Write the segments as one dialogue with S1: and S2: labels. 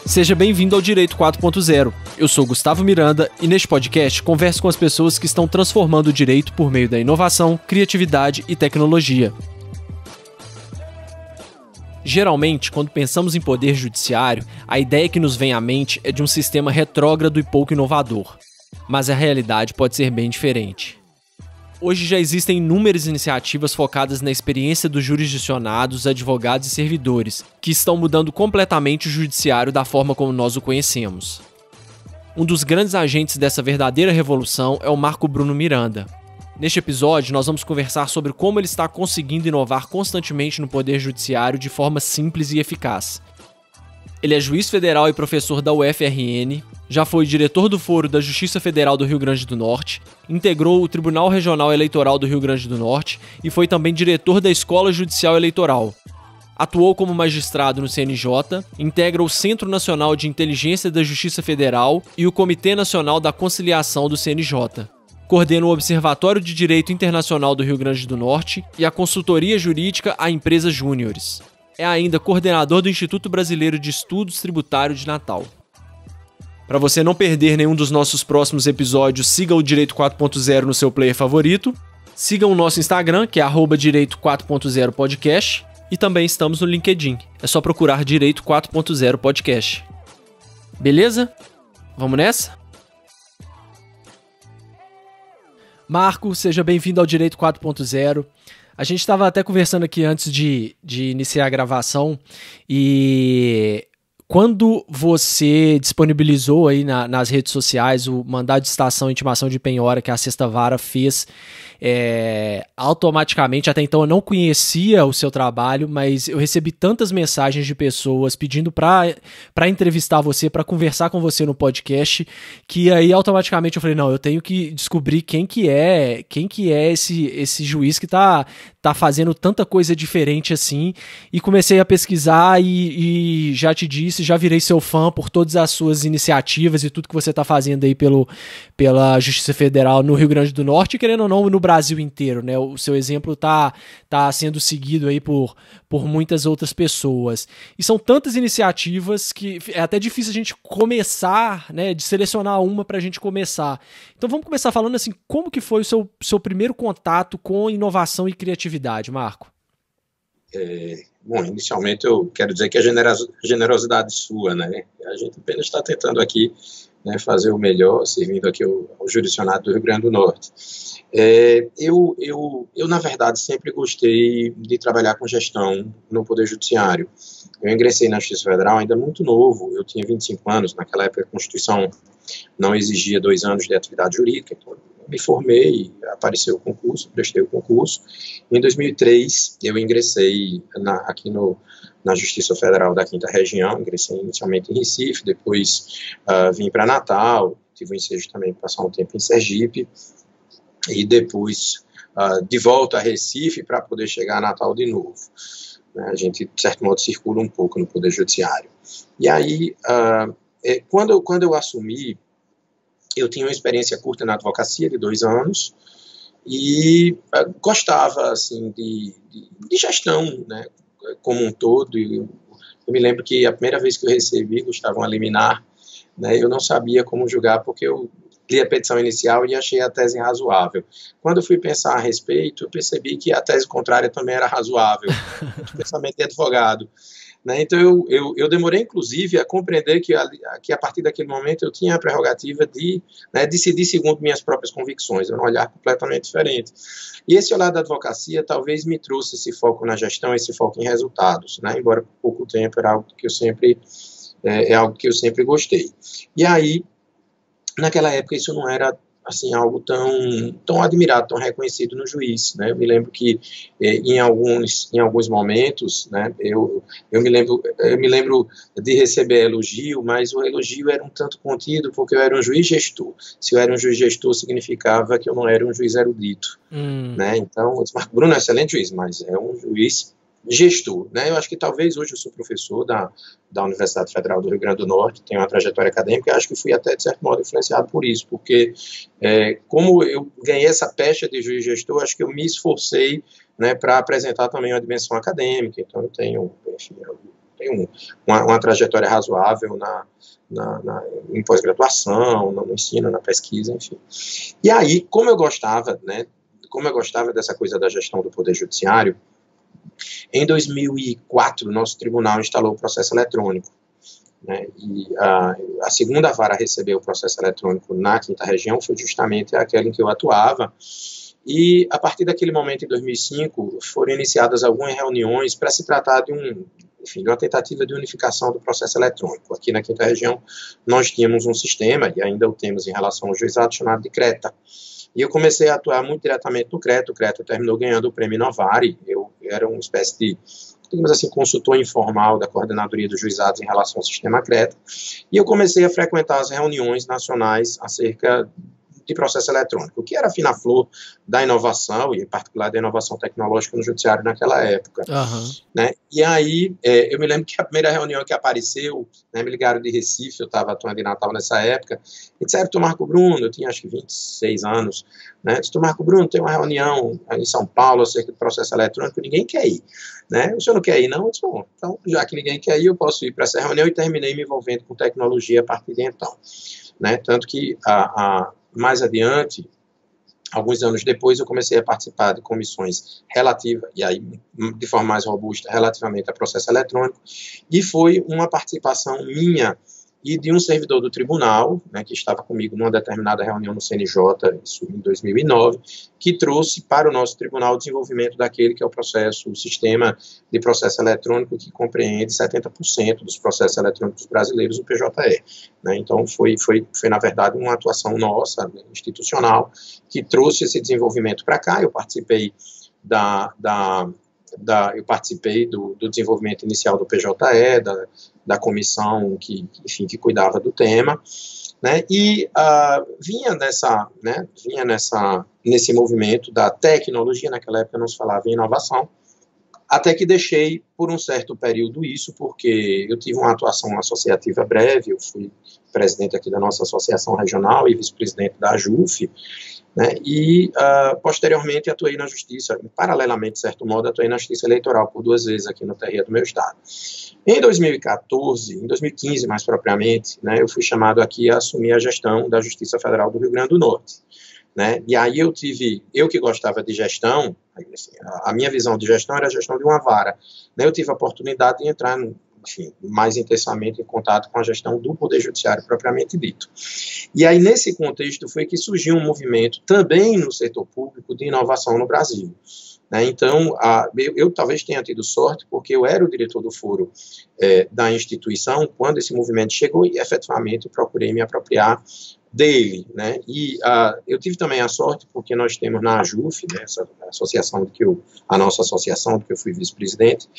S1: Seja bem-vindo ao Direito 4.0. Eu sou Gustavo Miranda e neste podcast converso com as pessoas que estão transformando o direito por meio da inovação, criatividade e tecnologia. Geralmente, quando pensamos em poder judiciário, a ideia que nos vem à mente é de um sistema retrógrado e pouco inovador. Mas a realidade pode ser bem diferente. Hoje já existem inúmeras iniciativas focadas na experiência dos jurisdicionados, advogados e servidores, que estão mudando completamente o judiciário da forma como nós o conhecemos. Um dos grandes agentes dessa verdadeira revolução é o Marco Bruno Miranda. Neste episódio, nós vamos conversar sobre como ele está conseguindo inovar constantemente no Poder Judiciário de forma simples e eficaz. Ele é juiz federal e professor da UFRN, já foi diretor do Foro da Justiça Federal do Rio Grande do Norte, integrou o Tribunal Regional Eleitoral do Rio Grande do Norte e foi também diretor da Escola Judicial Eleitoral. Atuou como magistrado no CNJ, integra o Centro Nacional de Inteligência da Justiça Federal e o Comitê Nacional da Conciliação do CNJ. Coordena o Observatório de Direito Internacional do Rio Grande do Norte e a consultoria jurídica a empresas júniores. É ainda coordenador do Instituto Brasileiro de Estudos Tributários de Natal. Para você não perder nenhum dos nossos próximos episódios, siga o Direito 4.0 no seu player favorito. Siga o nosso Instagram, que é @direito4.0podcast. E também estamos no LinkedIn. É só procurar Direito 4.0 Podcast. Beleza? Vamos nessa? Marco, seja bem-vindo ao Direito 4.0. A gente estava até conversando aqui antes de iniciar a gravação e quando você disponibilizou aí nas redes sociais o mandado de citação e intimação de penhora que a Sexta Vara fez, automaticamente, até então eu não conhecia o seu trabalho, mas eu recebi tantas mensagens de pessoas pedindo para entrevistar você, para conversar com você no podcast, que aí automaticamente eu falei, não, eu tenho que descobrir quem que é esse juiz que tá fazendo tanta coisa diferente assim, e comecei a pesquisar e já te disse, já virei seu fã por todas as suas iniciativas e tudo que você tá fazendo aí pela Justiça Federal no Rio Grande do Norte, e querendo ou não, no Brasil inteiro, né? O seu exemplo tá sendo seguido aí por muitas outras pessoas. E são tantas iniciativas que é até difícil a gente começar, né? De selecionar uma pra gente começar. Então vamos começar falando assim, como que foi o seu primeiro contato com inovação e criatividade, Marco?
S2: Bom, inicialmente eu quero dizer que a generosidade sua, né? A gente apenas está tentando aqui, né, fazer o melhor, servindo aqui ao jurisdicionado do Rio Grande do Norte. Eu, na verdade, sempre gostei de trabalhar com gestão no Poder Judiciário. Eu ingressei na Justiça Federal ainda muito novo, eu tinha 25 anos, naquela época a Constituição não exigia 2 anos de atividade jurídica, então eu me formei, apareceu o concurso, prestei o concurso. Em 2003, eu ingressei aqui na Justiça Federal da 5ª Região, ingressei inicialmente em Recife, depois vim para Natal, tive o ensejo também de passar um tempo em Sergipe, e depois de volta a Recife para poder chegar a Natal de novo. A gente, de certo modo, circula um pouco no Poder Judiciário. E aí, quando eu assumi, eu tinha uma experiência curta na advocacia de 2 anos e gostava assim, de gestão, né, como um todo. Eu me lembro que a primeira vez que eu recebi, Gustavo, uma liminar, né, eu não sabia como julgar porque eu li a petição inicial e achei a tese razoável. Quando eu fui pensar a respeito, eu percebi que a tese contrária também era razoável, o pensamento de advogado. Né? Então, eu demorei, inclusive, a compreender que a partir daquele momento eu tinha a prerrogativa de, né, decidir segundo minhas próprias convicções, era um olhar completamente diferente. E esse olhar da advocacia talvez me trouxe esse foco na gestão, esse foco em resultados, né? Embora por pouco tempo era algo que eu sempre, algo que eu sempre gostei. E aí, naquela época, isso não era assim, algo tão admirado, tão reconhecido no juiz, né? Eu me lembro que em alguns momentos, né, eu me lembro de receber elogio, mas o elogio era um tanto contido porque eu era um juiz gestor. Se eu era um juiz gestor, significava que eu não era um juiz erudito, né? Então, eu disse, Marco Bruno é um excelente juiz, mas é um juiz gestor, né? Eu acho que talvez hoje eu sou professor da Universidade Federal do Rio Grande do Norte, tenho uma trajetória acadêmica, e acho que fui até, de certo modo, influenciado por isso, porque como eu ganhei essa pecha de juiz gestor, acho que eu me esforcei, né, para apresentar também uma dimensão acadêmica. Então eu tenho, enfim, tenho uma trajetória razoável em pós-graduação, no ensino, na pesquisa, enfim. E aí, como eu gostava, né, dessa coisa da gestão do Poder Judiciário, em 2004, nosso tribunal instalou o processo eletrônico, né, e a segunda vara a receber o processo eletrônico na Quinta Região foi justamente aquela em que eu atuava, e a partir daquele momento, em 2005, foram iniciadas algumas reuniões para se tratar de uma tentativa de unificação do processo eletrônico. Aqui na Quinta Região, nós tínhamos um sistema, e ainda o temos em relação ao juizado, chamado de CRETA. E eu comecei a atuar muito diretamente no CRETA. O CRETA terminou ganhando o prêmio Novari. Eu era uma espécie de, digamos assim, consultor informal da coordenadoria dos juizados em relação ao sistema CRETA. E eu comecei a frequentar as reuniões nacionais acerca de processo eletrônico, o que era a fina flor da inovação, e em particular da inovação tecnológica no judiciário naquela época. Né? E aí, eu me lembro que a primeira reunião que apareceu, né, me ligaram de Recife, eu estava atuando em Natal nessa época, e disseram, Dr. Marco Bruno, eu tinha acho que 26 anos, né, Dr. Marco Bruno, tem uma reunião em São Paulo acerca do processo eletrônico, ninguém quer ir. Né? O senhor não quer ir, não? Eu disse, bom, então, já que ninguém quer ir, eu posso ir para essa reunião, e terminei me envolvendo com tecnologia a partir de então. Né? Tanto que mais adiante, alguns anos depois, eu comecei a participar de comissões relativas, e aí de forma mais robusta, relativamente ao processo eletrônico, e foi uma participação minha e de um servidor do tribunal, né, que estava comigo numa determinada reunião no CNJ, isso em 2009, que trouxe para o nosso tribunal o desenvolvimento daquele que é o sistema de processo eletrônico que compreende 70% dos processos eletrônicos brasileiros, o PJE. Né? Então, foi, na verdade, uma atuação nossa, né, institucional, que trouxe esse desenvolvimento para cá. Eu participei do desenvolvimento inicial do PJE, da comissão que cuidava do tema, né, e vinha nesse movimento da tecnologia. Naquela época não se falava em inovação, até que deixei por um certo período isso, porque eu tive uma atuação associativa breve, eu fui presidente aqui da nossa associação regional e vice-presidente da AJUF, né, e posteriormente atuei na justiça, paralelamente, de certo modo, atuei na justiça eleitoral por 2 vezes aqui no TRE do meu estado. Em 2015 mais propriamente, né, eu fui chamado aqui a assumir a gestão da Justiça Federal do Rio Grande do Norte. Né, e aí eu que gostava de gestão, assim, a minha visão de gestão era a gestão de uma vara, né, eu tive a oportunidade de entrar mais intensamente em contato com a gestão do Poder Judiciário propriamente dito. E aí, nesse contexto, foi que surgiu um movimento também no setor público de inovação no Brasil. Né? Então, eu talvez tenha tido sorte, porque eu era o diretor do foro da instituição quando esse movimento chegou e, efetivamente, eu procurei me apropriar dele, né? E eu tive também a sorte, porque nós temos na AJUF, né, a nossa associação, de que eu fui vice-presidente,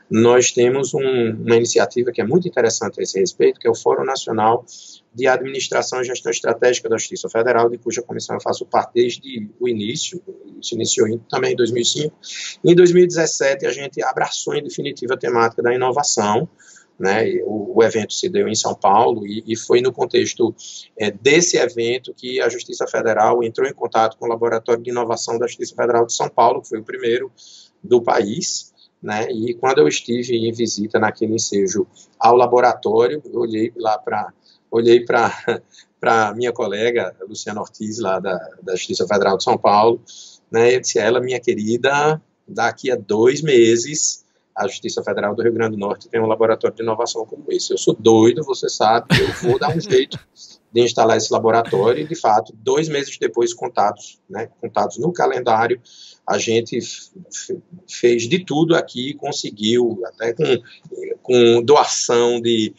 S2: nós temos uma iniciativa que é muito interessante a esse respeito, que é o Fórum Nacional de Administração e Gestão Estratégica da Justiça Federal, de cuja comissão eu faço parte desde o início, se iniciou também em 2005. Em 2017, a gente abraçou em definitiva a temática da inovação, né, o evento se deu em São Paulo e foi no contexto desse evento que a Justiça Federal entrou em contato com o Laboratório de Inovação da Justiça Federal de São Paulo, que foi o primeiro do país, né, e quando eu estive em visita naquele ensejo ao laboratório, eu olhei para minha colega, Luciana Ortiz, lá da Justiça Federal de São Paulo, né, eu disse a ela, minha querida, daqui a 2 meses a Justiça Federal do Rio Grande do Norte tem um laboratório de inovação como esse. Eu sou doido, você sabe, eu vou dar um jeito de instalar esse laboratório e, de fato, 2 meses depois, contados no calendário, a gente fez de tudo aqui, conseguiu, até com doação de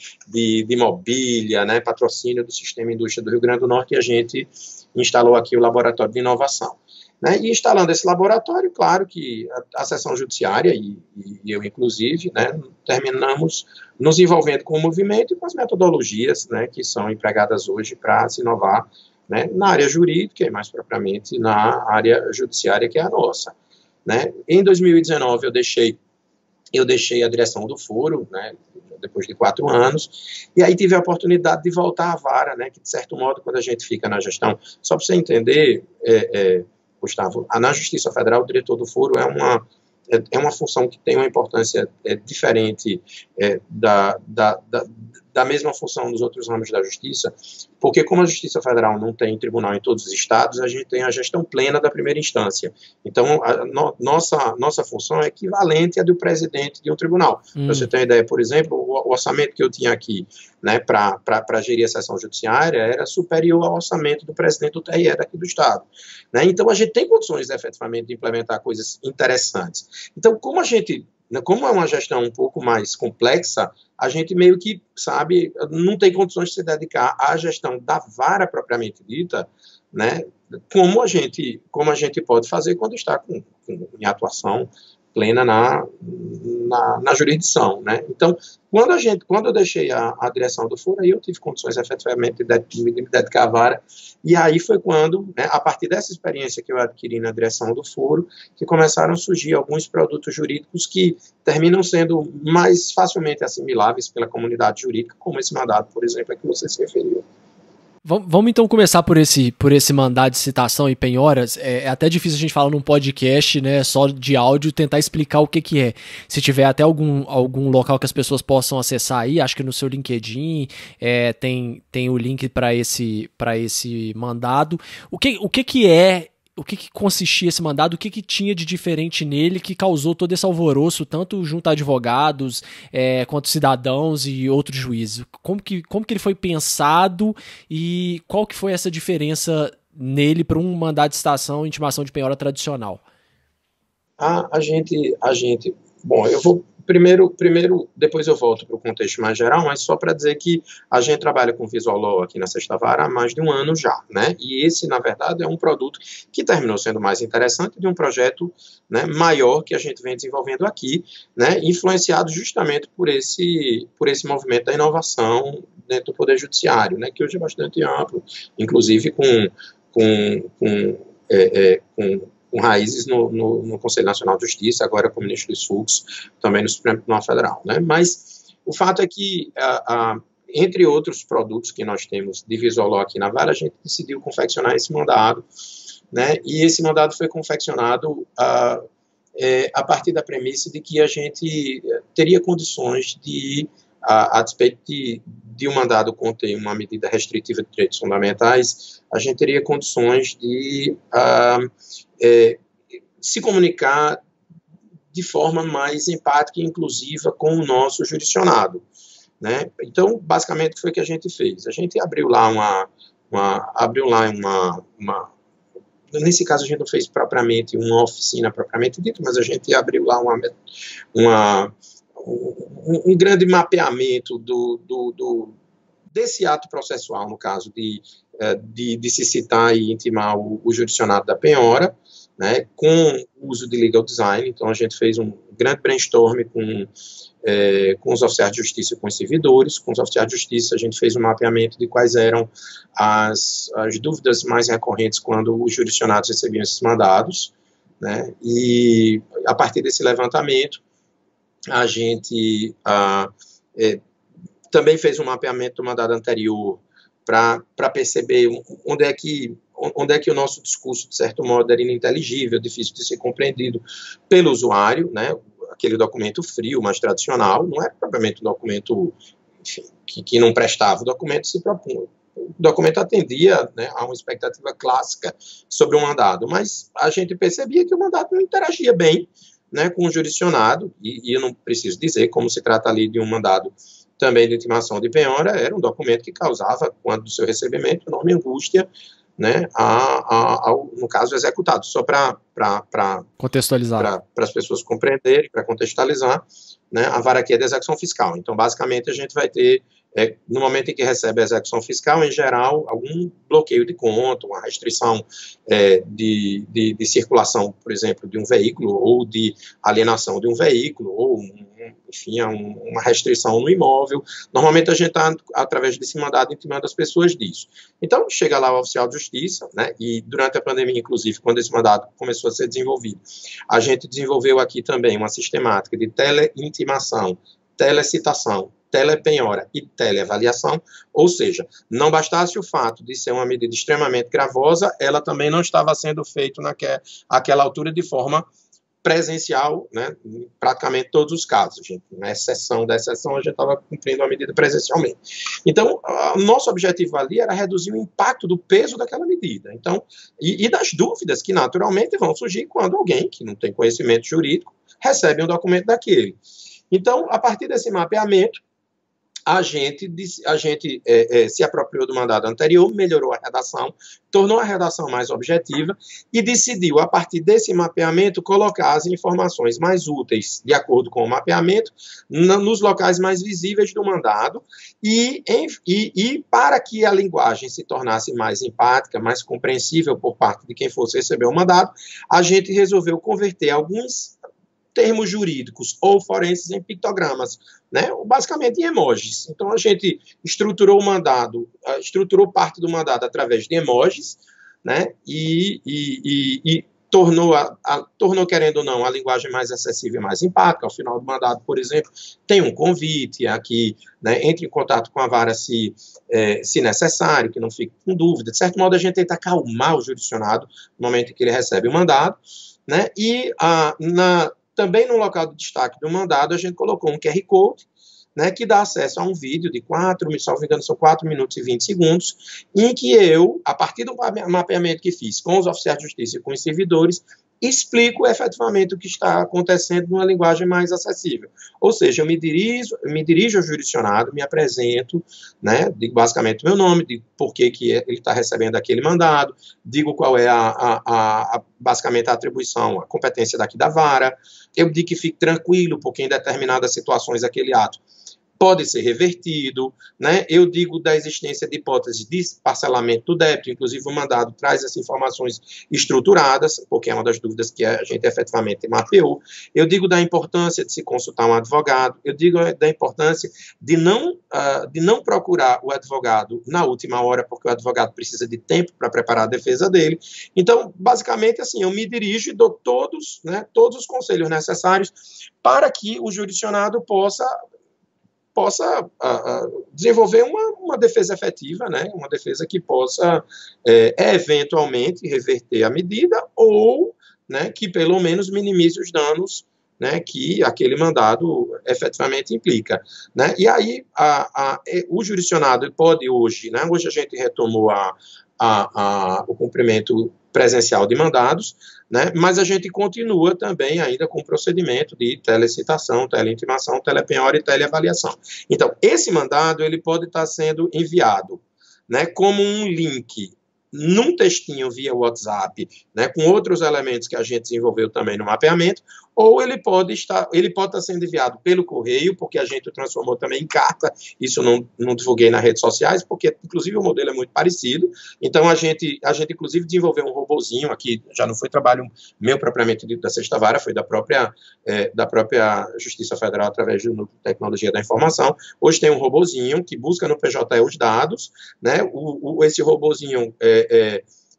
S2: mobília, né, patrocínio do Sistema Indústria do Rio Grande do Norte, e a gente instalou aqui o laboratório de inovação. Né, e instalando esse laboratório, claro que a seção judiciária, e eu inclusive, né, terminamos nos envolvendo com o movimento e com as metodologias, né, que são empregadas hoje para se inovar, né, na área jurídica e mais propriamente na área judiciária, que é a nossa. Né. Em 2019 eu deixei a direção do foro, né, depois de 4 anos, e aí tive a oportunidade de voltar à vara, né, que de certo modo, quando a gente fica na gestão, só para você entender, Gustavo, na Justiça Federal, o diretor do foro é uma função que tem uma importância diferente da mesma função dos outros ramos da justiça, porque como a Justiça Federal não tem tribunal em todos os estados, a gente tem a gestão plena da primeira instância. Então, nossa função é equivalente à do presidente de um tribunal. Para você ter uma ideia, por exemplo, o orçamento que eu tinha aqui, né, para gerir a sessão judiciária era superior ao orçamento do presidente do TRE daqui do estado. Né? Então, a gente tem condições, efetivamente, de implementar coisas interessantes. Então, como é uma gestão um pouco mais complexa, a gente meio que, sabe, não tem condições de se dedicar à gestão da vara propriamente dita, né, como a gente pode fazer quando está em atuação plena na jurisdição, né? Então, quando eu deixei a direção do foro, aí eu tive condições efetivamente de me dedicar à vara, e aí foi quando, né, a partir dessa experiência que eu adquiri na direção do foro, que começaram a surgir alguns produtos jurídicos que terminam sendo mais facilmente assimiláveis pela comunidade jurídica, como esse mandado, por exemplo, a que você se referiu.
S1: Vamos então começar por esse mandado de citação e penhoras. É até difícil a gente falar num podcast, né, só de áudio, tentar explicar o que é. Se tiver até algum local que as pessoas possam acessar aí, acho que no seu LinkedIn tem o link para esse mandado. O que consistia esse mandado, o que tinha de diferente nele que causou todo esse alvoroço, tanto junto a advogados, quanto cidadãos e outros juízes? Como que ele foi pensado e qual que foi essa diferença nele para um mandado de citação e intimação de penhora tradicional?
S2: Bom, eu vou primeiro, depois eu volto para o contexto mais geral, mas só para dizer que a gente trabalha com Visual Law aqui na Sexta Vara há mais de um ano já, né? E esse, na verdade, é um produto que terminou sendo mais interessante de um projeto, né, maior que a gente vem desenvolvendo aqui, né, influenciado justamente por esse movimento da inovação dentro do Poder Judiciário, né, que hoje é bastante amplo, inclusive com raízes no Conselho Nacional de Justiça, agora com o ministro Luiz Fux, também no Supremo Tribunal Federal, né? Mas o fato é que, entre outros produtos que nós temos de Visual Law aqui na Vara, a gente decidiu confeccionar esse mandado, né? E esse mandado foi confeccionado a partir da premissa de que a gente teria condições de, a despeito de um mandado conter uma medida restritiva de direitos fundamentais, a gente teria condições de se comunicar de forma mais empática e inclusiva com o nosso jurisdicionado, né? Então, basicamente, foi o que a gente fez. A gente abriu lá nesse caso, a gente não fez propriamente uma oficina propriamente dita, mas a gente abriu lá um grande mapeamento desse ato processual, no caso de se citar e intimar o jurisdicionado da penhora, né, com o uso de legal design. Então, a gente fez um grande brainstorm com os oficiais de justiça e com os servidores. Com os oficiais de justiça, a gente fez um mapeamento de quais eram as dúvidas mais recorrentes quando os jurisdicionados recebiam esses mandados, né, e a partir desse levantamento, a gente também fez um mapeamento do mandado anterior para perceber onde é que o nosso discurso, de certo modo, era ininteligível, difícil de ser compreendido pelo usuário, né? Aquele documento frio, mais tradicional, não é propriamente um documento, enfim, que não prestava. O documento se propunha. O documento atendia, né, a uma expectativa clássica sobre o mandado, mas a gente percebia que o mandado não interagia bem, né, com o jurisdicionado, e eu não preciso dizer, como se trata ali de um mandado também de intimação de penhora, era um documento que causava, quando do seu recebimento, enorme angústia, né, no caso executado, só para
S1: contextualizar,
S2: para as pessoas compreenderem, para contextualizar, né, a vara aqui é de execução fiscal. Então, basicamente, a gente vai ter, no momento em que recebe a execução fiscal, em geral, algum bloqueio de conta, uma restrição de circulação, por exemplo, de um veículo, ou de alienação de um veículo, ou, enfim, uma restrição no imóvel. Normalmente, a gente está, através desse mandado, intimando as pessoas disso. Então, chega lá o oficial de justiça, né, e durante a pandemia, inclusive, quando esse mandado começou a ser desenvolvido, a gente desenvolveu aqui também uma sistemática de teleintimação, telecitação, telepenhora e teleavaliação, ou seja, não bastasse o fato de ser uma medida extremamente gravosa, ela também não estava sendo feita naquela altura de forma presencial, né, em praticamente todos os casos. Gente, na exceção da exceção, a gente estava cumprindo a medida presencialmente. Então, o nosso objetivo ali era reduzir o impacto do peso daquela medida. Então, e das dúvidas que naturalmente vão surgir quando alguém que não tem conhecimento jurídico recebe um documento daquele. Então, a partir desse mapeamento, a gente se apropriou do mandado anterior, melhorou a redação, tornou a redação mais objetiva e decidiu, a partir desse mapeamento, colocar as informações mais úteis, de acordo com o mapeamento, nos locais mais visíveis do mandado e para que a linguagem se tornasse mais empática, mais compreensível por parte de quem fosse receber o mandado, a gente resolveu converter alguns termos jurídicos ou forenses em pictogramas, né? Basicamente em emojis. Então, a gente estruturou o mandado, estruturou parte do mandado através de emojis, né? E tornou, querendo ou não, a linguagem mais acessível e mais empática. Ao final do mandado, por exemplo, tem um convite aqui, né? Entre em contato com a vara se necessário, que não fique com dúvida. De certo modo, a gente tenta acalmar o jurisdicionado no momento em que ele recebe o mandado, né? E também no local de destaque do mandado, a gente colocou um QR Code, né, que dá acesso a um vídeo de 4 minutos e 20 segundos, em que eu, a partir do mapeamento que fiz com os oficiais de justiça e com os servidores, explico efetivamente o que está acontecendo numa linguagem mais acessível. Ou seja, eu me dirijo ao jurisdicionado, me apresento, né, digo basicamente o meu nome, digo por que ele está recebendo aquele mandado, digo qual é basicamente a atribuição, a competência daqui da vara, eu digo que fique tranquilo, porque em determinadas situações aquele ato pode ser revertido, né? Eu digo da existência de hipóteses de parcelamento do débito, inclusive o mandado traz essas informações estruturadas, porque é uma das dúvidas que a gente efetivamente mapeou. Eu digo da importância de se consultar um advogado, eu digo da importância de não procurar o advogado na última hora, porque o advogado precisa de tempo para preparar a defesa dele. Então, basicamente, assim, eu me dirijo e dou todos os conselhos necessários para que o jurisdicionado possa desenvolver uma defesa efetiva, né? Uma defesa que possa eventualmente reverter a medida ou, né, que pelo menos minimize os danos, né, que aquele mandado efetivamente implica, né? E aí o jurisdicionado pode hoje, né? Hoje a gente retomou o cumprimento presencial de mandados, né? Mas a gente continua também ainda com o procedimento de telecitação, teleintimação, telepenhora e teleavaliação. Então, esse mandado ele pode estar sendo enviado, né, como um link num textinho via WhatsApp, né, com outros elementos que a gente desenvolveu também no mapeamento, ou ele pode estar sendo enviado pelo correio, porque a gente o transformou também em carta, isso não divulguei nas redes sociais, porque inclusive o modelo é muito parecido, então a gente inclusive desenvolveu um robozinho aqui, já não foi trabalho meu propriamente dito da Sexta Vara, foi da própria Justiça Federal através do Núcleo de Tecnologia da Informação. Hoje tem um robozinho que busca no PJE os dados, né, esse robozinho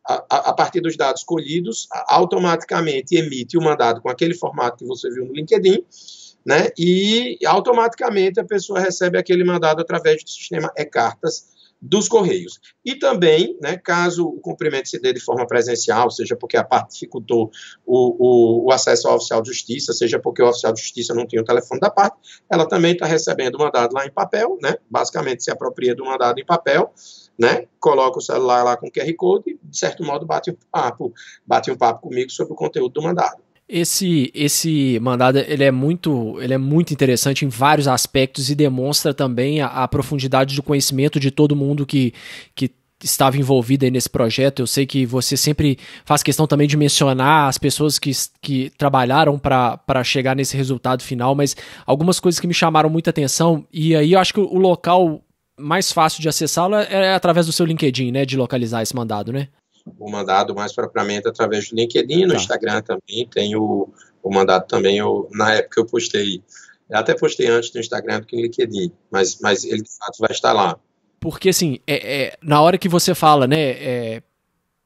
S2: a partir dos dados colhidos, automaticamente emite o mandado com aquele formato que você viu no LinkedIn, né, e automaticamente a pessoa recebe aquele mandado através do sistema e-cartas dos Correios. E também, né, caso o cumprimento se dê de forma presencial, seja porque a parte dificultou o acesso ao oficial de justiça, seja porque o oficial de justiça não tinha o telefone da parte, ela também está recebendo o mandado lá em papel, né, basicamente se apropria do mandado em papel, né, coloca o celular lá com QR Code e, de certo modo, bate um papo comigo sobre o conteúdo do mandado.
S1: Esse mandado ele é muito interessante em vários aspectos e demonstra também a profundidade do conhecimento de todo mundo que estava envolvido aí nesse projeto. Eu sei que você sempre faz questão também de mencionar as pessoas que trabalharam para chegar nesse resultado final, mas algumas coisas que me chamaram muita atenção, e aí eu acho que o local mais fácil de acessá-lo é através do seu LinkedIn, né, de localizar esse mandado, né?
S2: O mandado mais propriamente através do LinkedIn, no Instagram também, tem o mandado também, na época eu postei, eu até postei antes no Instagram do que no LinkedIn, mas ele de fato vai estar lá.
S1: Porque assim, na hora que você fala, né,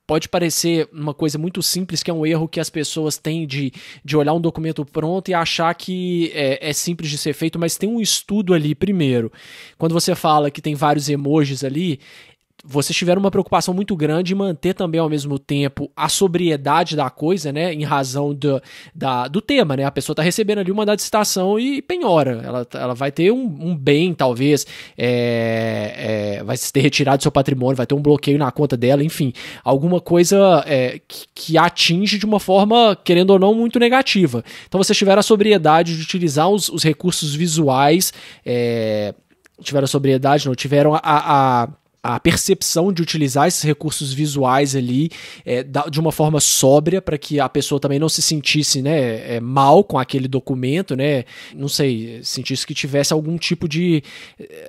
S1: pode parecer uma coisa muito simples, que é um erro que as pessoas têm de olhar um documento pronto e achar que é simples de ser feito, mas tem um estudo ali primeiro. Quando você fala que tem vários emojis ali, vocês tiveram uma preocupação muito grande em manter também, ao mesmo tempo, a sobriedade da coisa, né, em razão do tema, né, a pessoa está recebendo ali um mandado de citação e penhora, ela vai ter um bem, talvez, vai se ter retirado do seu patrimônio, vai ter um bloqueio na conta dela, enfim, alguma coisa que atinge de uma forma, querendo ou não, muito negativa. Então vocês tiveram a sobriedade de utilizar os recursos visuais, tiveram a percepção de utilizar esses recursos visuais ali de uma forma sóbria, para que a pessoa também não se sentisse, né, mal com aquele documento, né, não sei, sentisse que tivesse algum tipo de,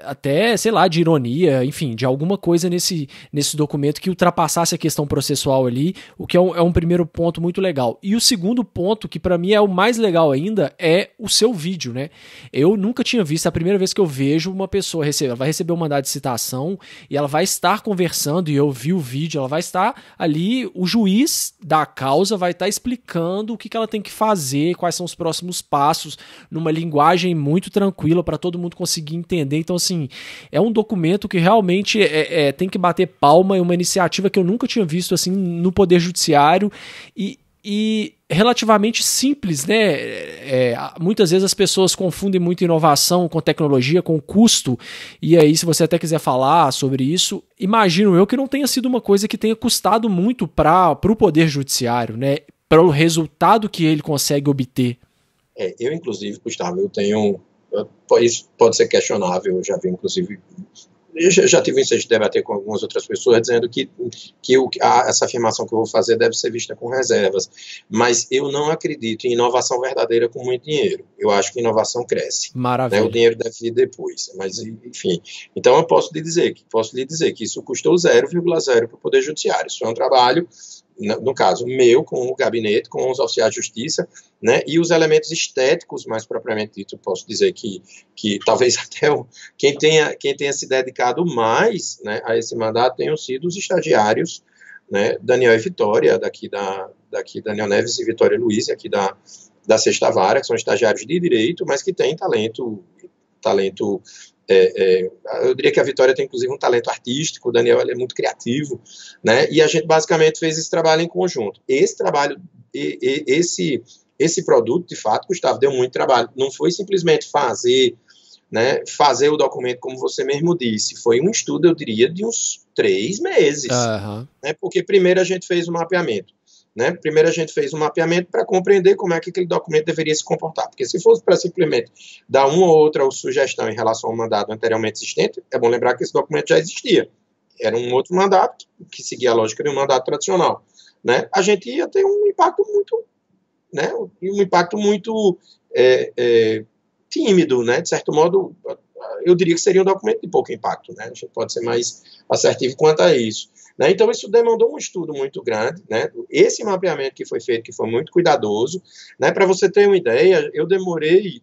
S1: até, sei lá, de ironia, enfim, de alguma coisa nesse documento que ultrapassasse a questão processual ali, o que é um primeiro ponto muito legal. E o segundo ponto, que para mim é o mais legal ainda, é o seu vídeo, né? Eu nunca tinha visto, é a primeira vez que eu vejo uma pessoa ela vai receber um mandado de citação e ela vai estar conversando, e eu vi o vídeo, ela vai estar ali, o juiz da causa vai estar explicando o que ela tem que fazer, quais são os próximos passos, numa linguagem muito tranquila para todo mundo conseguir entender. Então, assim, é um documento que realmente tem que bater palma, é uma iniciativa que eu nunca tinha visto assim no Poder Judiciário e relativamente simples, né? Muitas vezes as pessoas confundem muito inovação com tecnologia, com custo, e aí, se você até quiser falar sobre isso, imagino eu que não tenha sido uma coisa que tenha custado muito para o Poder Judiciário, né? Para o resultado que ele consegue obter.
S2: Eu, inclusive, Gustavo, isso pode ser questionável, eu já vi, inclusive, já tive um insight de debater com algumas outras pessoas dizendo que essa afirmação que eu vou fazer deve ser vista com reservas, mas eu não acredito em inovação verdadeira com muito dinheiro. Eu acho que inovação cresce.
S1: Maravilha.
S2: Né? O dinheiro deve vir depois, mas enfim. Então eu posso lhe dizer que isso custou 0,0 para o Poder Judiciário. Isso é um trabalho, no caso meu, com o gabinete, com os oficiais de justiça, né, e os elementos estéticos, mais propriamente dito, posso dizer que talvez até quem tenha se dedicado mais, né, a esse mandato tenham sido os estagiários, né, Daniel e Vitória, daqui Daniel Neves e Vitória Luiz, aqui da Sexta Vara, que são estagiários de direito, mas que têm talento eu diria que a Vitória tem inclusive um talento artístico, o Daniel é muito criativo, né? E a gente basicamente fez esse trabalho em conjunto. Esse trabalho, esse produto, de fato, Gustavo, deu muito trabalho. Não foi simplesmente fazer o documento, como você mesmo disse. Foi um estudo, eu diria, de uns 3 meses.
S1: Uhum.
S2: Né? Porque primeiro a gente fez o mapeamento. Né? Primeiro a gente fez um mapeamento para compreender como é que aquele documento deveria se comportar, porque se fosse para simplesmente dar uma ou outra sugestão em relação ao mandato anteriormente existente, é bom lembrar que esse documento já existia, era um outro mandato que seguia a lógica de um mandato tradicional, né? A gente ia ter um impacto muito tímido, né? De certo modo, eu diria que seria um documento de pouco impacto, né? A gente pode ser mais assertivo quanto a isso. Né? Então, isso demandou um estudo muito grande, né? Esse mapeamento que foi feito, que foi muito cuidadoso, né? Para você ter uma ideia, eu demorei,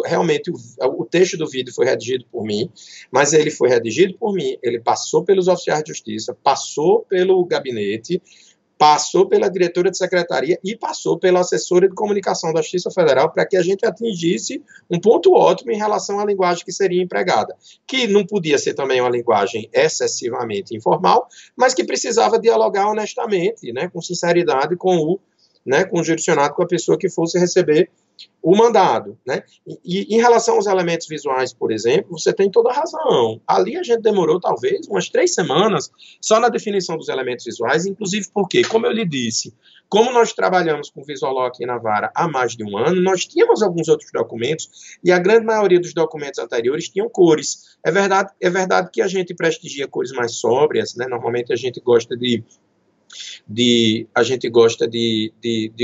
S2: realmente, o texto do vídeo foi redigido por mim, mas ele foi redigido por mim, ele passou pelos oficiais de justiça, passou pelo gabinete, passou pela diretora de secretaria e passou pela assessora de comunicação da Justiça Federal para que a gente atingisse um ponto ótimo em relação à linguagem que seria empregada, que não podia ser também uma linguagem excessivamente informal, mas que precisava dialogar honestamente, né, com sinceridade com o jurisdicionado, com a pessoa que fosse receber o mandado, né? E em relação aos elementos visuais, por exemplo, você tem toda a razão. Ali a gente demorou talvez umas 3 semanas só na definição dos elementos visuais, inclusive porque, como eu lhe disse, como nós trabalhamos com Visualog aqui na Vara há mais de um ano, nós tínhamos alguns outros documentos e a grande maioria dos documentos anteriores tinham cores. É verdade que a gente prestigia cores mais sóbrias, né? Normalmente a gente gosta de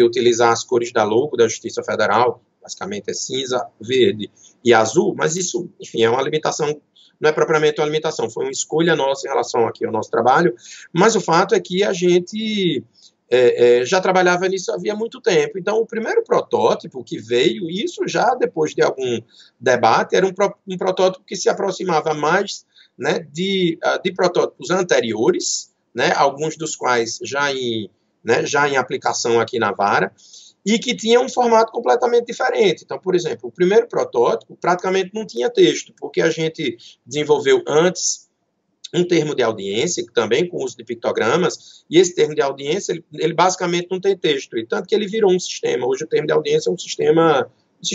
S2: utilizar as cores da logo da Justiça Federal, basicamente é cinza, verde e azul, mas isso, enfim, é uma limitação, não é propriamente uma limitação, foi uma escolha nossa em relação aqui ao nosso trabalho, mas o fato é que a gente já trabalhava nisso havia muito tempo. Então, o primeiro protótipo que veio, isso já depois de algum debate, era um protótipo que se aproximava mais, né, de protótipos anteriores, né, alguns dos quais já em aplicação aqui na Vara, e que tinha um formato completamente diferente. Então, por exemplo, o primeiro protótipo praticamente não tinha texto, porque a gente desenvolveu antes um termo de audiência, também com uso de pictogramas, e esse termo de audiência, ele basicamente não tem texto, e tanto que ele virou um sistema. Hoje o termo de audiência é um sistema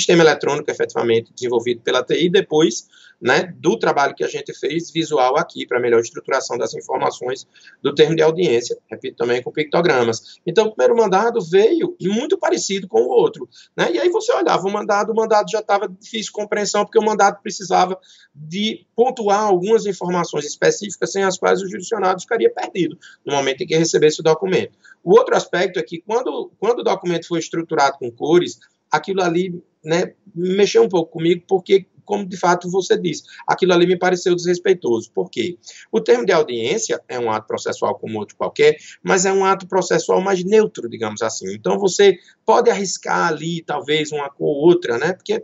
S2: eletrônico, efetivamente, desenvolvido pela TI, depois, né, do trabalho que a gente fez visual aqui, para melhor estruturação das informações do termo de audiência, repito, também com pictogramas. Então, o primeiro mandado veio muito parecido com o outro, né, e aí você olhava o mandado já estava difícil de compreensão, porque o mandado precisava de pontuar algumas informações específicas, sem as quais o jurisdicionado ficaria perdido no momento em que recebesse o documento. O outro aspecto é que, quando o documento foi estruturado com cores, aquilo ali, né, mexeu um pouco comigo, porque, como de fato você disse, aquilo ali me pareceu desrespeitoso. Por quê? O termo de audiência é um ato processual como outro qualquer, mas é um ato processual mais neutro, digamos assim. Então, você pode arriscar ali, talvez, uma cor ou outra, né, porque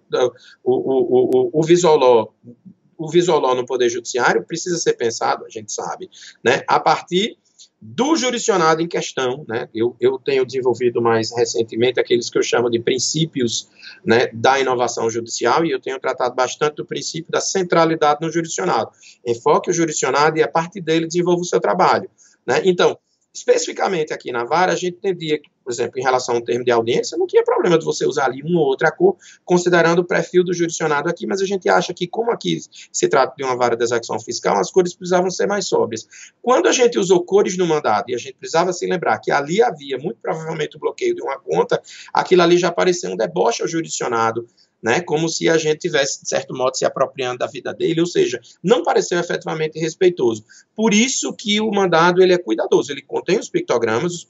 S2: o Visoló no Poder Judiciário precisa ser pensado, a gente sabe, né, a partir do jurisdicionado em questão, né? Eu tenho desenvolvido mais recentemente aqueles que eu chamo de princípios, né, da inovação judicial, e eu tenho tratado bastante do princípio da centralidade no jurisdicionado. Enfoque o jurisdicionado e, a partir dele, desenvolva o seu trabalho, né? Então, especificamente aqui na vara, a gente entendia que, por exemplo, em relação ao termo de audiência, não tinha problema de você usar ali uma ou outra cor, considerando o perfil do jurisdicionado aqui, mas a gente acha que, como aqui se trata de uma vara de execução fiscal, as cores precisavam ser mais sóbrias. Quando a gente usou cores no mandado, e a gente precisava se lembrar que ali havia, muito provavelmente, o bloqueio de uma conta, aquilo ali já parecia um deboche ao jurisdicionado, né, como se a gente tivesse, de certo modo, se apropriando da vida dele, ou seja, não pareceu efetivamente respeitoso. Por isso que o mandado ele é cuidadoso, ele contém os pictogramas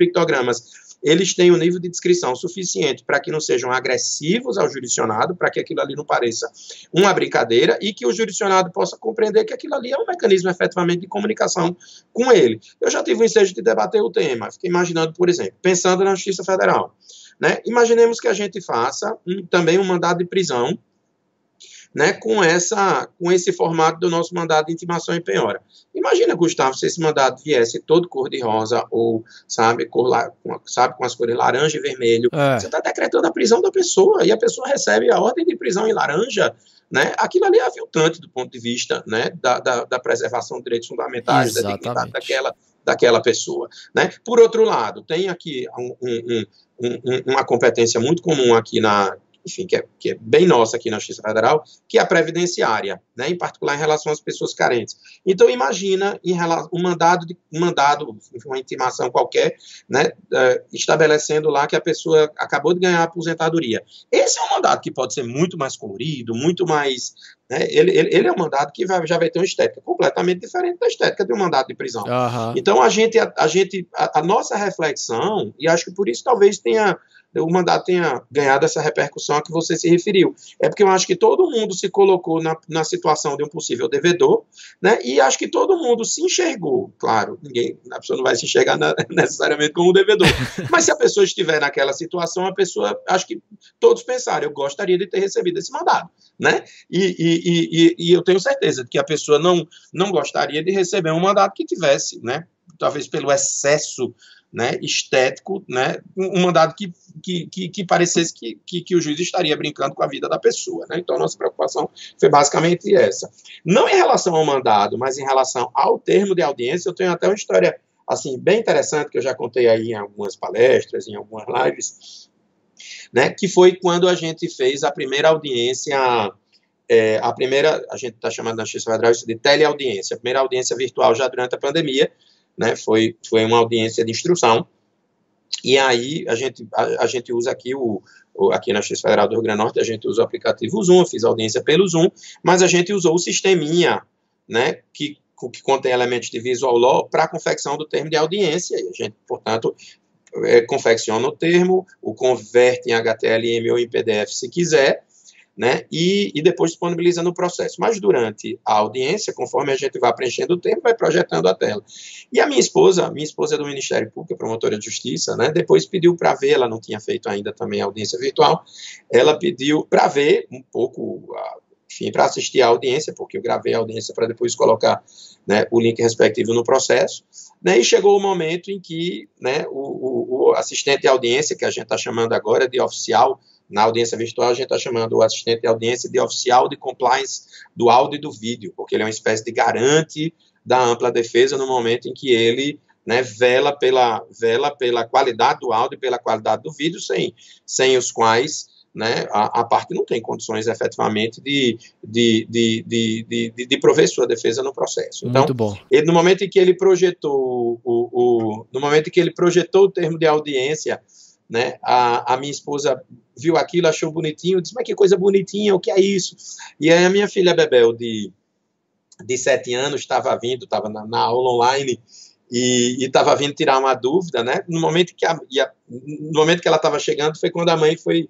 S2: eles têm um nível de descrição suficiente para que não sejam agressivos ao jurisdicionado, para que aquilo ali não pareça uma brincadeira, e que o jurisdicionado possa compreender que aquilo ali é um mecanismo efetivamente de comunicação com ele. Eu já tive o ensejo de debater o tema, fiquei imaginando, por exemplo, pensando na Justiça Federal, né? Imaginemos que a gente faça também um mandado de prisão, né, com esse formato do nosso mandado de intimação e penhora. Imagina, Gustavo, se esse mandado viesse todo cor-de-rosa ou, sabe, com as cores laranja e vermelho. Você está decretando a prisão da pessoa, e a pessoa recebe a ordem de prisão em laranja, né? Aquilo ali é aviltante do ponto de vista, né, da preservação de direitos fundamentais,
S1: Exatamente.
S2: da dignidade daquela pessoa, né? Por outro lado, tem aqui uma competência muito comum aqui enfim, que é bem nossa aqui na Justiça Federal, que é a previdenciária, né, em particular em relação às pessoas carentes. Então, imagina uma intimação qualquer, né, estabelecendo lá que a pessoa acabou de ganhar a aposentadoria. Esse é um mandado que pode ser muito mais colorido, muito mais... Né, ele é um mandado que já vai ter uma estética completamente diferente da estética de um mandado de prisão.
S1: Uhum.
S2: Então, a nossa reflexão, e acho que por isso talvez o mandato tenha ganhado essa repercussão a que você se referiu. É porque eu acho que todo mundo se colocou na situação de um possível devedor, né? E acho que todo mundo se enxergou. Claro, a pessoa não vai se enxergar necessariamente como devedor. Mas se a pessoa estiver naquela situação, acho que todos pensaram, eu gostaria de ter recebido esse mandado, né? E eu tenho certeza de que a pessoa não gostaria de receber um mandado que tivesse, né? Talvez pelo excesso, né, estético, né, um mandado que parecesse que o juiz estaria brincando com a vida da pessoa, né? Então a nossa preocupação foi basicamente essa. Não em relação ao mandado, mas em relação ao termo de audiência, eu tenho até uma história assim, bem interessante, que eu já contei aí em algumas palestras, em algumas lives, né, que foi quando a gente fez a primeira audiência, a gente está chamando na Justiça Federal isso de teleaudiência, a primeira audiência virtual já durante a pandemia, né, foi uma audiência de instrução, e aí a gente usa aqui, aqui na Justiça Federal do Rio Grande do Norte, a gente usa o aplicativo Zoom, eu fiz audiência pelo Zoom, mas a gente usou o sisteminha, né, que contém elementos de Visual Law para a confecção do termo de audiência, e a gente, portanto, confecciona o termo, o converte em HTML ou em PDF se quiser, né, e depois disponibiliza no processo. Mas durante a audiência, conforme a gente vai preenchendo o termo, vai projetando a tela. E a minha esposa é do Ministério Público, promotora de Justiça, né, depois pediu para ver, ela não tinha feito ainda também a audiência virtual, ela pediu para ver um pouco, enfim, para assistir a audiência, porque eu gravei a audiência para depois colocar, né, o link respectivo no processo, né, e chegou o momento em que, né, o assistente de audiência, que a gente está chamando agora de oficial, na audiência virtual a gente está chamando o assistente de audiência de oficial de compliance do áudio e do vídeo, porque ele é uma espécie de garante da ampla defesa no momento em que ele, né, vela pela qualidade do áudio e pela qualidade do vídeo, sem os quais, né, a parte não tem condições efetivamente de prover sua defesa no processo. Então,
S1: muito bom.
S2: no momento em que ele projetou no momento em que ele projetou o termo de audiência, né, a minha esposa viu aquilo, achou bonitinho, disse, mas que coisa bonitinha, o que é isso? E aí a minha filha Bebel, de 7 anos, estava na aula online, e estava vindo tirar uma dúvida, né? No momento que ela estava chegando, foi quando a mãe foi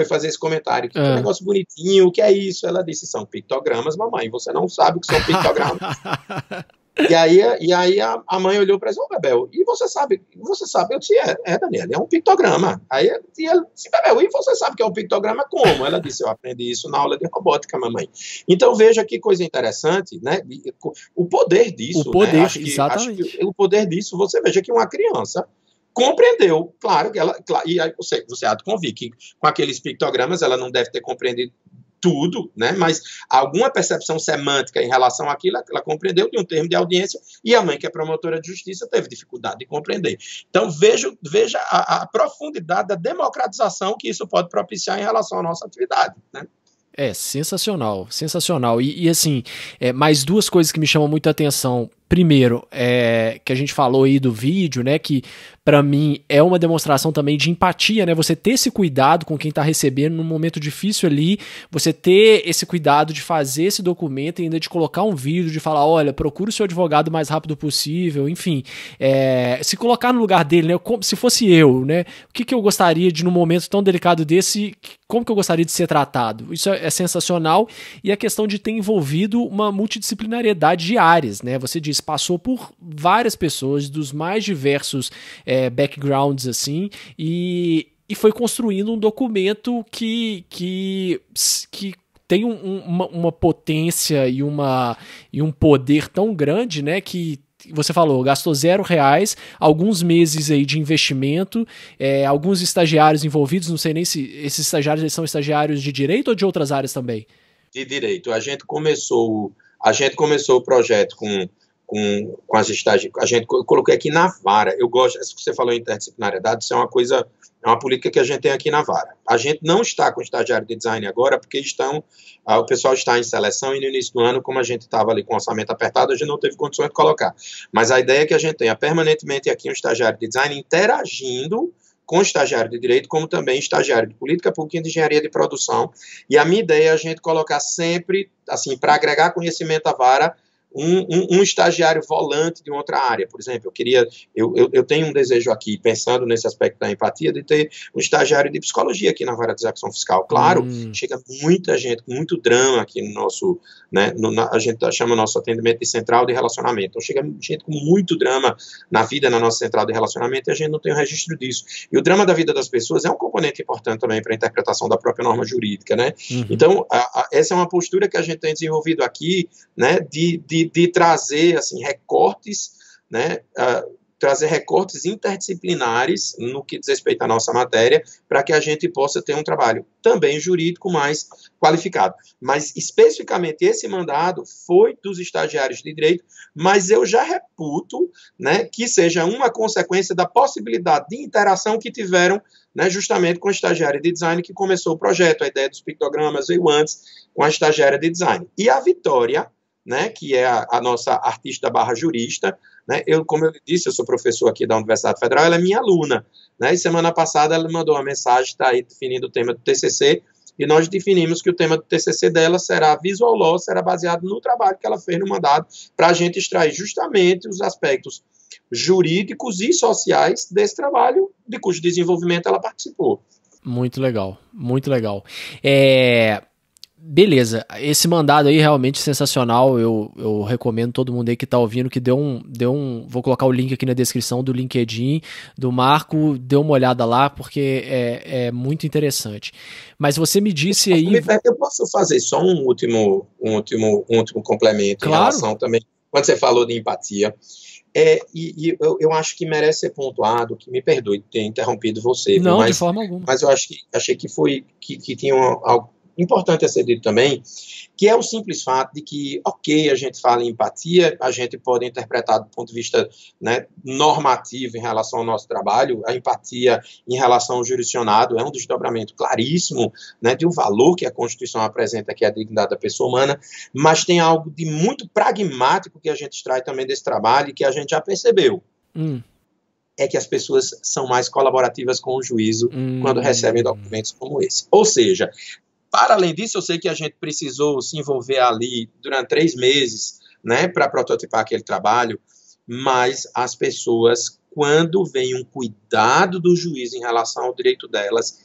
S2: fazer esse comentário. Que negócio bonitinho, o que é isso? Ela disse, são pictogramas, mamãe, você não sabe o que são pictogramas. E aí a mãe olhou para ela, Bebel, e você sabe? Eu disse, Daniela, é um pictograma. Aí ela disse, Bebel, e você sabe que é um pictograma como? Ela disse, eu aprendi isso na aula de robótica, mamãe. Então veja que coisa interessante, né? O poder disso.
S1: O poder,
S2: né?
S1: exatamente.
S2: Acho que o poder disso, você veja que uma criança compreendeu, claro, e aí você há de convir que com aqueles pictogramas ela não deve ter compreendido tudo, né? Mas alguma percepção semântica em relação àquilo, ela compreendeu de um termo de audiência, e a mãe, que é promotora de justiça, teve dificuldade de compreender. Então, veja a profundidade da democratização que isso pode propiciar em relação à nossa atividade, né?
S1: Sensacional, sensacional. E assim, mais duas coisas que me chamam muito a atenção. Primeiro, que a gente falou aí do vídeo, né, que para mim é uma demonstração também de empatia, né, você ter esse cuidado com quem tá recebendo num momento difícil ali, você ter esse cuidado de fazer esse documento e ainda de colocar um vídeo, de falar, olha, procura o seu advogado o mais rápido possível, enfim, se colocar no lugar dele, né, como se fosse eu, né, o que eu gostaria de, num momento tão delicado desse, como que eu gostaria de ser tratado? Isso é sensacional, e a questão de ter envolvido uma multidisciplinariedade de áreas, né, você disse, passou por várias pessoas dos mais diversos backgrounds, assim, e foi construindo um documento que tem uma potência e um poder tão grande, né, que você falou, gastou R$0, alguns meses aí de investimento, alguns estagiários envolvidos, não sei nem se esses estagiários eles são estagiários de direito ou de outras áreas também?
S2: De direito. A gente começou o projeto com as estagiárias. Eu coloquei aqui na vara. Eu gosto, você falou em interdisciplinariedade, isso é uma política que a gente tem aqui na vara. A gente não está com estagiário de design agora, porque o pessoal está em seleção, e no início do ano, como a gente estava ali com o orçamento apertado, a gente não teve condições de colocar. Mas a ideia é que a gente tenha permanentemente aqui um estagiário de design interagindo com o estagiário de direito, como também estagiário de política pública e de engenharia de produção. E a minha ideia é a gente colocar sempre, assim, para agregar conhecimento à vara, um estagiário volante de outra área. Por exemplo, eu tenho um desejo aqui, pensando nesse aspecto da empatia, de ter um estagiário de psicologia aqui na vara de execução fiscal. Claro, chega muita gente, com muito drama aqui no nosso, né, a gente chama o nosso atendimento de central de relacionamento. Então, chega gente com muito drama na vida, na nossa central de relacionamento, e a gente não tem um registro disso. E o drama da vida das pessoas é um componente importante também para a interpretação da própria norma jurídica, né? Então, essa é uma postura que a gente tem desenvolvido aqui, né, de trazer, assim, recortes, né, trazer recortes interdisciplinares no que diz respeito à nossa matéria, para que a gente possa ter um trabalho também jurídico mais qualificado. Mas, especificamente, esse mandado foi dos estagiários de direito, mas eu já reputo, né, que seja uma consequência da possibilidade de interação que tiveram, né, justamente com a estagiária de design que começou o projeto. A ideia dos pictogramas veio antes com a estagiária de design. E a Vitória, né, que é a nossa artista barra jurista, né, como eu disse, eu sou professor aqui da Universidade Federal, ela é minha aluna, né, e semana passada ela mandou uma mensagem, está aí definindo o tema do TCC, e nós definimos que o tema do TCC dela será Visual Law, será baseado no trabalho que ela fez no mandado, para a gente extrair justamente os aspectos jurídicos e sociais desse trabalho, de cujo desenvolvimento ela participou.
S1: Muito legal, muito legal. Beleza, esse mandado aí realmente sensacional, eu recomendo todo mundo aí que tá ouvindo que vou colocar o link aqui na descrição do LinkedIn do Marco, dê uma olhada lá porque é muito interessante. Mas você me disse aí...
S2: Eu posso fazer só um último complemento, claro, em relação também, quando você falou de empatia, eu acho que merece ser pontuado, que me perdoe ter interrompido você.
S1: Não, de forma alguma.
S2: Mas eu achei que tinha algo Importante é ser dito também que é o simples fato de que, ok, a gente fala em empatia, a gente pode interpretar do ponto de vista, né, normativo em relação ao nosso trabalho, a empatia em relação ao jurisdicionado é um desdobramento claríssimo, né, de um valor que a Constituição apresenta, que é a dignidade da pessoa humana, mas tem algo de muito pragmático que a gente extrai também desse trabalho e que a gente já percebeu. É que as pessoas são mais colaborativas com o juízo quando recebem documentos como esse. Ou seja, para além disso, eu sei que a gente precisou se envolver ali durante 3 meses, né, para prototipar aquele trabalho, mas as pessoas, quando vem um cuidado do juiz em relação ao direito delas,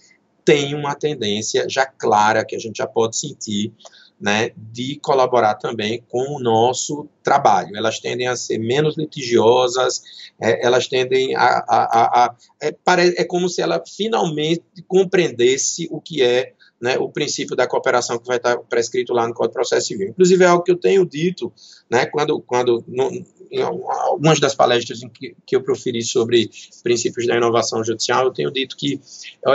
S2: têm uma tendência já clara, que a gente já pode sentir, né, de colaborar também com o nosso trabalho. Elas tendem a ser menos litigiosas, elas tendem é como se ela finalmente compreendesse o que é, né, o princípio da cooperação que vai estar prescrito lá no Código de Processo Civil. Inclusive é algo que eu tenho dito, né, em algumas das palestras em que eu proferi sobre princípios da inovação judicial, eu tenho dito que,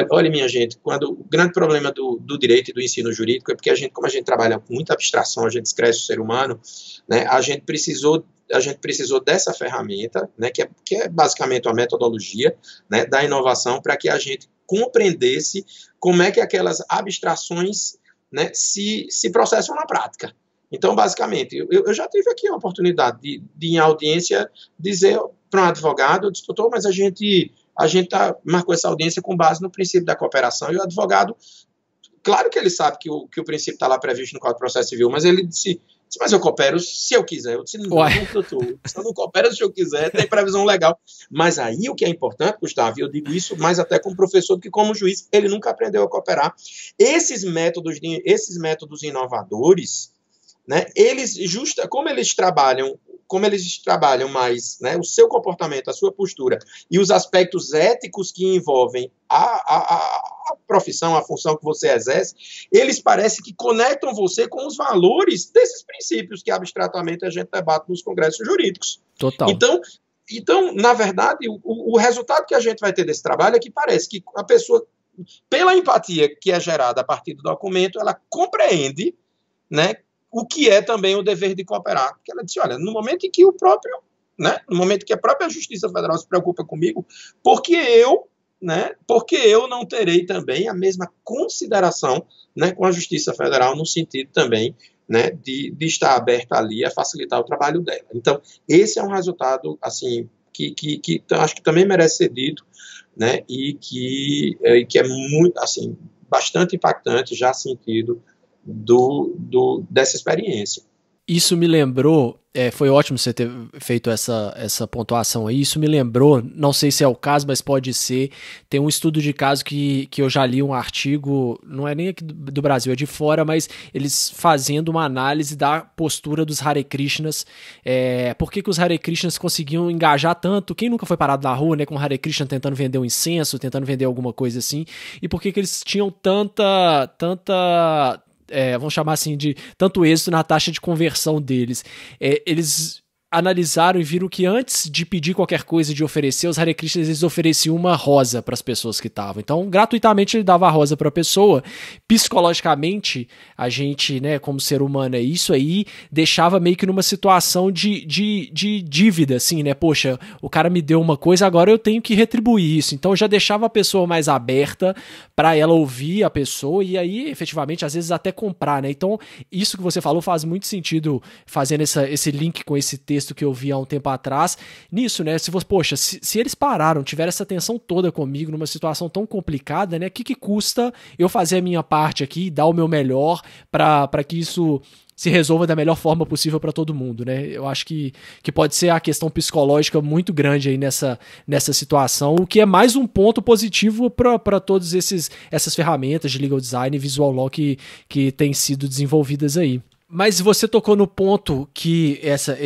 S2: olha minha gente, quando o grande problema do direito e do ensino jurídico é porque como a gente trabalha com muita abstração, a gente escreve o ser humano, né, a gente precisou dessa ferramenta, né, que é basicamente uma metodologia, né, da inovação para que a gente compreendesse como é que aquelas abstrações, né, se processam na prática. Então, basicamente, eu já tive aqui a oportunidade de em audiência, dizer para um advogado, eu disse, doutor, mas a gente marcou essa audiência com base no princípio da cooperação, e o advogado, claro que ele sabe que o princípio está lá previsto no Código de Processo Civil, mas ele disse, mas eu coopero se eu quiser. Eu disse, não, doutor, eu não coopero se eu quiser, tem previsão legal. Mas aí o que é importante, Gustavo, e eu digo isso mais até como professor do que como juiz, ele nunca aprendeu a cooperar. Esses métodos inovadores, né, como eles trabalham mais, né, o seu comportamento, a sua postura e os aspectos éticos que envolvem a profissão, a função que você exerce, eles parecem que conectam você com os valores desses princípios que abstratamente a gente debate nos congressos jurídicos.
S1: Total.
S2: Então, na verdade, o resultado que a gente vai ter desse trabalho é que parece que a pessoa, pela empatia que é gerada a partir do documento, ela compreende, né, o que é também o dever de cooperar. Porque ela disse, olha, no momento em que no momento que a própria Justiça Federal se preocupa comigo, porque eu não terei também a mesma consideração, né, com a Justiça Federal, no sentido também, né, de estar aberta ali a facilitar o trabalho dela. Então, esse é um resultado, assim, que acho que também merece ser dito, né, e que é muito, assim, bastante impactante, já sentido dessa experiência.
S1: Isso me lembrou, foi ótimo você ter feito essa pontuação aí, isso me lembrou, não sei se é o caso, mas pode ser, tem um estudo de caso que eu já li um artigo, não é nem aqui do Brasil, é de fora, mas eles fazendo uma análise da postura dos Hare Krishnas, por que os Hare Krishnas conseguiam engajar tanto, quem nunca foi parado na rua, né, com o Hare Krishna tentando vender um incenso, tentando vender alguma coisa assim, e por que eles tinham tanta vamos chamar assim, de tanto êxito na taxa de conversão deles. Eles analisaram e viram que antes de pedir qualquer coisa, de oferecer, os Hare Krishnas, eles ofereciam uma rosa para as pessoas que estavam. Então, gratuitamente, ele dava a rosa para a pessoa. Psicologicamente, a gente, né, como ser humano, isso aí deixava meio que numa situação de dívida, assim, né? Poxa, o cara me deu uma coisa, agora eu tenho que retribuir isso. Então, já deixava a pessoa mais aberta para ela ouvir a pessoa e aí, efetivamente, às vezes até comprar, né? Então, isso que você falou faz muito sentido, fazendo esse link com esse texto que eu vi há um tempo atrás, nisso, né, se eles pararam, tiveram essa tensão toda comigo, numa situação tão complicada, né, o que custa eu fazer a minha parte aqui, dar o meu melhor para que isso se resolva da melhor forma possível para todo mundo, né? Eu acho que pode ser a questão psicológica muito grande aí nessa situação, o que é mais um ponto positivo para todas essas ferramentas de legal design e visual law que têm sido desenvolvidas aí. Mas você tocou no ponto que essa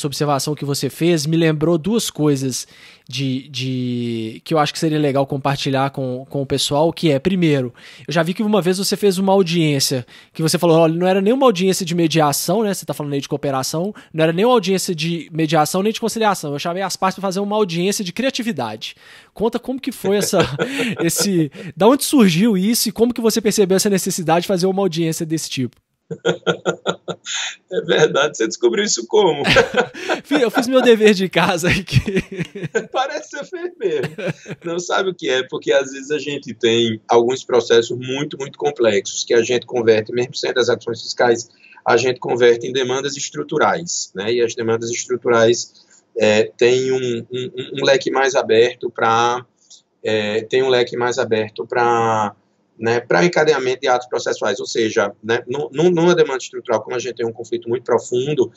S1: observação que você fez me lembrou duas coisas que eu acho que seria legal compartilhar com o pessoal, que é, primeiro, eu já vi que uma vez você fez uma audiência, que você falou, olha, não era nem uma audiência de mediação, né, você tá falando aí de cooperação, não era nem uma audiência de mediação nem de conciliação, eu chamei as partes para fazer uma audiência de criatividade. Conta como que foi da onde surgiu isso e como que você percebeu essa necessidade de fazer uma audiência desse tipo?
S2: É verdade, você descobriu isso como?
S1: Eu fiz meu dever de casa aqui.
S2: Parece ser feio mesmo. Não sabe o que é, porque às vezes a gente tem alguns processos muito, muito complexos que a gente converte, mesmo sendo as ações fiscais, a gente converte em demandas estruturais, né? E as demandas estruturais têm um leque mais aberto para né, para encadeamento de atos processuais, ou seja, né, numa demanda estrutural, como a gente tem um conflito muito profundo,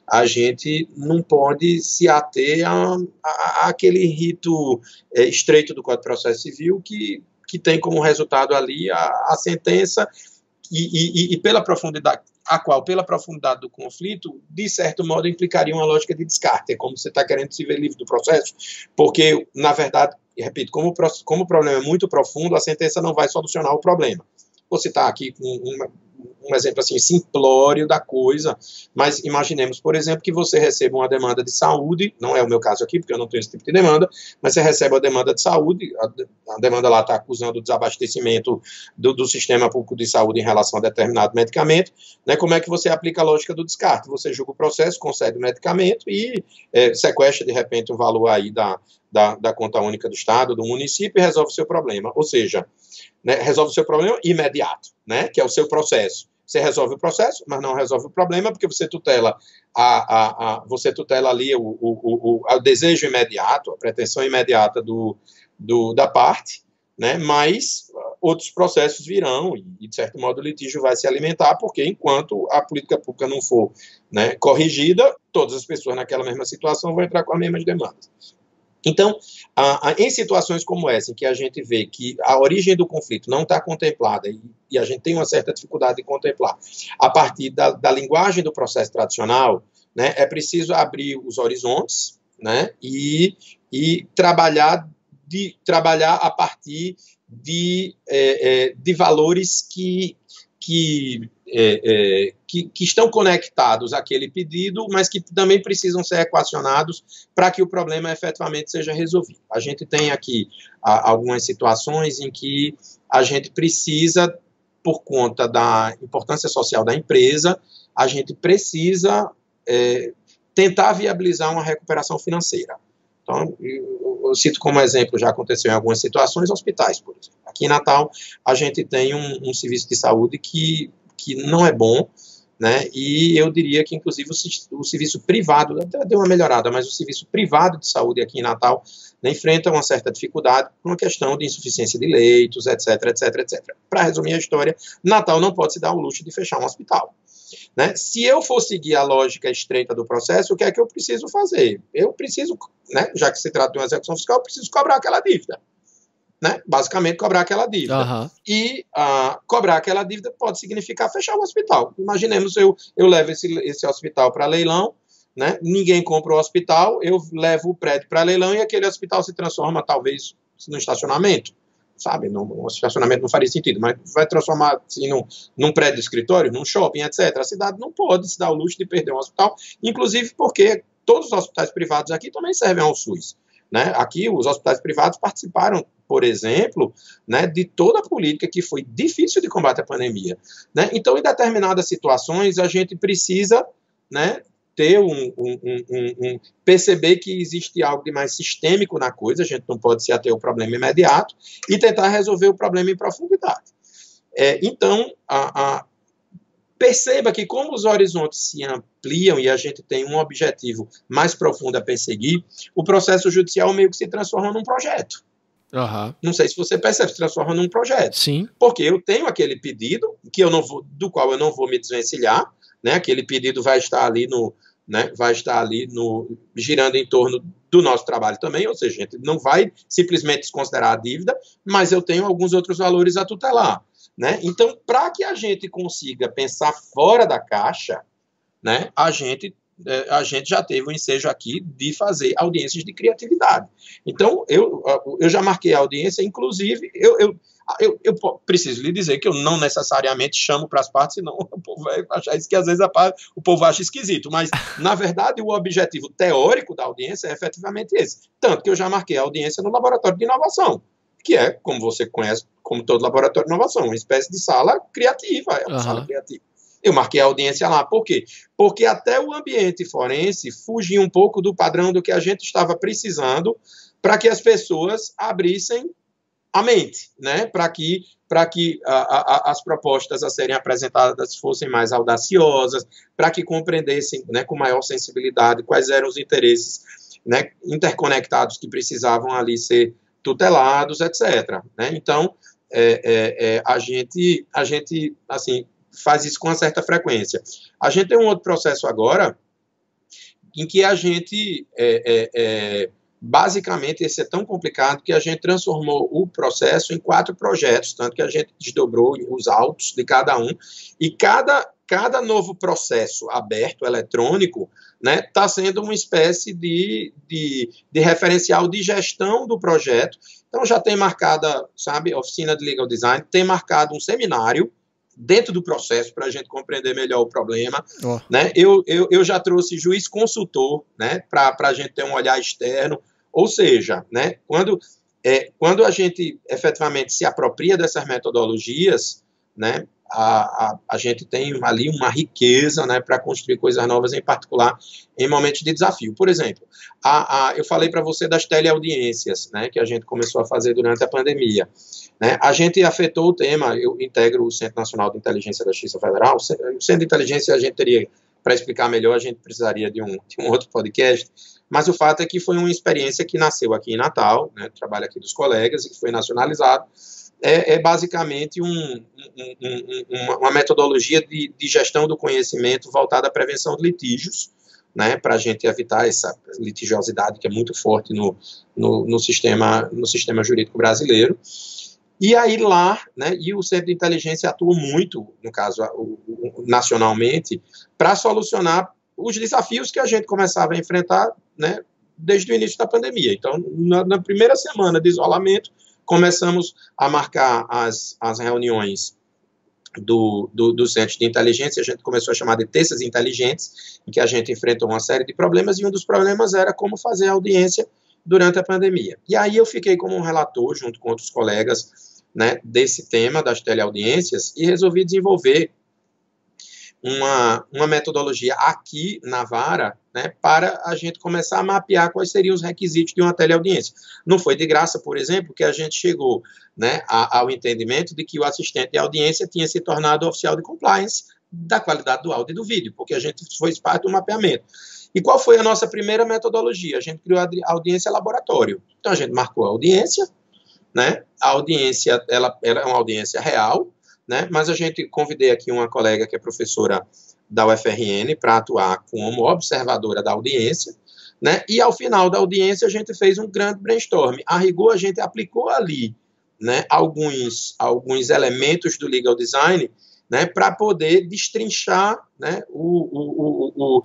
S2: a gente não pode se ater àquele rito estreito do Código de Processo Civil que tem como resultado ali a sentença e pela profundidade, pela profundidade do conflito, de certo modo, implicaria uma lógica de descarte, é como você está querendo se ver livre do processo, porque, na verdade, e repito, como o problema é muito profundo, a sentença não vai solucionar o problema. Vou citar aqui um exemplo assim, simplório da coisa, mas imaginemos, por exemplo, que você receba uma demanda de saúde, não é o meu caso aqui, porque eu não tenho esse tipo de demanda, mas você recebe uma demanda de saúde, a demanda lá está acusando o desabastecimento do sistema público de saúde em relação a determinado medicamento, né? Como é que você aplica a lógica do descarte? Você julga o processo, concede o medicamento e sequestra, de repente, um valor aí da conta única do Estado, do município, e resolve o seu problema. Ou seja, né, resolve o seu problema imediato, né, que é o seu processo. Você resolve o processo, mas não resolve o problema, porque você tutela ali o desejo imediato, a pretensão imediata da parte, né, mas outros processos virão e, de certo modo, o litígio vai se alimentar, porque enquanto a política pública não for, né, corrigida, todas as pessoas naquela mesma situação vão entrar com as mesmas demandas. Então, em situações como essa, em que a gente vê que a origem do conflito não está contemplada e a gente tem uma certa dificuldade de contemplar a partir da linguagem do processo tradicional, né, é preciso abrir os horizontes, né, e trabalhar a partir de valores que estão conectados àquele pedido, mas que também precisam ser equacionados para que o problema efetivamente seja resolvido. A gente tem aqui algumas situações em que a gente precisa, por conta da importância social da empresa, a gente precisa tentar viabilizar uma recuperação financeira. Então, eu cito como exemplo, já aconteceu em algumas situações, hospitais, por exemplo. Aqui em Natal, a gente tem um serviço de saúde que não é bom, né? E eu diria que, inclusive, o serviço privado, até deu uma melhorada, mas o serviço privado de saúde aqui em Natal, né, enfrenta uma certa dificuldade por uma questão de insuficiência de leitos, etc, etc, etc. Para resumir a história, Natal não pode se dar o luxo de fechar um hospital. Né? Se eu for seguir a lógica estreita do processo, o que é que eu preciso fazer? Eu preciso, né, já que se trata de uma execução fiscal, eu preciso cobrar aquela dívida. Né? Basicamente, cobrar aquela dívida.
S1: Uhum.
S2: E cobrar aquela dívida pode significar fechar o hospital. Imaginemos eu levo esse hospital para leilão, né? Ninguém compra o hospital, eu levo o prédio para leilão e aquele hospital se transforma, talvez, no estacionamento. Sabe, o estacionamento não faria sentido, mas vai transformar assim, num prédio de escritório, num shopping, etc. A cidade não pode se dar o luxo de perder um hospital, inclusive porque todos os hospitais privados aqui também servem ao SUS. Né? Aqui, os hospitais privados participaram, por exemplo, né, de toda a política que foi difícil de combate à pandemia. Né? Então, em determinadas situações, a gente precisa, né, ter perceber que existe algo de mais sistêmico na coisa, a gente não pode se ater ao problema imediato e tentar resolver o problema em profundidade. Então, perceba que como os horizontes se ampliam e a gente tem um objetivo mais profundo a perseguir, o processo judicial meio que se transforma num projeto.
S1: Uhum.
S2: Não sei se você percebe, se transforma num projeto.
S1: Sim.
S2: Porque eu tenho aquele pedido do qual eu não vou me desvencilhar, né? Aquele pedido vai estar ali né, vai estar ali girando em torno do nosso trabalho também, ou seja, a gente não vai simplesmente desconsiderar a dívida, mas eu tenho alguns outros valores a tutelar, né? Então, para que a gente consiga pensar fora da caixa, né, a gente já teve o ensejo aqui de fazer audiências de criatividade. Então, eu já marquei a audiência, inclusive, eu preciso lhe dizer que eu não necessariamente chamo para as partes, senão o povo vai achar isso, que às vezes o povo acha esquisito, mas, na verdade, o objetivo teórico da audiência é efetivamente esse. Tanto que eu já marquei a audiência no laboratório de inovação, que é, como você conhece, como todo laboratório de inovação, uma espécie de sala criativa, é uma sala criativa. Eu marquei a audiência lá. Por quê? Porque até o ambiente forense fugia um pouco do padrão do que a gente estava precisando para que as pessoas abrissem a mente, né? Para que as propostas a serem apresentadas fossem mais audaciosas, para que compreendessem, né, com maior sensibilidade quais eram os interesses, né, interconectados que precisavam ali ser tutelados, etc. Né? Então, a gente assim, faz isso com uma certa frequência. A gente tem um outro processo agora em que a gente, basicamente, esse é tão complicado que a gente transformou o processo em 4 projetos, tanto que a gente desdobrou os autos de cada um, e cada novo processo aberto, eletrônico, né, está sendo uma espécie de referencial de gestão do projeto. Então, já tem marcada, sabe, oficina de legal design, tem marcado um seminário dentro do processo para a gente compreender melhor o problema. Né? Eu já trouxe juiz consultor, né, para a gente ter um olhar externo, ou seja, né, quando a gente efetivamente se apropria dessas metodologias, né, a gente tem ali uma riqueza, né, para construir coisas novas, em particular em momentos de desafio. Por exemplo, eu falei para você das teleaudiências, né, que a gente começou a fazer durante a pandemia. Né? A gente afetou o tema, eu integro o Centro Nacional de Inteligência da Justiça Federal. O Centro de Inteligência a gente teria, para explicar melhor, a gente precisaria de um outro podcast, mas o fato é que foi uma experiência que nasceu aqui em Natal, né, trabalho aqui dos colegas, e que foi nacionalizado. É basicamente uma metodologia de gestão do conhecimento voltada à prevenção de litígios, né, para a gente evitar essa litigiosidade que é muito forte no sistema jurídico brasileiro. E aí lá, né, e o Centro de Inteligência atua muito, no caso, nacionalmente, para solucionar os desafios que a gente começava a enfrentar, né, desde o início da pandemia. Então, na primeira semana de isolamento, começamos a marcar as reuniões do Centro de Inteligência. A gente começou a chamar de terças inteligentes, em que a gente enfrentou uma série de problemas, e um dos problemas era como fazer audiência durante a pandemia. E aí eu fiquei como um relator, junto com outros colegas, né, desse tema das teleaudiências, e resolvi desenvolver uma metodologia aqui na Vara, né, para a gente começar a mapear quais seriam os requisitos de uma teleaudiência. Não foi de graça, por exemplo, que a gente chegou, né, ao entendimento de que o assistente de audiência tinha se tornado oficial de compliance da qualidade do áudio e do vídeo, porque a gente foi parte do mapeamento. E qual foi a nossa primeira metodologia? A gente criou a audiência laboratório. Então, a gente marcou a audiência, né? A audiência, ela é uma audiência real, né? Mas a gente convidei aqui uma colega que é professora da UFRN para atuar como observadora da audiência, né? E ao final da audiência a gente fez um grande brainstorm. A rigor, a gente aplicou ali, né, alguns elementos do legal design, né, para poder destrinchar, né, o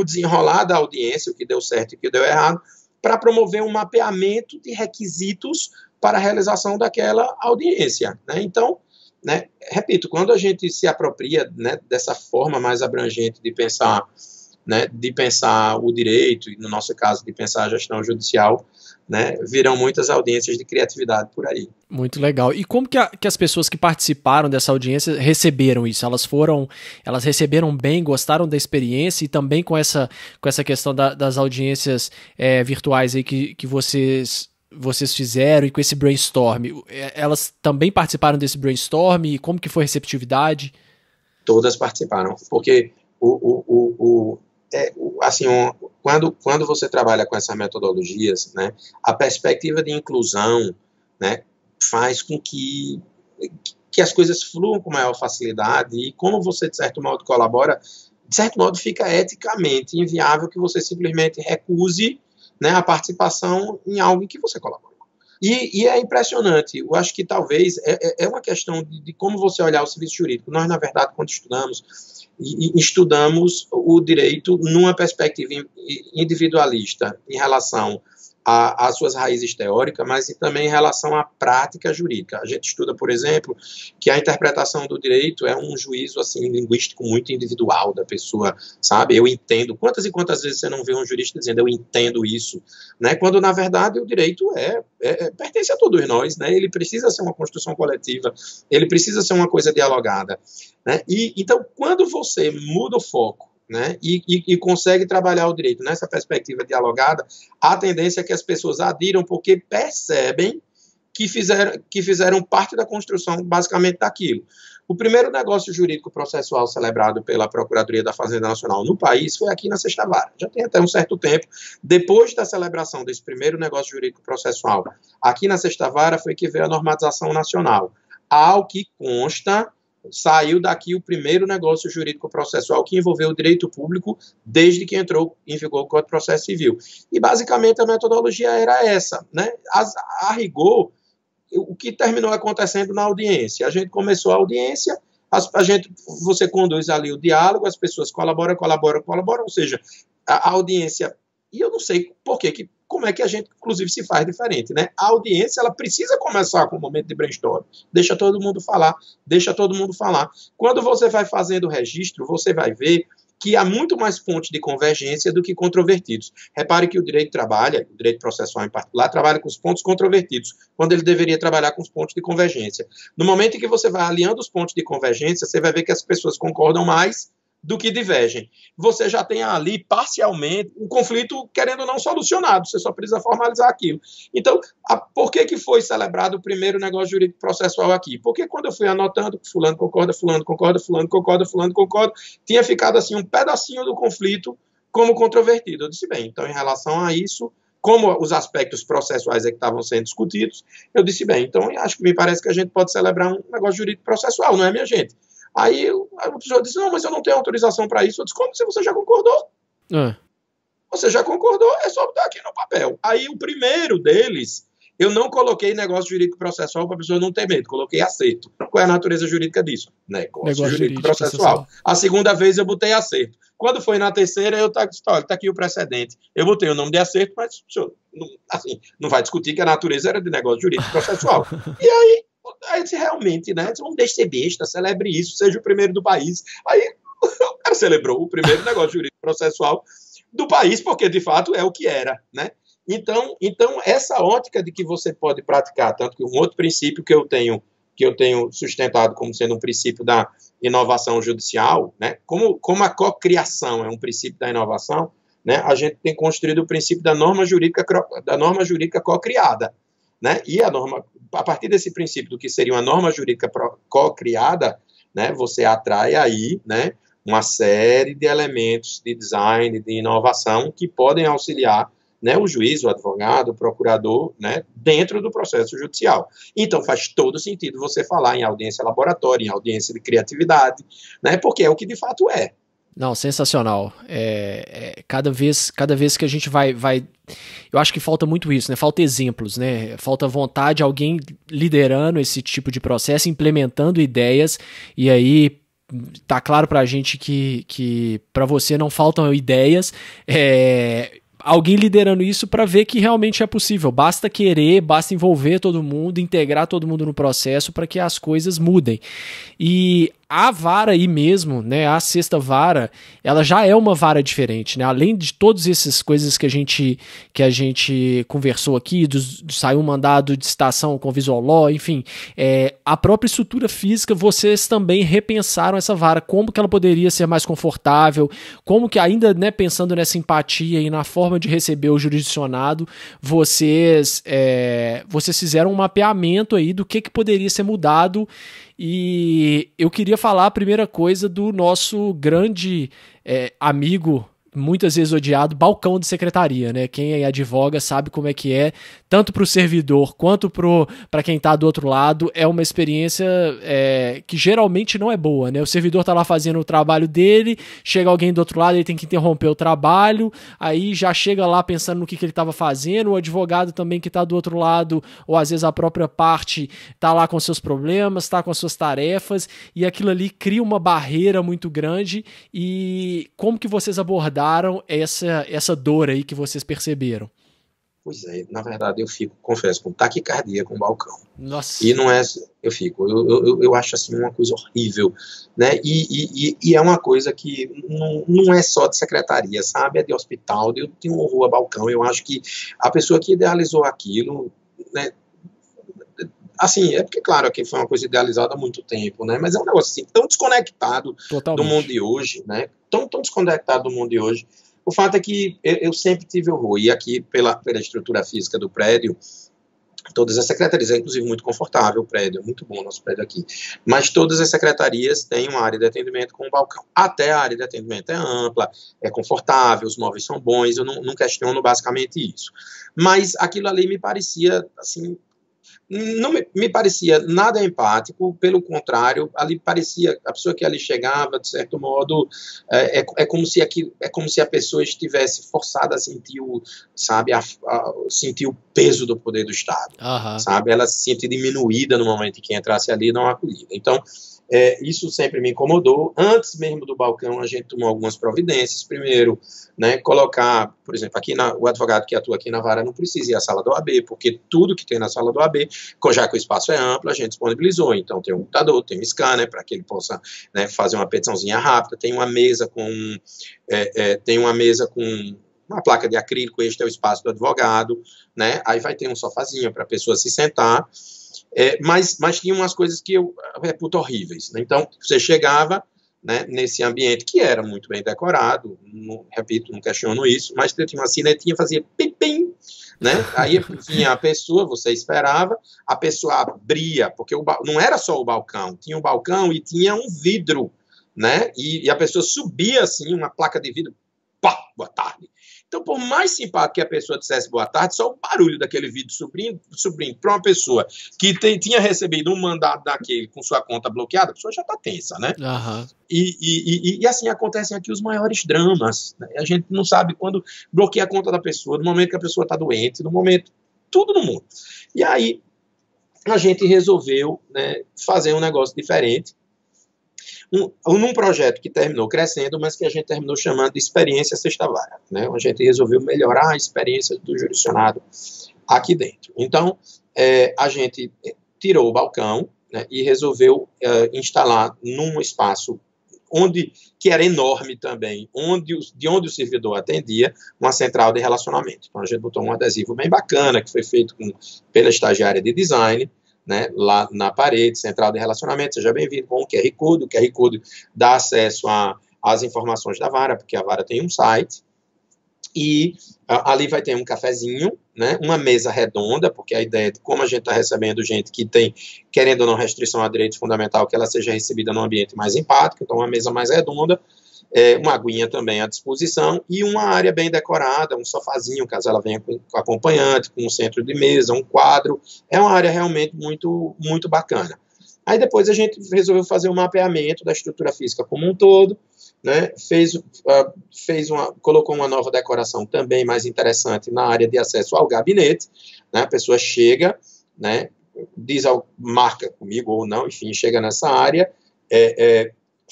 S2: desenrolar da audiência, o que deu certo e o que deu errado, para promover um mapeamento de requisitos para a realização daquela audiência. Né? Então, né, repito, quando a gente se apropria, né, dessa forma mais abrangente de pensar, né, de pensar o direito, e no nosso caso de pensar a gestão judicial, né, virão muitas audiências de criatividade por aí.
S1: Muito legal. E como que as pessoas que participaram dessa audiência receberam isso? Elas receberam bem, gostaram da experiência, e também com essa questão das audiências virtuais aí que vocês fizeram, e com esse brainstorm, elas também participaram desse brainstorm? E como que foi a receptividade?
S2: Todas participaram, porque quando você trabalha com essas metodologias, né, a perspectiva de inclusão, né, faz com que as coisas fluam com maior facilidade, e como você, de certo modo, colabora de certo modo, fica eticamente inviável que você simplesmente recuse, né, a participação em algo em que você colabora. E é impressionante, eu acho que talvez é uma questão de como você olhar o serviço jurídico. Nós, na verdade, quando estudamos o direito numa perspectiva individualista em relação às suas raízes teóricas, mas também em relação à prática jurídica. A gente estuda, por exemplo, que a interpretação do direito é um juízo assim, linguístico muito individual da pessoa, sabe? Eu entendo. Quantas e quantas vezes você não vê um jurista dizendo eu entendo isso, né? Quando, na verdade, o direito pertence a todos nós, né? Ele precisa ser uma construção coletiva, ele precisa ser uma coisa dialogada, né? Então, quando você muda o foco, né, e consegue trabalhar o direito nessa perspectiva dialogada, a tendência é que as pessoas adiram porque percebem que fizeram parte da construção basicamente daquilo. O primeiro negócio jurídico processual celebrado pela Procuradoria da Fazenda Nacional no país foi aqui na Sexta Vara. Já tem até um certo tempo. Depois da celebração desse primeiro negócio jurídico processual aqui na Sexta Vara foi que veio a normatização nacional. Ao que consta, saiu daqui o primeiro negócio jurídico processual que envolveu o direito público desde que entrou em vigor o Código de Processo Civil. E, basicamente, a metodologia era essa, né? A rigor, o que terminou acontecendo na audiência? A gente começou a audiência, você conduz ali o diálogo, as pessoas colaboram, ou seja, a audiência... E eu não sei como é que a gente, inclusive, se faz diferente, né? A audiência, ela precisa começar com um momento de brainstorm. Deixa todo mundo falar. Quando você vai fazendo o registro, você vai ver que há muito mais pontos de convergência do que controvertidos. Repare que o direito processual em particular, trabalha com os pontos controvertidos, quando ele deveria trabalhar com os pontos de convergência. No momento em que você vai alinhando os pontos de convergência, você vai ver que as pessoas concordam mais do que divergem. Você já tem ali, parcialmente, um conflito querendo ou não solucionado, você só precisa formalizar aquilo. Então, por que foi celebrado o primeiro negócio jurídico processual aqui? Porque quando eu fui anotando, fulano concorda, tinha ficado assim um pedacinho do conflito como controvertido. Eu disse, bem, então em relação a isso, como os aspectos processuais é que estavam sendo discutidos, eu disse, bem, então acho que me parece que a gente pode celebrar um negócio jurídico processual, não é, minha gente? Aí a pessoa disse, não, mas eu não tenho autorização para isso. Eu disse, como se você já concordou? Você já concordou, é só botar aqui no papel. Aí o primeiro deles, eu não coloquei negócio jurídico processual para a pessoa não ter medo, coloquei acerto. Qual é a natureza jurídica disso? Negócio jurídico processual. A segunda vez eu botei acerto. Quando foi na terceira, eu disse, olha, está aqui o precedente. Eu botei o nome de acerto, mas o senhor não vai discutir que a natureza era de negócio jurídico processual. E aí disse, realmente, né? Vamos deixar ser besta, celebre isso, seja o primeiro do país. Aí o cara celebrou o primeiro negócio jurídico processual do país, porque de fato é o que era, né? Então essa ótica de que você pode praticar, tanto que um outro princípio que eu tenho sustentado como sendo um princípio da inovação judicial, né? Como a cocriação é um princípio da inovação, né? A gente tem construído o princípio da norma jurídica cocriada, né? E a partir desse princípio do que seria uma norma jurídica co-criada, né, você atrai aí, né, uma série de elementos de design, de inovação que podem auxiliar, né, o juiz, o advogado, o procurador, né, dentro do processo judicial. Então faz todo sentido você falar em audiência laboratória, em audiência de criatividade, né, porque é o que de fato é.
S1: Não, sensacional. Cada vez que a gente vai... Eu acho que falta muito isso, né? Falta exemplos, né? Falta vontade, alguém liderando esse tipo de processo, implementando ideias, e aí tá claro pra gente que pra você não faltam ideias, alguém liderando isso para ver que realmente é possível. Basta querer, basta envolver todo mundo, integrar todo mundo no processo para que as coisas mudem. E a vara aí mesmo, né, a Sexta Vara, ela já é uma vara diferente, né? Além de todas essas coisas que a gente conversou aqui, saiu um mandado de citação com Visual Law, enfim, a própria estrutura física, vocês também repensaram essa vara, como que ela poderia ser mais confortável, como que ainda, né, pensando nessa empatia e na forma de receber o jurisdicionado, vocês fizeram um mapeamento aí do que poderia ser mudado. E eu queria falar a primeira coisa do nosso grande amigo, muitas vezes odiado, balcão de secretaria, né? Quem advoga sabe como é que é, tanto para o servidor quanto para quem está do outro lado, é uma experiência que geralmente não é boa, né? O servidor está lá fazendo o trabalho dele, chega alguém do outro lado, ele tem que interromper o trabalho, aí já chega lá pensando no que ele estava fazendo, o advogado também que está do outro lado, ou às vezes a própria parte está lá com seus problemas, está com as suas tarefas, e aquilo ali cria uma barreira muito grande. E como que vocês abordaram essa dor aí que vocês perceberam?
S2: Pois é, na verdade confesso, com taquicardia com o balcão.
S1: Nossa.
S2: E não é, eu acho assim uma coisa horrível, né? E é uma coisa que não é só de secretaria, sabe? É de hospital, eu tenho um horror a balcão. Eu acho que a pessoa que idealizou aquilo, né? Assim, é porque, claro, que foi uma coisa idealizada há muito tempo, né? Mas é um negócio assim, tão desconectado
S1: Totalmente.
S2: do mundo de hoje, né? Tão desconectado do mundo de hoje. O fato é que eu sempre tive horror, e aqui, pela estrutura física do prédio, todas as secretarias, é inclusive muito confortável o prédio, é muito bom o nosso prédio aqui, mas todas as secretarias têm uma área de atendimento com um balcão. Até a área de atendimento é ampla, é confortável, os móveis são bons, eu não questiono basicamente isso. Mas aquilo ali me parecia, assim, não me parecia nada empático, pelo contrário, ali parecia, a pessoa que ali chegava, de certo modo, é como se a pessoa estivesse forçada a sentir sentir o peso do poder do Estado, sabe? Ela se sente diminuída no momento em que entrasse ali e não acolhida. Então, isso sempre me incomodou. Antes mesmo do balcão, a gente tomou algumas providências. Primeiro, né, colocar, por exemplo, o advogado que atua aqui na vara não precisa ir à sala do OAB, porque tudo que tem na sala do OAB, já que o espaço é amplo, a gente disponibilizou. Então, tem um computador, tem um scanner para que ele possa, né, fazer uma petiçãozinha rápida, tem uma mesa com uma placa de acrílico, este é o espaço do advogado, né? Aí vai ter um sofazinho para a pessoa se sentar. Mas tinha umas coisas que eu reputo horríveis, né? Então, você chegava, né, nesse ambiente que era muito bem decorado, repito, não questiono isso, mas tinha uma sinetinha, fazia pim-pim, né? Aí vinha a pessoa, você esperava, a pessoa abria, porque não era só o balcão, tinha um balcão e tinha um vidro, né? E a pessoa subia assim, uma placa de vidro, pá, boa tarde. Então, por mais simpático que a pessoa dissesse boa tarde, só o barulho daquele vídeo subindo para uma pessoa que tinha recebido um mandado daquele com sua conta bloqueada, a pessoa já está tensa, né?
S1: Uhum.
S2: E assim acontecem aqui os maiores dramas, né? A gente não sabe quando bloqueia a conta da pessoa, no momento que a pessoa está doente, no momento, tudo no mundo. E aí, a gente resolveu, né, fazer um negócio diferente, num projeto que terminou crescendo, mas que a gente terminou chamando de Experiência Sexta Vara, né? A gente resolveu melhorar a experiência do jurisdicionado aqui dentro. Então, a gente tirou o balcão, né, e resolveu instalar num espaço que era enorme também, de onde o servidor atendia, uma central de relacionamento. Então, a gente botou um adesivo bem bacana, que foi feito pela estagiária de design, né, lá na parede, central de relacionamento, seja bem-vindo, com o QR Code dá acesso às informações da vara, porque a vara tem um site, e ali vai ter um cafezinho, né, uma mesa redonda, porque a ideia de como a gente está recebendo gente que tem, querendo ou não, restrição a direito fundamental, que ela seja recebida num ambiente mais empático, então uma mesa mais redonda, uma aguinha também à disposição, e uma área bem decorada, um sofazinho, caso ela venha com acompanhante, com um centro de mesa, um quadro, é uma área realmente muito, muito bacana. Aí depois a gente resolveu fazer um mapeamento da estrutura física como um todo, né, colocou uma nova decoração também mais interessante na área de acesso ao gabinete, né, a pessoa chega, né, marca comigo ou não, enfim, chega nessa área,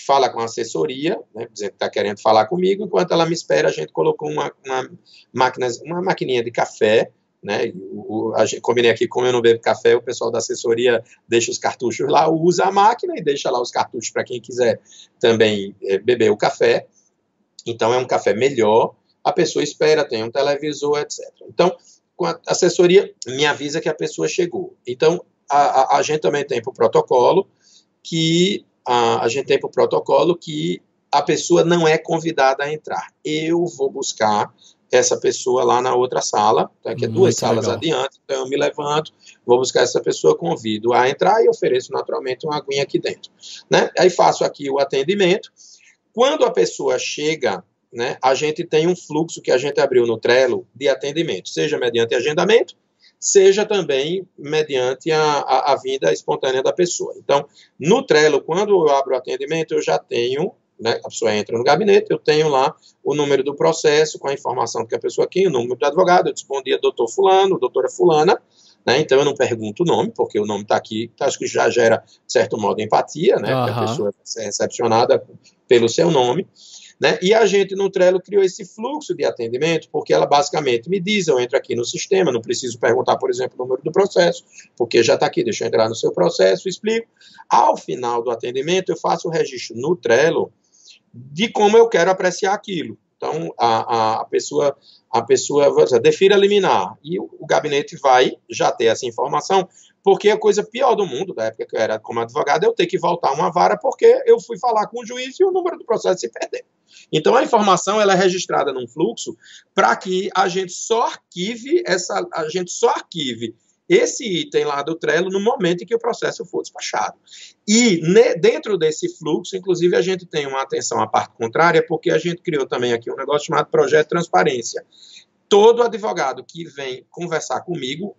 S2: fala com a assessoria, né, dizendo que está querendo falar comigo, enquanto ela me espera, a gente colocou uma maquininha de café, né, a gente combinei aqui, como eu não bebo café, o pessoal da assessoria deixa os cartuchos lá, usa a máquina e deixa lá os cartuchos para quem quiser também beber o café. Então é um café melhor, a pessoa espera, tem um televisor, etc. Então, com a assessoria, me avisa que a pessoa chegou. Então, a gente também tem para o protocolo que a pessoa não é convidada a entrar. Eu vou buscar essa pessoa lá na outra sala, tá, que é duas salas adiante, então eu me levanto, vou buscar essa pessoa, convido a entrar e ofereço naturalmente uma aguinha aqui dentro, né? Aí faço aqui o atendimento. Quando a pessoa chega, né, a gente tem um fluxo que a gente abriu no Trello de atendimento, seja mediante agendamento, seja também mediante a vinda espontânea da pessoa. Então, no Trello, quando eu abro o atendimento, eu já tenho, né, a pessoa entra no gabinete, eu tenho lá o número do processo, com a informação que a pessoa quer, o número do advogado, eu respondia doutor fulano, doutora fulana, né, então eu não pergunto o nome, porque o nome está aqui, acho que já gera, de certo modo, empatia, né, porque a pessoa vai ser recepcionada pelo seu nome, né? E a gente no Trello criou esse fluxo de atendimento, porque ela basicamente me diz, eu entro aqui no sistema, não preciso perguntar, por exemplo, o número do processo, porque já está aqui, deixa eu entrar no seu processo, explico. Ao final do atendimento, eu faço o registro no Trello de como eu quero apreciar aquilo. Então, a pessoa vai dizer, defira liminar, e o gabinete vai já ter essa informação, porque a coisa pior do mundo, da época que eu era como advogado, é eu ter que voltar uma vara porque eu fui falar com o juiz e o número do processo se perdeu. Então, a informação ela é registrada num fluxo para que a gente só arquive esse item lá do Trello no momento em que o processo for despachado. E dentro desse fluxo, inclusive, a gente tem uma atenção à parte contrária, porque a gente criou também aqui um negócio chamado Projeto de Transparência. Todo advogado que vem conversar comigo,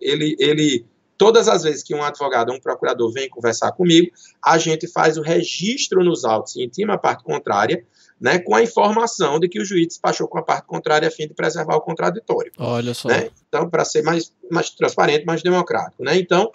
S2: todas as vezes que um advogado ou um procurador vem conversar comigo, a gente faz o registro nos autos e intima a parte contrária, né, com a informação de que o juiz despachou com a parte contrária a fim de preservar o contraditório.
S1: Olha só.
S2: Né? Então, para ser mais transparente, mais democrático. Né? Então,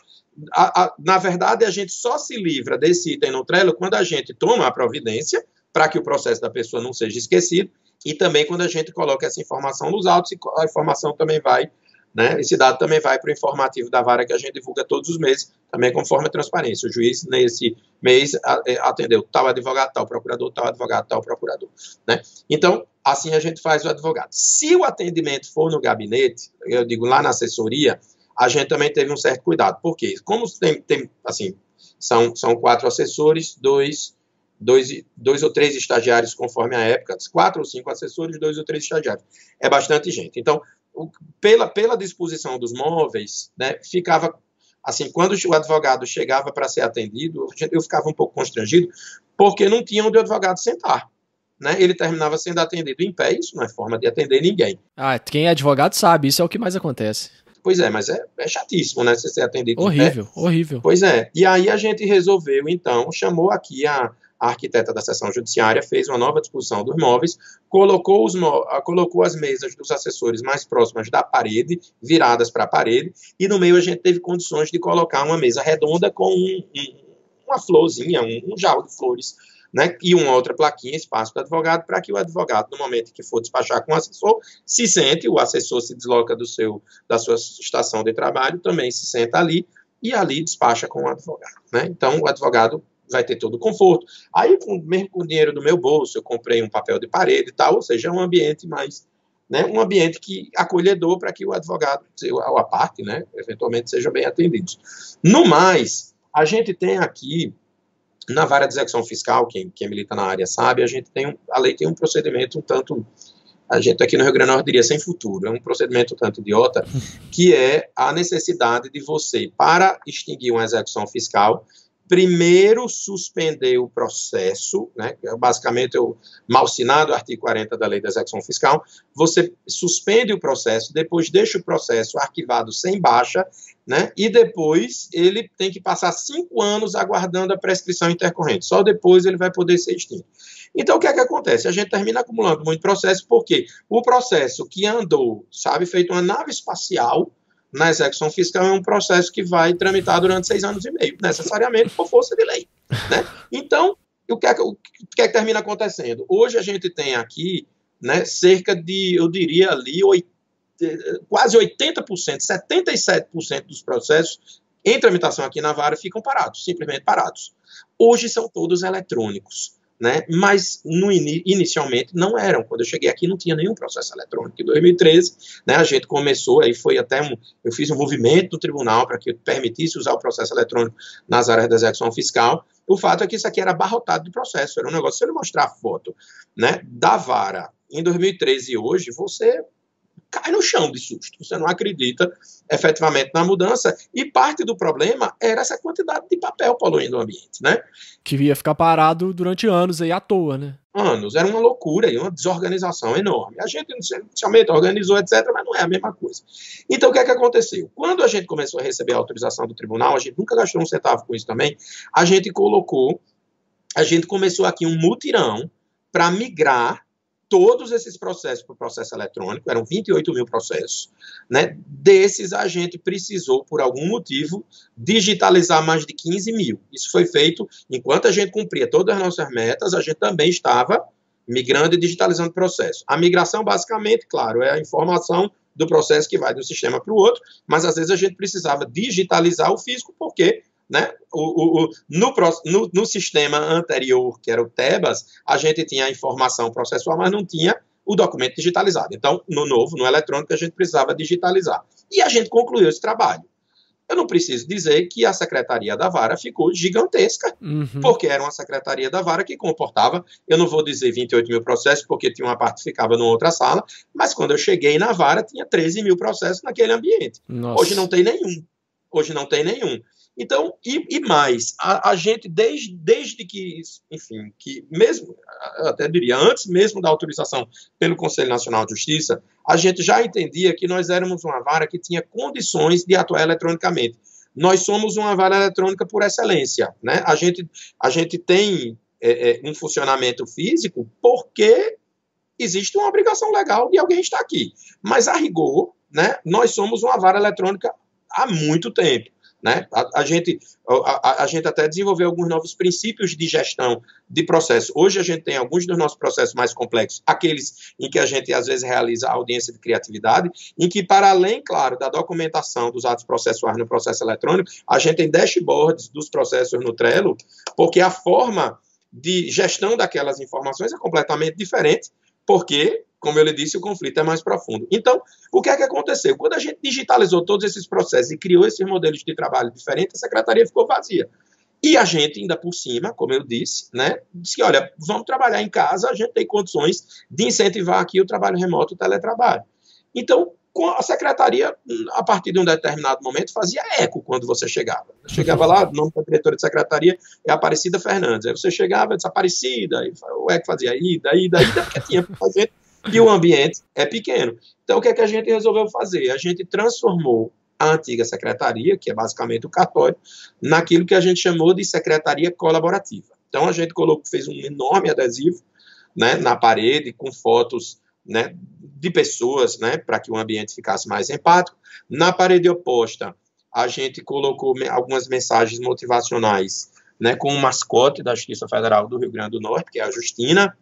S2: na verdade, a gente só se livra desse item no Trello quando a gente toma a providência para que o processo da pessoa não seja esquecido e também quando a gente coloca essa informação nos autos e a informação também vai, né, esse dado também vai para o informativo da vara que a gente divulga todos os meses, também conforme a transparência. O juiz, nesse mês, atendeu tal advogado, tal procurador, tal advogado, tal procurador. Né? Então, assim a gente faz o advogado. Se o atendimento for no gabinete, eu digo lá na assessoria, a gente também teve um certo cuidado. Por quê? Como tem assim, são 4 assessores, dois ou 3 estagiários, conforme a época, 4 ou 5 assessores, 2 ou 3 estagiários. É bastante gente. Então, pela disposição dos móveis, né, ficava assim, quando o advogado chegava para ser atendido, eu ficava um pouco constrangido, porque não tinha onde o advogado sentar. Né? Ele terminava sendo atendido em pé, isso não é forma de atender ninguém.
S1: Quem é advogado sabe, isso é o que mais acontece.
S2: Pois é, mas é chatíssimo, né, você ser atendido
S1: horrível,
S2: em pé.
S1: Horrível.
S2: Pois é, e aí a gente resolveu, então, chamou aqui a arquiteta da seção judiciária, fez uma nova disposição dos móveis, colocou as mesas dos assessores mais próximas da parede, viradas para a parede, e no meio a gente teve condições de colocar uma mesa redonda com uma florzinha, um jarro de flores, né, e uma outra plaquinha, espaço do advogado, para que o advogado, no momento que for despachar com o assessor, se sente, o assessor se desloca da sua estação de trabalho, também se senta ali, e ali despacha com o advogado. Né? Então, o advogado vai ter todo o conforto. Aí, mesmo com o dinheiro do meu bolso, eu comprei um papel de parede e tal, ou seja, é um ambiente mais, né, um ambiente acolhedor para que o advogado, ou a parte, né, eventualmente sejam bem atendidos. No mais, a gente tem aqui, na vara de execução fiscal, quem milita na área sabe, a lei tem um procedimento um tanto, a gente aqui no Rio Grande do Norte diria sem futuro, é um procedimento um tanto idiota, que é a necessidade de você, para extinguir uma execução fiscal, primeiro suspender o processo, né, basicamente o malsinado artigo 40 da Lei da Execução Fiscal, você suspende o processo, depois deixa o processo arquivado sem baixa, né, e depois ele tem que passar 5 anos aguardando a prescrição intercorrente, só depois ele vai poder ser extinto. Então, o que é que acontece? A gente termina acumulando muito processo, porque o processo que andou, feito uma nave espacial, na execução fiscal é um processo que vai tramitar durante 6 anos e meio, necessariamente por força de lei. Né? Então, o que é que termina acontecendo? Hoje a gente tem aqui, né, cerca de, eu diria ali, quase 80%, 77% dos processos em tramitação aqui na vara ficam parados, simplesmente parados. Hoje são todos eletrônicos. Né? Mas inicialmente não eram. Quando eu cheguei aqui não tinha nenhum processo eletrônico. Em 2013, né, a gente começou, aí foi até eu fiz um movimento no tribunal para que permitisse usar o processo eletrônico nas áreas da execução fiscal. O fato é que isso aqui era abarrotado de processo, era um negócio, se eu lhe mostrar a foto, né, da vara em 2013 e hoje, você cai no chão de susto. Você não acredita efetivamente na mudança. E parte do problema era essa quantidade de papel poluindo o ambiente, né?
S1: Que ia ficar parado durante anos aí à toa, né?
S2: Anos. Era uma loucura e uma desorganização enorme. A gente inicialmente organizou, etc., mas não é a mesma coisa. Então, o que é que aconteceu? Quando a gente começou a receber a autorização do tribunal, a gente nunca gastou um centavo com isso também, a gente começou aqui um mutirão para migrar todos esses processos para o processo eletrônico, eram 28 mil processos, né? Desses a gente precisou, por algum motivo, digitalizar mais de 15 mil. Isso foi feito enquanto a gente cumpria todas as nossas metas, a gente também estava migrando e digitalizando o processo. A migração, basicamente, claro, é a informação do processo que vai de um sistema para o outro, mas às vezes a gente precisava digitalizar o físico, porque né? No sistema anterior, que era o TEBAS, a gente tinha a informação processual, mas não tinha o documento digitalizado. Então, no novo, no eletrônico, a gente precisava digitalizar. E a gente concluiu esse trabalho. Eu não preciso dizer que a Secretaria da Vara ficou gigantesca, porque era uma Secretaria da Vara que comportava, eu não vou dizer 28 mil processos, porque tinha uma parte que ficava numa outra sala, mas quando eu cheguei na Vara, tinha 13 mil processos naquele ambiente.
S1: Nossa.
S2: Hoje não tem nenhum. Então, e mais, a gente, desde que, enfim, que mesmo, eu até diria, antes mesmo da autorização pelo Conselho Nacional de Justiça, a gente já entendia que nós éramos uma vara que tinha condições de atuar eletronicamente. Nós somos uma vara eletrônica por excelência, né? A gente tem um funcionamento físico porque existe uma obrigação legal de alguém estar aqui. Mas, a rigor, né, nós somos uma vara eletrônica há muito tempo. Né? A gente até desenvolveu alguns novos princípios de gestão de processo. Hoje a gente tem alguns dos nossos processos mais complexos, aqueles em que a gente às vezes realiza a audiência de criatividade, em que para além, claro, da documentação dos atos processuais no processo eletrônico, a gente tem dashboards dos processos no Trello, porque a forma de gestão daquelas informações é completamente diferente, porque, como eu lhe disse, o conflito é mais profundo. Então, o que é que aconteceu? Quando a gente digitalizou todos esses processos e criou esses modelos de trabalho diferentes, a secretaria ficou vazia. E a gente, ainda por cima, como eu disse, né, disse que, olha, vamos trabalhar em casa, a gente tem condições de incentivar aqui o trabalho remoto, o teletrabalho. Então, a secretaria, a partir de um determinado momento, fazia eco quando você chegava. Chegava lá, o nome da diretora de secretaria é Aparecida Fernandes. Aí você chegava, desaparecida, e o eco fazia ida, porque tinha para fazer, e o ambiente é pequeno. Então, o que é que a gente resolveu fazer? A gente transformou a antiga secretaria, que é basicamente o cartório, naquilo que a gente chamou de secretaria colaborativa. Então, a gente fez um enorme adesivo, né, na parede, com fotos, né, de pessoas, né, para que o ambiente ficasse mais empático. Na parede oposta, a gente colocou algumas mensagens motivacionais, né, com o mascote da Justiça Federal do Rio Grande do Norte, que é a Justina,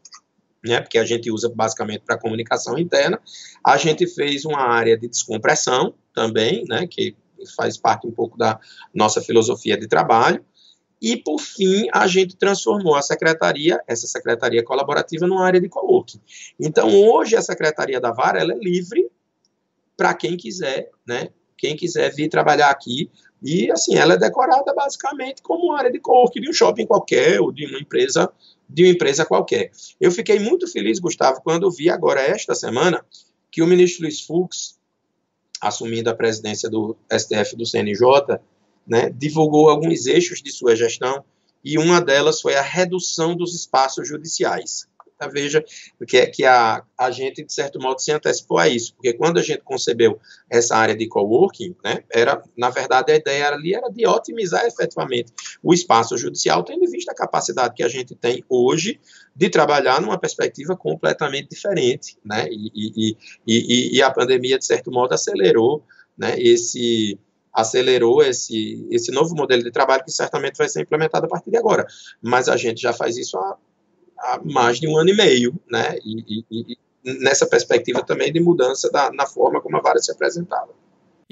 S2: né, porque a gente usa basicamente para comunicação interna. A gente fez uma área de descompressão também, né, que faz parte um pouco da nossa filosofia de trabalho. E, por fim, a gente transformou essa secretaria colaborativa numa área de coworking. Então, hoje, a secretaria da Vara ela é livre para quem quiser, né? Quem quiser vir trabalhar aqui. E, assim, ela é decorada basicamente como uma área de coworking de um shopping qualquer ou de uma empresa qualquer. Eu fiquei muito feliz, Gustavo, quando vi agora, esta semana, que o ministro Luiz Fux, assumindo a presidência do STF do CNJ, né, divulgou alguns eixos de sua gestão e uma delas foi a redução dos espaços judiciais. Então, veja que a gente, de certo modo, se antecipou a isso, porque quando a gente concebeu essa área de coworking, né, na verdade, a ideia ali era de otimizar efetivamente o espaço judicial, tendo em vista a capacidade que a gente tem hoje de trabalhar numa perspectiva completamente diferente, né, e a pandemia, de certo modo, acelerou, né, esse novo modelo de trabalho que certamente vai ser implementado a partir de agora. Mas a gente já faz isso há mais de 1 ano e meio, né? E nessa perspectiva também de mudança na forma como a vara se apresentava.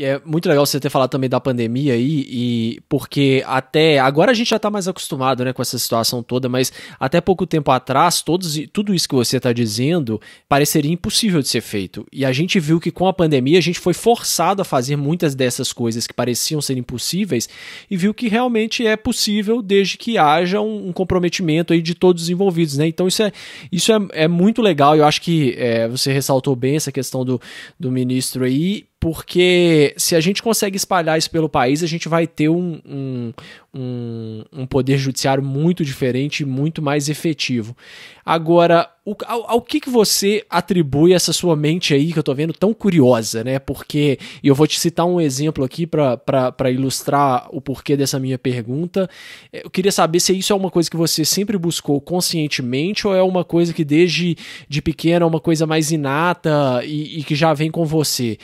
S1: E é muito legal você ter falado também da pandemia aí, e porque até agora a gente já está mais acostumado, né, com essa situação toda, mas até pouco tempo atrás, tudo isso que você está dizendo pareceria impossível de ser feito. E a gente viu que com a pandemia a gente foi forçado a fazer muitas dessas coisas que pareciam ser impossíveis e viu que realmente é possível desde que haja um comprometimento aí de todos os envolvidos, né? Então isso é muito legal. Eu acho que você ressaltou bem essa questão do ministro aí, porque se a gente consegue espalhar isso pelo país, a gente vai ter um poder judiciário muito diferente e muito mais efetivo. Agora, ao que você atribui essa sua mente aí, que eu tô vendo tão curiosa, né? Porque, e eu vou te citar um exemplo aqui para ilustrar o porquê dessa minha pergunta. Eu queria saber se isso é uma coisa que você sempre buscou conscientemente ou é uma coisa que desde de pequeno é uma coisa mais inata e que já vem com você.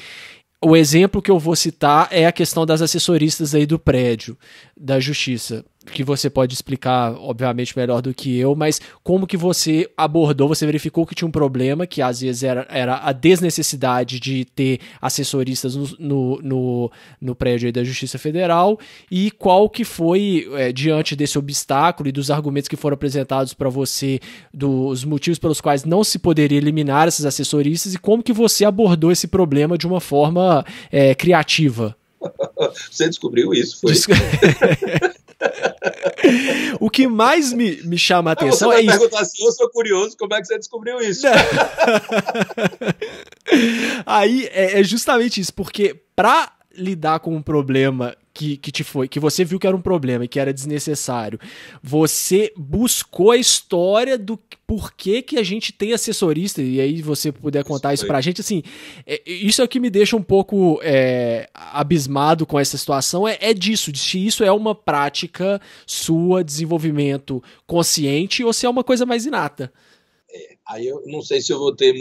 S1: O exemplo que eu vou citar é a questão das assessoristas aí do prédio da Justiça, que você pode explicar, obviamente, melhor do que eu, mas como que você abordou, você verificou que tinha um problema, que às vezes era a desnecessidade de ter assessoristas no prédio aí da Justiça Federal, e qual que foi, diante desse obstáculo e dos argumentos que foram apresentados para você, dos motivos pelos quais não se poderia eliminar essas assessoristas, e como que você abordou esse problema de uma forma criativa.
S2: Você descobriu isso, foi?
S1: O que mais me chama a atenção
S2: é isso. Você vai
S1: perguntar
S2: assim, eu sou curioso, como é que você descobriu isso?
S1: Aí é justamente isso, porque para lidar com um problema que você viu que era um problema e que era desnecessário, você buscou a história do porquê que a gente tem assessorista, e aí você puder contar isso pra gente, assim, isso é o que me deixa um pouco abismado com essa situação, disso, de se isso é uma prática sua, desenvolvimento consciente, ou se é uma coisa mais inata.
S2: Aí eu não sei se eu vou ter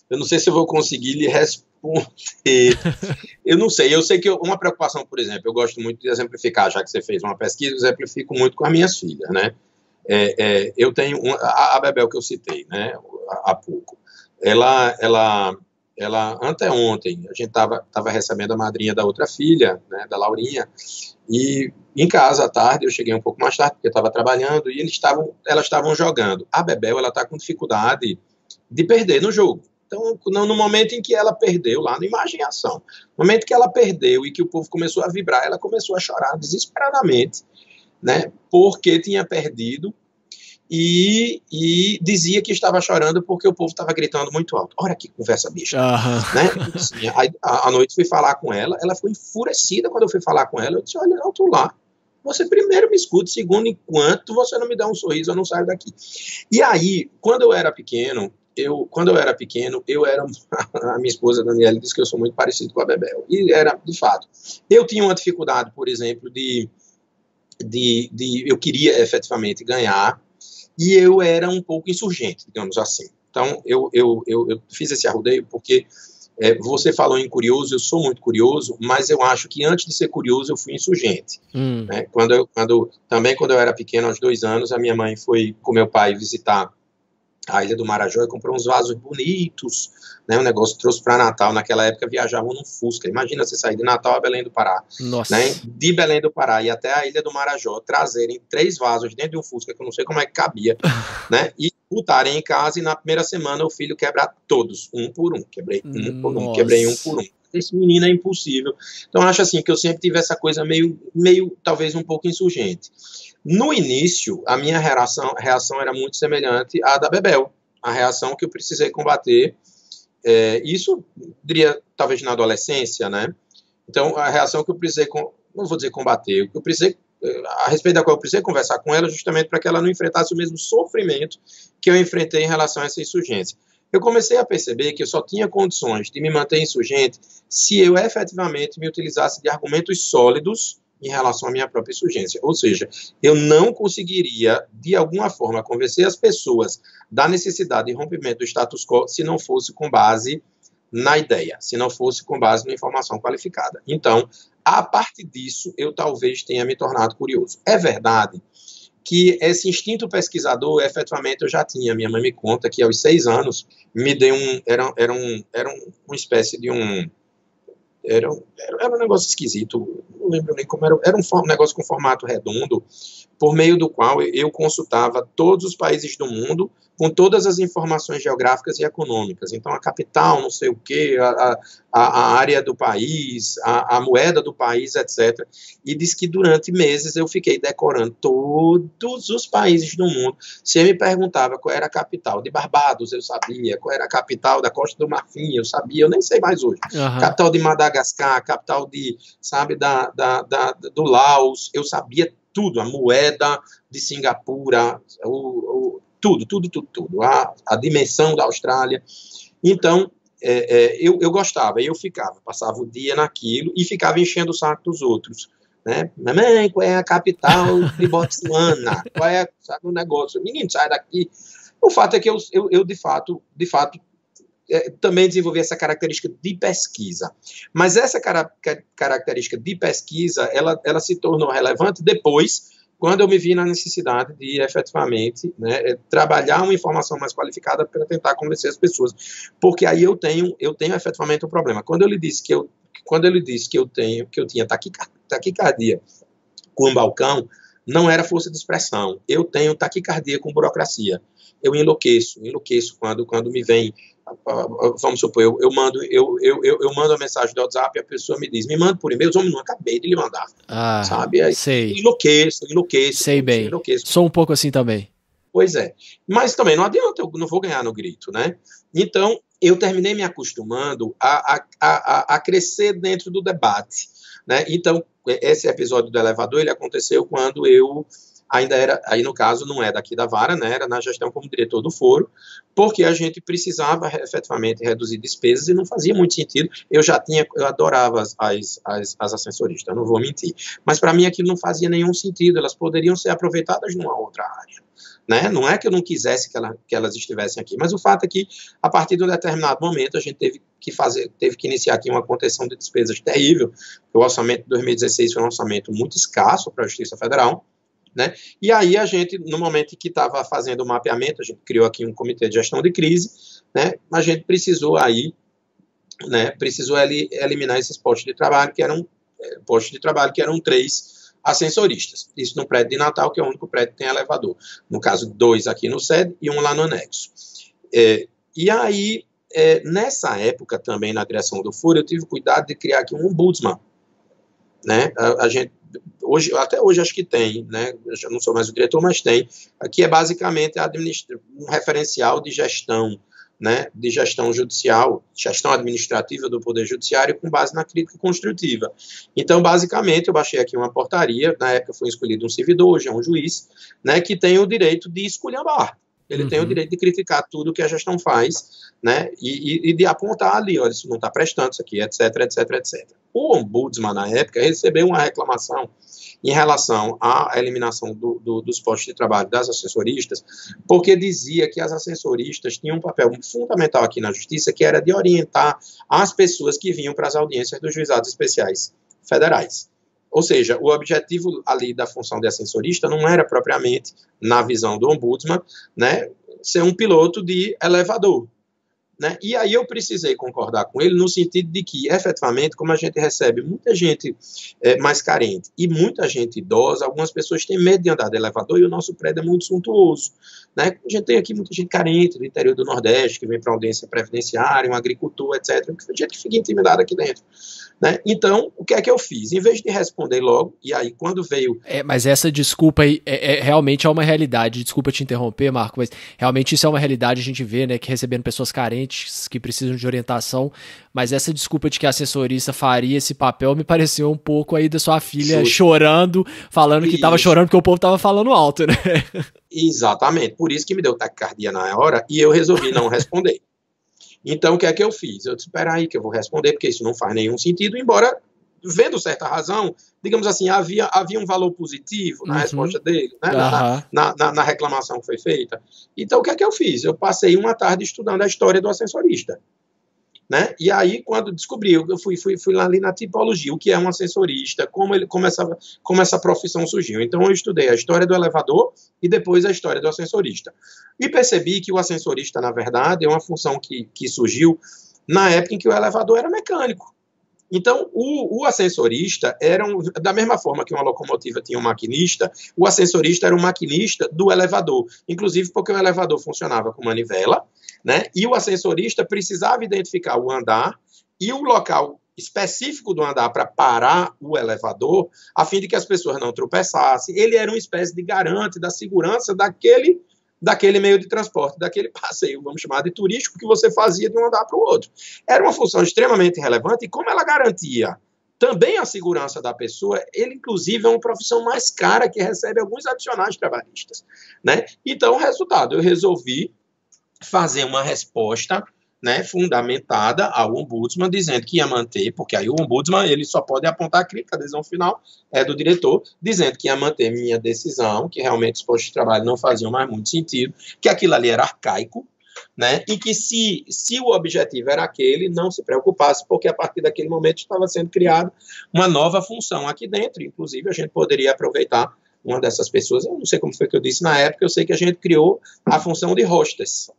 S2: eu não sei se eu vou conseguir lhe responder. Eu não sei, eu sei que uma preocupação, por exemplo, eu gosto muito de exemplificar, já que você fez uma pesquisa, eu exemplifico muito com as minhas filhas, né? Eu tenho a Bebel que eu citei, né, há pouco, ela anteontem, a gente estava recebendo a madrinha da outra filha, né, da Laurinha, e em casa à tarde, eu cheguei um pouco mais tarde, porque eu estava trabalhando, e elas estavam jogando. A Bebel, ela está com dificuldade de perder no jogo. Então, no momento em que ela perdeu, lá no Imagem e Ação, no momento que ela perdeu e que o povo começou a vibrar, ela começou a chorar desesperadamente, né, porque tinha perdido e dizia que estava chorando porque o povo estava gritando muito alto. Olha que conversa bicha. Né? Assim, aí, à noite fui falar com ela ficou enfurecida quando eu fui falar com ela. Eu disse, olha, não, tô lá. Você primeiro me escuta, segundo, enquanto você não me dá um sorriso, eu não saio daqui. E aí, quando eu era pequeno, a minha esposa Daniela disse que eu sou muito parecido com a Bebel, e era, de fato, eu tinha uma dificuldade, por exemplo, eu queria efetivamente ganhar, e eu era um pouco insurgente, digamos assim. Então, eu fiz esse arrodeio porque você falou em curioso, eu sou muito curioso, mas eu acho que antes de ser curioso, eu fui insurgente. Né? Quando eu era pequeno, aos 2 anos, a minha mãe foi com meu pai visitar a Ilha do Marajó e comprou uns vasos bonitos, né, um negócio que trouxe para Natal. Naquela época viajavam num Fusca. Imagina você sair de Natal a Belém do Pará.
S1: Nossa.
S2: Né, de Belém do Pará e até a Ilha do Marajó, trazerem 3 vasos dentro de um Fusca, que eu não sei como é que cabia, né, e botarem em casa, e na primeira semana o filho quebrar todos, um por um. Quebrei um por um, quebrei um por um. Esse menino é impossível. Então eu acho assim que eu sempre tive essa coisa meio talvez um pouco insurgente. No início, a minha reação era muito semelhante à da Bebel. A reação que eu precisei combater, isso, diria, talvez na adolescência, né? Então, a reação que eu precisei, não vou dizer combater, que eu precisei, a respeito da qual eu precisei conversar com ela, justamente para que ela não enfrentasse o mesmo sofrimento que eu enfrentei em relação a essa insurgência. Eu comecei a perceber que eu só tinha condições de me manter insurgente se eu efetivamente me utilizasse de argumentos sólidos em relação à minha própria insurgência. Ou seja, eu não conseguiria, de alguma forma, convencer as pessoas da necessidade de rompimento do status quo se não fosse com base na ideia, se não fosse com base na informação qualificada. Então, a partir disso, eu talvez tenha me tornado curioso. É verdade que esse instinto pesquisador, efetivamente, eu já tinha. Minha mãe me conta que, aos 6 anos, me deu era uma espécie de era um negócio esquisito, não lembro nem como era. Era um negócio com formato redondo, por meio do qual eu consultava todos os países do mundo com todas as informações geográficas e econômicas. Então, a capital, não sei o quê, a área do país, a moeda do país, etc. E diz que durante meses eu fiquei decorando todos os países do mundo. Se eu me perguntava qual era a capital de Barbados, eu sabia. Qual era a capital da Costa do Marfim, eu sabia. Eu nem sei mais hoje.
S1: Aham.
S2: Capital de Madagascar, capital sabe, do Laos, eu sabia tudo, a moeda de Singapura, tudo, a dimensão da Austrália. Então, eu gostava, eu passava o dia naquilo e ficava enchendo o saco dos outros. Né? Mamãe, qual é a capital de Botsuana? Qual é, sabe, o negócio? Menino, sai daqui. O fato é que eu de fato, também desenvolvi essa característica de pesquisa. Mas essa característica de pesquisa, ela se tornou relevante depois, quando eu me vi na necessidade de, efetivamente, né, trabalhar uma informação mais qualificada para tentar convencer as pessoas. Porque aí eu tenho efetivamente um problema. Quando eu lhe disse que eu tinha taquicardia com um balcão, não era força de expressão. Eu tenho taquicardia com burocracia. Eu enlouqueço quando me vem, vamos supor, eu mando uma mensagem do WhatsApp e a pessoa me diz, me manda por e-mail, não acabei de lhe mandar, sabe? Aí,
S1: sei.
S2: Enlouqueço.
S1: Sei bem. Sou um pouco assim também.
S2: Pois é. Mas também não adianta, eu não vou ganhar no grito, né? Então, eu terminei me acostumando a crescer dentro do debate, né? Então, esse episódio do elevador, ele aconteceu quando eu ainda era, aí no caso não é daqui da vara, né, era na gestão como diretor do foro, porque a gente precisava efetivamente reduzir despesas e não fazia muito sentido. Eu adorava as assessoristas, não vou mentir, mas para mim aquilo não fazia nenhum sentido, elas poderiam ser aproveitadas numa outra área. Né? Não é que eu não quisesse que elas estivessem aqui, mas o fato é que, a partir de um determinado momento, a gente teve que iniciar aqui uma contenção de despesas terrível. O orçamento de 2016 foi um orçamento muito escasso para a Justiça Federal, né? E aí a gente, no momento que estava fazendo o mapeamento, a gente criou aqui um comitê de gestão de crise, né? A gente precisou eliminar esses postos de trabalho que eram 3 ascensoristas. Isso no prédio de Natal, que é o único prédio que tem elevador. No caso, 2 aqui no sede e 1 lá no anexo. E aí, nessa época também, na direção do foro, eu tive cuidado de criar aqui um ombudsman. Né? A gente, até hoje acho que tem, né? Eu já não sou mais o diretor, mas tem. Aqui é basicamente um referencial de gestão, né, de gestão judicial, gestão administrativa do Poder Judiciário com base na crítica construtiva. Então, basicamente, eu baixei aqui uma portaria, na época foi escolhido um servidor, hoje é um juiz, né, que tem o direito de esculhambar. Ele tem o direito de criticar tudo que a gestão faz, né, e de apontar ali, olha, isso não está prestando, isso aqui, etc, etc, etc. O ombudsman, na época, recebeu uma reclamação em relação à eliminação dos postos de trabalho das assessoristas, porque dizia que as assessoristas tinham um papel fundamental aqui na justiça, que era de orientar as pessoas que vinham para as audiências dos juizados especiais federais. Ou seja, o objetivo ali da função de assessorista não era propriamente, na visão do ombudsman, né, ser um piloto de elevador. Né? E aí eu precisei concordar com ele no sentido de que, efetivamente, como a gente recebe muita gente mais carente e muita gente idosa, algumas pessoas têm medo de andar de elevador e o nosso prédio é muito suntuoso. Né? A gente tem aqui muita gente carente do interior do Nordeste, que vem para audiência previdenciária, um agricultor, etc. Gente que fica intimidada aqui dentro. Né? Então, o que é que eu fiz? Em vez de responder logo, e aí quando veio...
S1: Mas essa desculpa aí realmente é uma realidade. Desculpa te interromper, Marco, mas realmente isso é uma realidade. A gente vê, né, que recebendo pessoas carentes que precisam de orientação, mas essa desculpa de que a assessorista faria esse papel me pareceu um pouco aí da sua filha chorando, falando que estava chorando porque o povo estava falando alto, né?
S2: Exatamente, por isso que me deu taquicardia na hora e eu resolvi não responder. Então, o que é que eu fiz? Eu disse, espera aí que eu vou responder, porque isso não faz nenhum sentido, embora, vendo certa razão, digamos assim, havia um valor positivo na resposta dele, né? Na reclamação que foi feita. Então, o que é que eu fiz? Eu passei uma tarde estudando a história do ascensorista. Né? E aí, quando descobri, eu fui lá ali na tipologia, o que é um ascensorista, como essa profissão surgiu. Então, eu estudei a história do elevador e depois a história do ascensorista. E percebi que o ascensorista, na verdade, é uma função que surgiu na época em que o elevador era mecânico. Então, o ascensorista da mesma forma que uma locomotiva tinha um maquinista, o ascensorista era um maquinista do elevador, inclusive porque o elevador funcionava com manivela, né? E o ascensorista precisava identificar o andar e o local específico do andar para parar o elevador, a fim de que as pessoas não tropeçassem. Ele era uma espécie de garante da segurança daquele meio de transporte, daquele passeio, vamos chamar de turístico, que você fazia de um andar para o outro. Era uma função extremamente relevante, e como ela garantia também a segurança da pessoa, ele, inclusive, é uma profissão mais cara, que recebe alguns adicionais trabalhistas, né? Então, o resultado, eu resolvi fazer uma resposta, né, fundamentada ao ombudsman, dizendo que ia manter, porque aí o ombudsman ele só pode apontar a crítica, a decisão final é do diretor, dizendo que ia manter minha decisão, que realmente os postos de trabalho não faziam mais muito sentido, que aquilo ali era arcaico, né, e que se o objetivo era aquele, não se preocupasse, porque a partir daquele momento estava sendo criada uma nova função aqui dentro, inclusive a gente poderia aproveitar uma dessas pessoas, eu não sei como foi que eu disse na época, eu sei que a gente criou a função de hostess.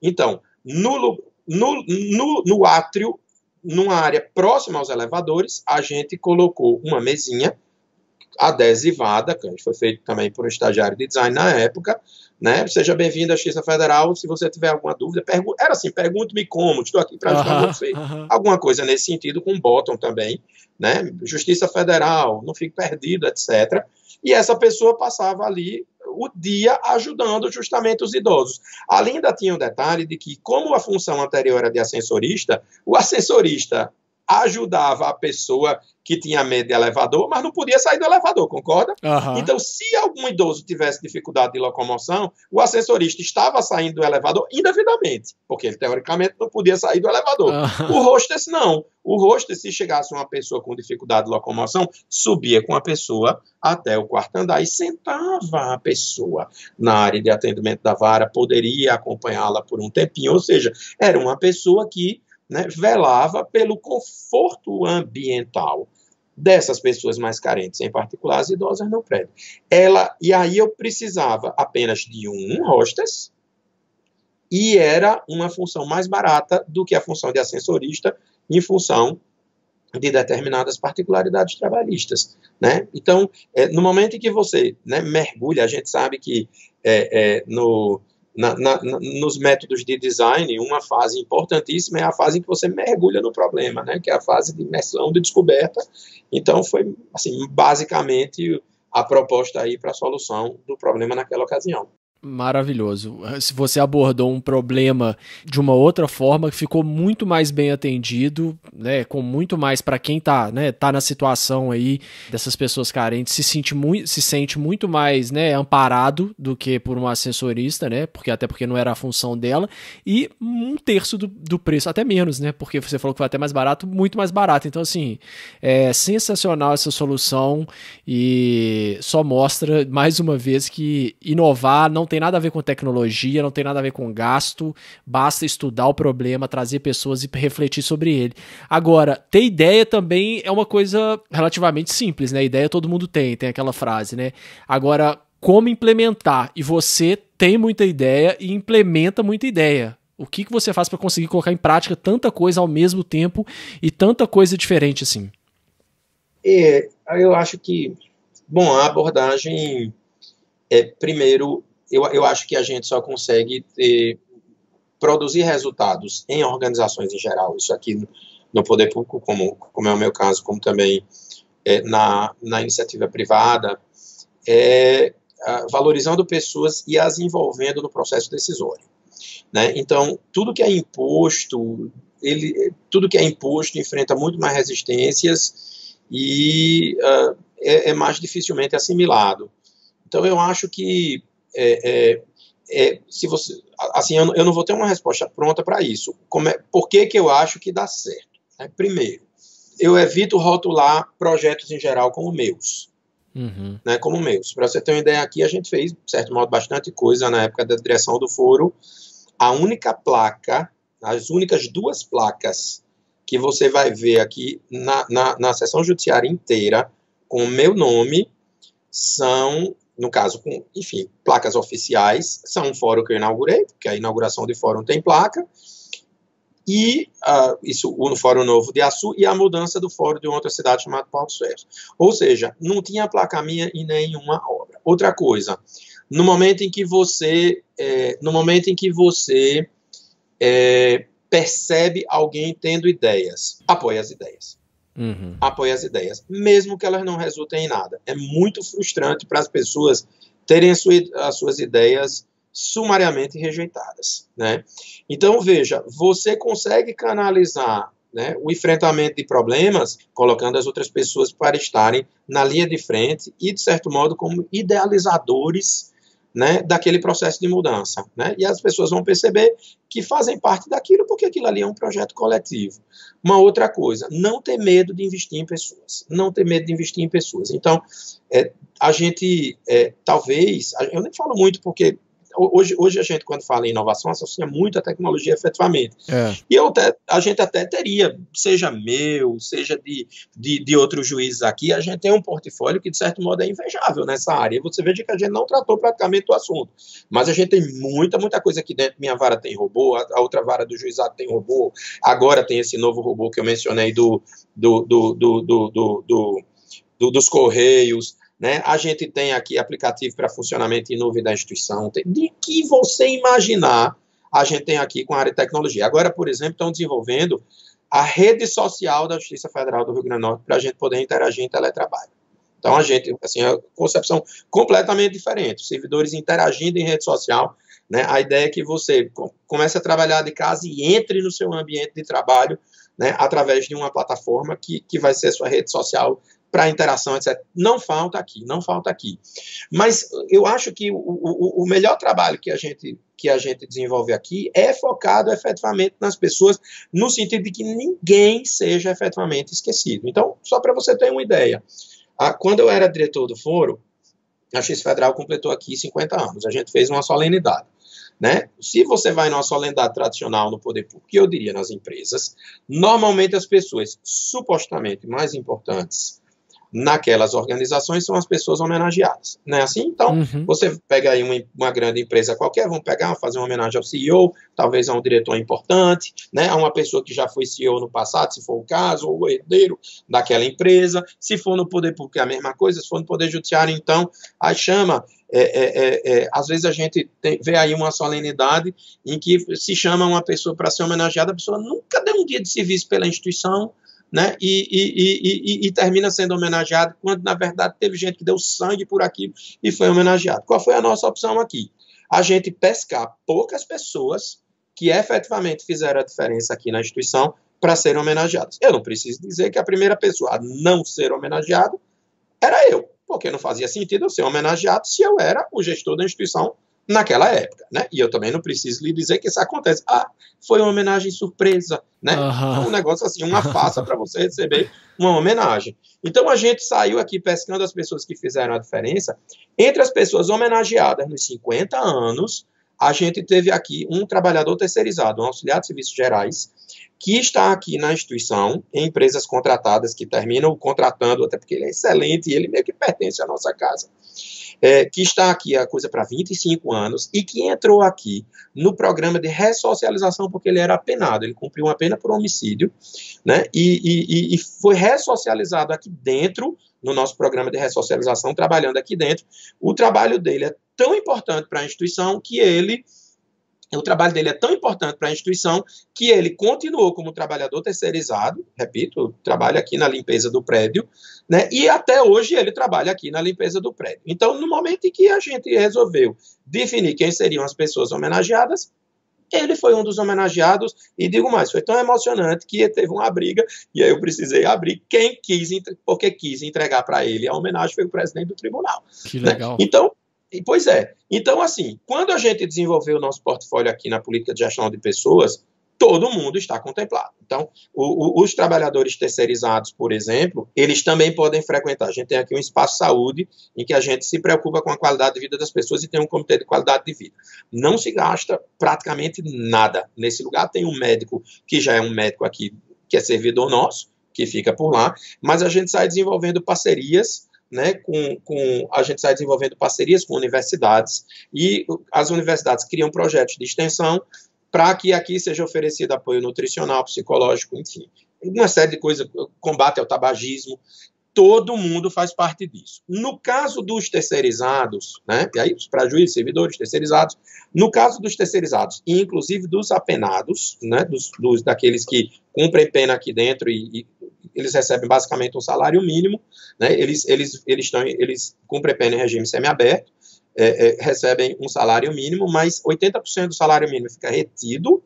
S2: Então, no átrio, numa área próxima aos elevadores, a gente colocou uma mesinha adesivada, que foi feito também por um estagiário de design na época, né? Seja bem-vindo à Justiça Federal, se você tiver alguma dúvida, era assim, pergunte-me como, estou aqui para ajudar você. Alguma coisa nesse sentido, com bottom também, né? Justiça Federal, não fique perdido, etc. E essa pessoa passava ali o dia ajudando justamente os idosos. Ali ainda tinha o detalhe de que, como a função anterior era de ascensorista, o ascensorista ajudava a pessoa que tinha medo de elevador, mas não podia sair do elevador, concorda? Então, se algum idoso tivesse dificuldade de locomoção, o ascensorista estava saindo do elevador indevidamente, porque ele, teoricamente, não podia sair do elevador. O hostess, não. O hostess, se chegasse uma pessoa com dificuldade de locomoção, subia com a pessoa até o quarto andar e sentava a pessoa na área de atendimento da vara, poderia acompanhá-la por um tempinho, ou seja, era uma pessoa que, né, velava pelo conforto ambiental dessas pessoas mais carentes, em particular as idosas no prédio. E aí eu precisava apenas de um hostess, e era uma função mais barata do que a função de ascensorista, em função de determinadas particularidades trabalhistas, né? Então, no momento em que você, né, mergulha, a gente sabe que nos métodos de design, uma fase importantíssima é a fase em que você mergulha no problema, né, que é a fase de imersão, de descoberta. Então, foi, assim, basicamente a proposta aí para a solução do problema naquela ocasião.
S1: Maravilhoso. Se você abordou um problema de uma outra forma, ficou muito mais bem atendido, né, com muito mais para quem tá, né, tá na situação aí dessas pessoas carentes, se sente muito mais, né, amparado do que por uma ascensorista, né, até porque não era a função dela, e um terço do preço, até menos, né, porque você falou que foi até mais barato, muito mais barato. Então, assim, é sensacional essa solução e só mostra mais uma vez que inovar não tem nada a ver com tecnologia, não tem nada a ver com gasto, basta estudar o problema, trazer pessoas e refletir sobre ele. Agora, ter ideia também é uma coisa relativamente simples, né? Ideia todo mundo tem aquela frase, né? Agora, como implementar? E você tem muita ideia e implementa muita ideia. O que você faz para conseguir colocar em prática tanta coisa ao mesmo tempo e tanta coisa diferente assim?
S2: Eu acho que, bom, a abordagem primeiro, eu acho que a gente só consegue produzir resultados em organizações em geral, isso aqui no poder público, como é o meu caso, como também na iniciativa privada, valorizando pessoas e as envolvendo no processo decisório, né? Então, tudo que é imposto enfrenta muito mais resistências e é mais dificilmente assimilado. Então, eu acho que se você, assim, eu não vou ter uma resposta pronta para isso. Por que eu acho que dá certo? Primeiro, eu evito rotular projetos em geral como meus. Né, como meus. Para você ter uma ideia aqui, a gente fez, de certo modo, bastante coisa na época da direção do foro. A única placa, as únicas 2 placas que você vai ver aqui na sessão judiciária inteira com o meu nome são, no caso, enfim, placas oficiais, são um fórum que eu inaugurei, porque a inauguração de fórum tem placa, e isso no Fórum Novo de Açu e a mudança do fórum de outra cidade chamada Porto Ferro. Ou seja, não tinha placa minha em nenhuma obra. Outra coisa, no momento em que você percebe alguém tendo ideias, apoie as ideias. Apoie as ideias, mesmo que elas não resultem em nada. É muito frustrante para as pessoas terem as suas ideias sumariamente rejeitadas, né? Então, veja, você consegue canalizar, né, o enfrentamento de problemas colocando as outras pessoas para estarem na linha de frente e, de certo modo, como idealizadores, né, daquele processo de mudança, né? E as pessoas vão perceber que fazem parte daquilo porque aquilo ali é um projeto coletivo. Uma outra coisa, não ter medo de investir em pessoas. Não ter medo de investir em pessoas. Então, a gente, talvez, eu nem falo muito porque hoje a gente, quando fala em inovação, associa muito a tecnologia efetivamente. E a gente até teria, seja meu, seja de outros juízes aqui, a gente tem um portfólio que, de certo modo, é invejável nessa área. E você veja que a gente não tratou praticamente do assunto. Mas a gente tem muita coisa aqui dentro. Minha vara tem robô, a outra vara do juizado tem robô, agora tem esse novo robô que eu mencionei dos Correios, né? A gente tem aqui aplicativo para funcionamento em nuvem da instituição. De que você imaginar, a gente tem aqui com a área de tecnologia. Agora, por exemplo, estão desenvolvendo a rede social da Justiça Federal do Rio Grande do Norte para a gente poder interagir em teletrabalho. Então, a gente, assim, é uma concepção completamente diferente. Servidores interagindo em rede social, né? A ideia é que você comece a trabalhar de casa e entre no seu ambiente de trabalho, né, através de uma plataforma que vai ser sua rede social para interação, etc. Não falta aqui. Mas eu acho que o melhor trabalho que a gente desenvolve aqui é focado efetivamente nas pessoas, no sentido de que ninguém seja efetivamente esquecido. Então, só para você ter uma ideia, quando eu era diretor do foro, a Justiça Federal completou aqui 50 anos. A gente fez uma solenidade, né? Se você vai numa solenidade tradicional no poder público, que eu diria nas empresas, normalmente as pessoas supostamente mais importantes naquelas organizações são as pessoas homenageadas, não é assim? Então, você pega aí uma grande empresa qualquer, vamos fazer uma homenagem ao CEO, talvez a um diretor importante, né, a uma pessoa que já foi CEO no passado, se for o caso, ou o herdeiro daquela empresa. Se for no poder público é a mesma coisa, se for no poder judiciário, então, aí chama, às vezes a gente vê aí uma solenidade em que se chama uma pessoa para ser homenageada, a pessoa nunca deu um dia de serviço pela instituição, né, e termina sendo homenageado, quando, na verdade, teve gente que deu sangue por aquilo e foi homenageado. Qual foi a nossa opção aqui? A gente pescar poucas pessoas que efetivamente fizeram a diferença aqui na instituição para serem homenageadas. Eu não preciso dizer que a primeira pessoa a não ser homenageado era eu, porque não fazia sentido eu ser homenageado se eu era o gestor da instituição naquela época, né? E eu também não preciso lhe dizer que isso acontece. Foi uma homenagem surpresa, né? Um negócio assim, uma farsa para você receber uma homenagem. Então a gente saiu aqui pescando as pessoas que fizeram a diferença. Entre as pessoas homenageadas nos 50 anos, a gente teve aqui um trabalhador terceirizado, um auxiliar de serviços gerais, que está aqui na instituição, em empresas contratadas que terminam contratando, até porque ele é excelente e ele meio que pertence à nossa casa. Que está aqui a coisa para 25 anos e que entrou aqui no programa de ressocialização porque ele era apenado, ele cumpriu uma pena por homicídio, né, e foi ressocializado aqui dentro, no nosso programa de ressocialização, trabalhando aqui dentro. O trabalho dele é tão importante para a instituição que ele continuou como trabalhador terceirizado, repito, trabalha aqui na limpeza do prédio, né, e até hoje ele trabalha aqui na limpeza do prédio. Então, no momento em que a gente resolveu definir quem seriam as pessoas homenageadas, ele foi um dos homenageados, e digo mais, foi tão emocionante que teve uma briga, e aí eu precisei abrir porque quis entregar para ele a homenagem, foi o presidente do tribunal.
S1: Que legal.
S2: Né? Pois é. Então, assim, quando a gente desenvolveu o nosso portfólio aqui na política de gestão de pessoas, todo mundo está contemplado. Então, os trabalhadores terceirizados, por exemplo, eles também podem frequentar. A gente tem aqui um espaço saúde em que a gente se preocupa com a qualidade de vida das pessoas e tem um comitê de qualidade de vida. Não se gasta praticamente nada. Nesse lugar tem um médico que já é um médico aqui, que é servidor nosso, que fica por lá, mas a gente sai desenvolvendo parcerias, né, a gente sai desenvolvendo parcerias com universidades, e as universidades criam projetos de extensão para que aqui seja oferecido apoio nutricional, psicológico, enfim, uma série de coisas, combate ao tabagismo. Todo mundo faz parte disso. No caso dos terceirizados, né, e aí os prajuízos, servidores terceirizados, no caso dos terceirizados, e inclusive dos apenados, né, daqueles que cumprem pena aqui dentro e eles recebem basicamente um salário mínimo, né, eles cumprem pena em regime semiaberto, recebem um salário mínimo, mas 80% do salário mínimo fica retido,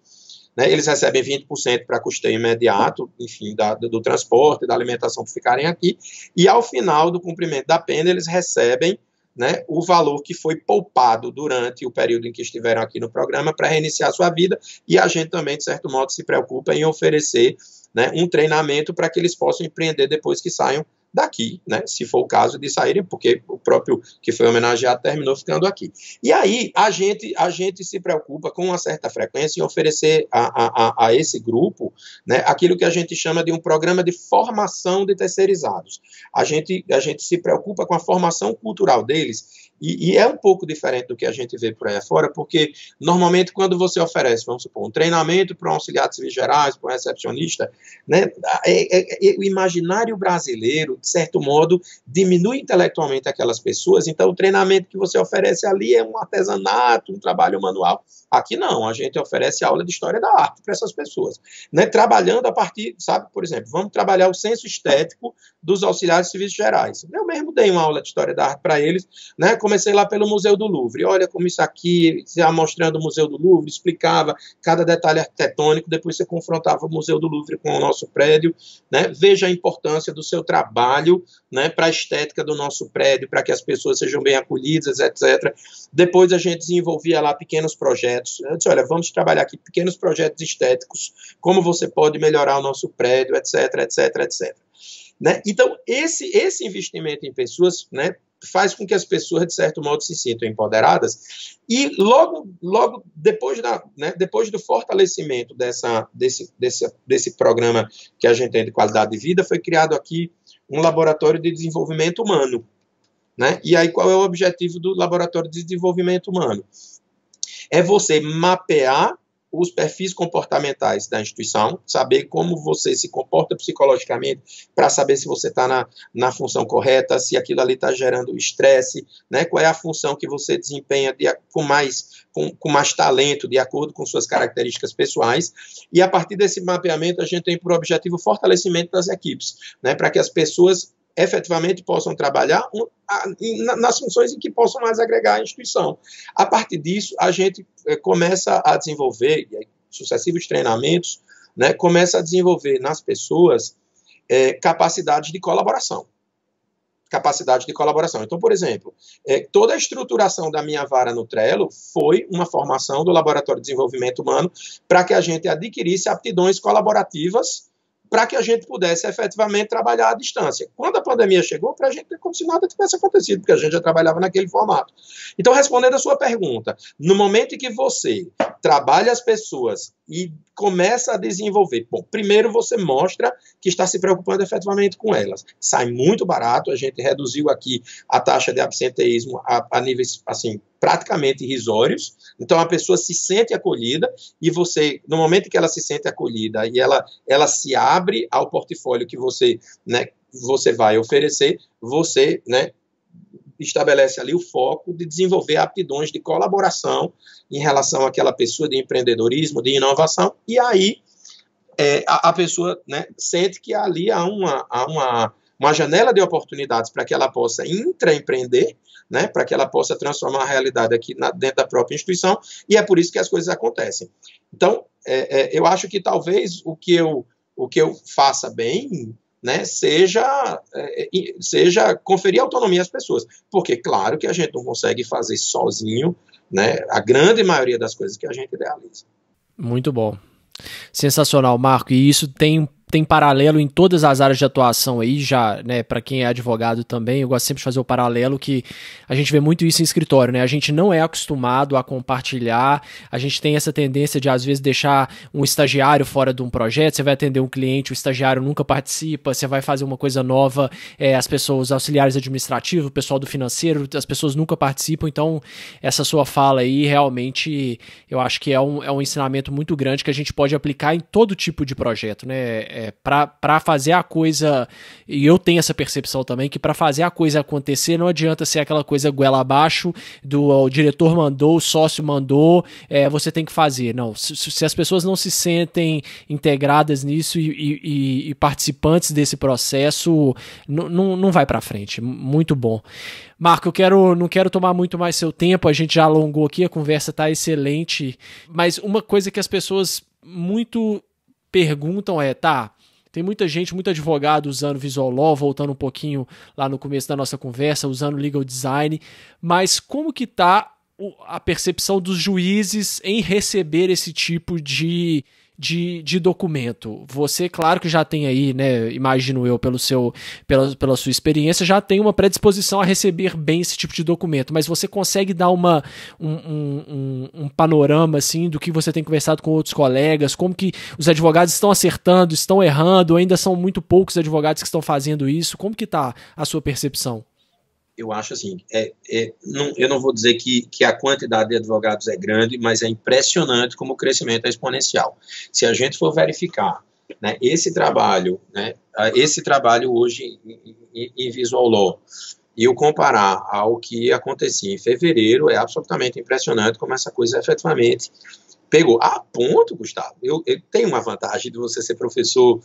S2: né, eles recebem 20% para custeio imediato, enfim, do transporte, da alimentação para ficarem aqui, e ao final do cumprimento da pena, eles recebem, né, o valor que foi poupado durante o período em que estiveram aqui no programa para reiniciar sua vida, e a gente também, de certo modo, se preocupa em oferecer, né, um treinamento para que eles possam empreender depois que saiam daqui, né, se for o caso de saírem, porque o próprio que foi homenageado terminou ficando aqui. E aí a gente se preocupa com uma certa frequência em oferecer a esse grupo, né, aquilo que a gente chama de um programa de formação de terceirizados. A gente se preocupa com a formação cultural deles, e é um pouco diferente do que a gente vê por aí fora, porque normalmente quando você oferece, vamos supor, um treinamento para um auxiliar de serviços gerais, para um recepcionista, né, o imaginário brasileiro, de certo modo, diminui intelectualmente aquelas pessoas, então o treinamento que você oferece ali é um artesanato, um trabalho manual. Aqui não, a gente oferece aula de história da arte para essas pessoas, né, trabalhando a partir, sabe, por exemplo, vamos trabalhar o senso estético dos auxiliares de serviços gerais. Eu mesmo dei uma aula de história da arte para eles, né, comecei lá pelo Museu do Louvre, olha como isso aqui, você mostrando o Museu do Louvre, explicava cada detalhe arquitetônico, depois você confrontava o Museu do Louvre com o nosso prédio, né, veja a importância do seu trabalho, né, para a estética do nosso prédio, para que as pessoas sejam bem acolhidas, etc. Depois a gente desenvolvia lá pequenos projetos, eu disse, olha, vamos trabalhar aqui pequenos projetos estéticos, como você pode melhorar o nosso prédio, etc, etc, etc. Né? Então, esse investimento em pessoas, né, faz com que as pessoas, de certo modo, se sintam empoderadas, e logo depois, depois do fortalecimento desse programa que a gente tem de qualidade de vida, foi criado aqui um laboratório de desenvolvimento humano. Né? E aí, qual é o objetivo do laboratório de desenvolvimento humano? É você mapear os perfis comportamentais da instituição, saber como você se comporta psicologicamente, para saber se você está na função correta, se aquilo ali está gerando estresse, né? Qual é a função que você desempenha com mais talento, de acordo com suas características pessoais, e a partir desse mapeamento a gente tem por objetivo o fortalecimento das equipes, né? Para que as pessoas efetivamente possam trabalhar nas funções em que possam mais agregar a instituição. A partir disso, a gente começa a desenvolver, sucessivos treinamentos, né, começa a desenvolver nas pessoas capacidades de colaboração. Então, por exemplo, toda a estruturação da minha vara no Trello foi uma formação do Laboratório de Desenvolvimento Humano para que a gente adquirisse aptidões colaborativas para que a gente pudesse efetivamente trabalhar à distância. Quando a pandemia chegou, para a gente é como se nada tivesse acontecido, porque a gente já trabalhava naquele formato. Então, respondendo a sua pergunta, no momento em que você trabalha as pessoas e começa a desenvolver, bom, primeiro você mostra que está se preocupando efetivamente com elas. Sai muito barato, a gente reduziu aqui a taxa de absenteísmo a níveis, assim, praticamente irrisórios, então a pessoa se sente acolhida e você, no momento que ela se sente acolhida e ela se abre ao portfólio que você, né, você vai oferecer, você, né, estabelece ali o foco de desenvolver aptidões de colaboração em relação àquela pessoa, de empreendedorismo, de inovação, e aí a pessoa, né, sente que ali há uma janela de oportunidades para que ela possa intraempreender, né, para que ela possa transformar a realidade aqui dentro da própria instituição, e é por isso que as coisas acontecem. Então, eu acho que talvez o que eu faça bem, né, seja conferir autonomia às pessoas, porque claro que a gente não consegue fazer sozinho, né, a grande maioria das coisas que a gente idealiza.
S1: Muito bom. Sensacional, Marco, e isso tem tem paralelo em todas as áreas de atuação aí, já, né, para quem é advogado também, eu gosto sempre de fazer o paralelo que a gente vê muito isso em escritório, né, a gente não é acostumado a compartilhar, a gente tem essa tendência de às vezes deixar um estagiário fora de um projeto, você vai atender um cliente, o estagiário nunca participa, você vai fazer uma coisa nova, as pessoas, os auxiliares administrativos, o pessoal do financeiro, as pessoas nunca participam, então essa sua fala aí realmente eu acho que é um ensinamento muito grande que a gente pode aplicar em todo tipo de projeto, né, para fazer a coisa, e eu tenho essa percepção também, que para fazer a coisa acontecer não adianta ser aquela coisa goela abaixo, o diretor mandou, o sócio mandou, você tem que fazer. Não, se as pessoas não se sentem integradas nisso e participantes desse processo, não vai para frente. Muito bom. Marco, não quero tomar muito mais seu tempo, a gente já alongou aqui, a conversa está excelente, mas uma coisa que as pessoas muito perguntam tem muita gente, muito advogado usando Visual Law, voltando um pouquinho lá no começo da nossa conversa, usando Legal Design, mas como que está a percepção dos juízes em receber esse tipo de documento? Você, claro que já tem aí, né, imagino eu, pela sua experiência, já tem uma predisposição a receber bem esse tipo de documento, mas você consegue dar um panorama, assim, do que você tem conversado com outros colegas, como que os advogados estão acertando, estão errando, ainda são muito poucos advogados que estão fazendo isso, como que está a sua percepção?
S2: Eu acho assim, eu não vou dizer que a quantidade de advogados é grande, mas é impressionante como o crescimento é exponencial. Se a gente for verificar, né, esse trabalho hoje em Visual Law, e o comparar ao que acontecia em fevereiro, é absolutamente impressionante como essa coisa efetivamente pegou. A ponto, Gustavo, eu tenho uma vantagem de você ser professor,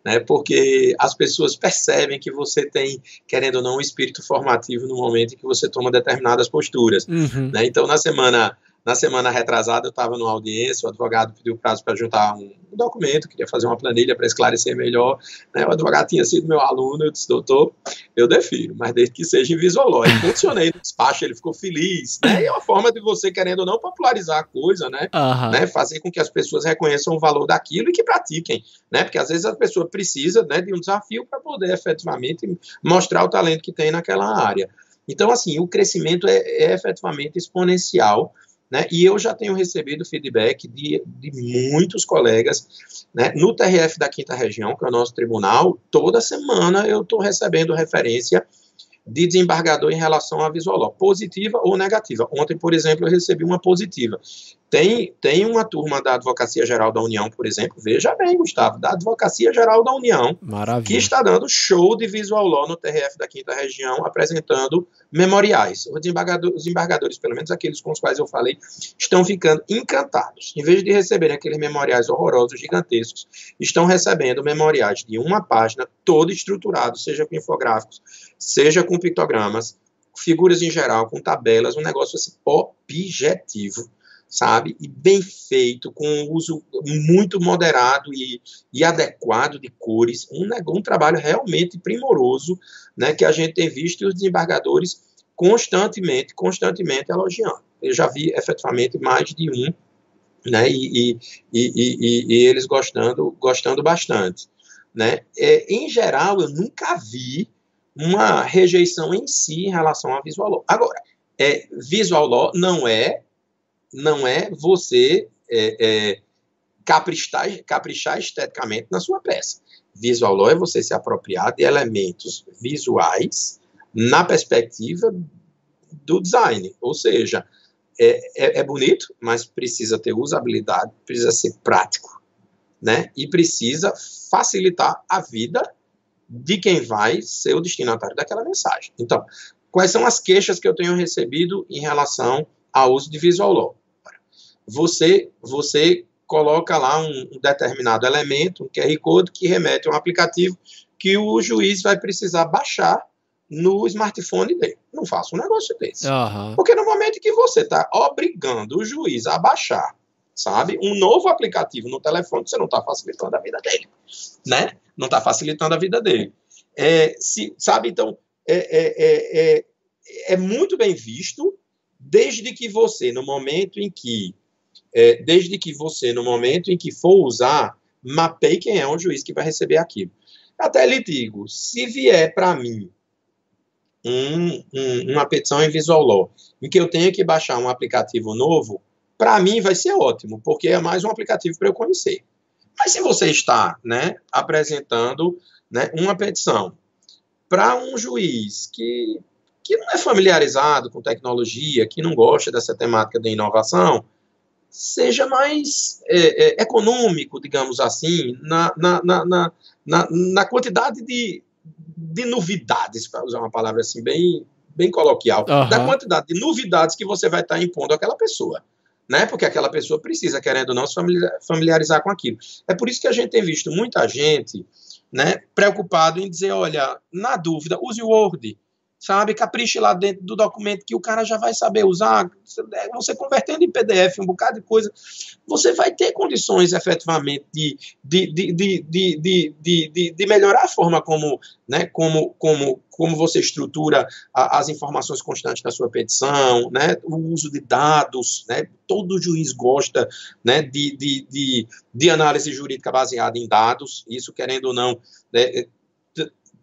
S2: né, porque as pessoas percebem que você tem, querendo ou não, um espírito formativo no momento em que você toma determinadas posturas.
S1: Uhum.
S2: Né? Então, na semana retrasada, eu estava numa audiência, o advogado pediu prazo para juntar um documento, queria fazer uma planilha para esclarecer melhor, né? O advogado tinha sido meu aluno, eu disse, doutor, eu defiro, mas desde que seja em Visual Law. E funcionei no despacho, ele ficou feliz, né? E é uma forma de você, querendo ou não, popularizar a coisa, né?
S1: Uhum.
S2: Né? Fazer com que as pessoas reconheçam o valor daquilo e que pratiquem, né? Porque às vezes a pessoa precisa, né, de um desafio para poder efetivamente mostrar o talento que tem naquela área. Então, assim, o crescimento é efetivamente exponencial, né? E eu já tenho recebido feedback de muitos colegas, né? No TRF da 5ª Região, que é o nosso tribunal, toda semana eu estou recebendo referência de desembargador em relação à Visual Law, positiva ou negativa. Ontem, por exemplo, eu recebi uma positiva. Tem uma turma da Advocacia Geral da União, por exemplo, veja bem, Gustavo, da Advocacia Geral da União,
S1: maravilha,
S2: que está dando show de Visual Law no TRF da 5ª Região, apresentando memoriais. Os desembargadores, pelo menos aqueles com os quais eu falei, estão ficando encantados. Em vez de receberem aqueles memoriais horrorosos, gigantescos, estão recebendo memoriais de uma página, todo estruturado, seja com infográficos, seja com pictogramas, figuras em geral, com tabelas, um negócio assim, objetivo, sabe? E bem feito, com um uso muito moderado e adequado de cores, um trabalho realmente primoroso, né, que a gente tem visto e os desembargadores constantemente elogiando. Eu já vi efetivamente mais de um, né, e eles gostando bastante. Né? Em geral, eu nunca vi uma rejeição em si em relação a Visual Law. Agora, Visual Law não é você caprichar esteticamente na sua peça. Visual Law é você se apropriar de elementos visuais na perspectiva do design. Ou seja, é bonito, mas precisa ter usabilidade, precisa ser prático, né? E precisa facilitar a vida de quem vai ser o destinatário daquela mensagem. Então, quais são as queixas que eu tenho recebido em relação ao uso de Visual Law? Você coloca lá um determinado elemento, um QR Code, que remete a um aplicativo que o juiz vai precisar baixar no smartphone dele. Não faça um negócio desse.
S1: Uhum.
S2: Porque no momento que você está obrigando o juiz a baixar, sabe, um novo aplicativo no telefone, você não está facilitando a vida dele, né? Não está facilitando a vida dele. Sabe, então, é muito bem visto, desde que você, no momento em que for usar, mapeie quem é o juiz que vai receber aquilo. Até lhe digo, se vier para mim uma petição em Visual Law, em que eu tenha que baixar um aplicativo novo, para mim vai ser ótimo, porque é mais um aplicativo para eu conhecer. Mas se você está, né, apresentando, né, uma petição para um juiz que não é familiarizado com tecnologia, que não gosta dessa temática da inovação, seja mais econômico, digamos assim, na quantidade de novidades, para usar uma palavra assim bem coloquial, da quantidade de novidades que você vai estar impondo àquela pessoa. Né? Porque aquela pessoa precisa, querendo ou não, se familiarizar com aquilo. É por isso que a gente tem visto muita gente, né, preocupado em dizer, olha, na dúvida, use o Word, sabe? Capriche lá dentro do documento que o cara já vai saber usar. Você convertendo em PDF um bocado de coisa, você vai ter condições efetivamente de melhorar a forma como, né, como você estrutura as informações constantes da sua petição, né, o uso de dados, né, todo juiz gosta, né, de análise jurídica baseada em dados, isso, querendo ou não, né,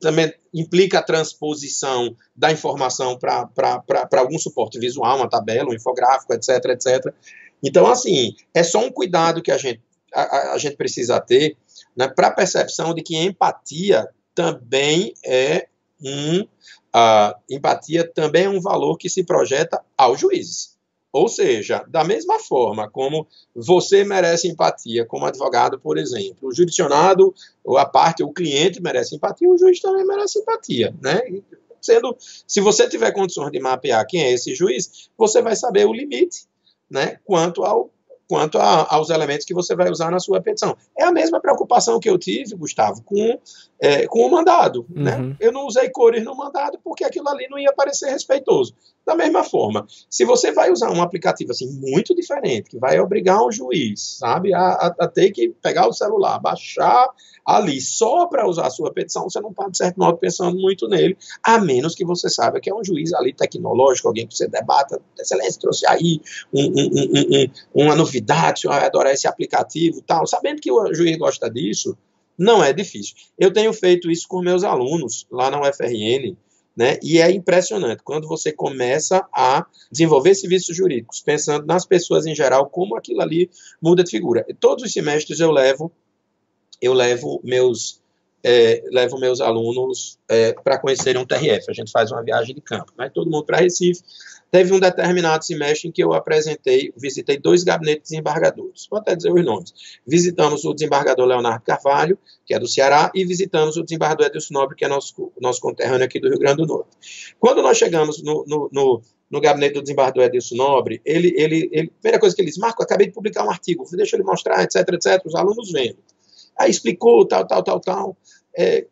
S2: também implica a transposição da informação para algum suporte visual, uma tabela, um infográfico, etc, etc. Então, assim, é só um cuidado que a gente precisa ter, né, para a percepção de que empatia também é um valor que se projeta aos juízes. Ou seja, da mesma forma como você merece empatia como advogado, por exemplo, o jurisdicionado, ou a parte, o cliente merece empatia, o juiz também merece empatia, né? Se você tiver condições de mapear quem é esse juiz, você vai saber o limite, né, quanto aos elementos que você vai usar na sua petição. É a mesma preocupação que eu tive, Gustavo, com o mandado. Uhum. Né? Eu não usei cores no mandado porque aquilo ali não ia parecer respeitoso. Da mesma forma, se você vai usar um aplicativo assim, muito diferente, que vai obrigar um juiz, sabe, a ter que pegar o celular, baixar ali só para usar a sua petição, você não está, de certo modo, pensando muito nele, a menos que você saiba que é um juiz ali tecnológico, alguém que você debata, excelência, trouxe aí uma novidade, você vai adorar esse aplicativo e tal, sabendo que o juiz gosta disso, não é difícil. Eu tenho feito isso com meus alunos lá na UFRN, né? E é impressionante quando você começa a desenvolver serviços jurídicos, pensando nas pessoas em geral, como aquilo ali muda de figura. Todos os semestres eu levo meus alunos para conhecerem um TRF. A gente faz uma viagem de campo, vai todo mundo para Recife. Teve um determinado semestre em que eu visitei 2 gabinetes desembargadores. Vou até dizer os nomes. Visitamos o desembargador Leonardo Carvalho, que é do Ceará, e visitamos o desembargador Edilson Nobre, que é nosso conterrâneo aqui do Rio Grande do Norte. Quando nós chegamos no gabinete do desembargador Edilson Nobre, ele primeira coisa que ele disse, Marco, acabei de publicar um artigo, deixa eu lhe mostrar, etc, etc, os alunos vendo. Aí explicou, tal.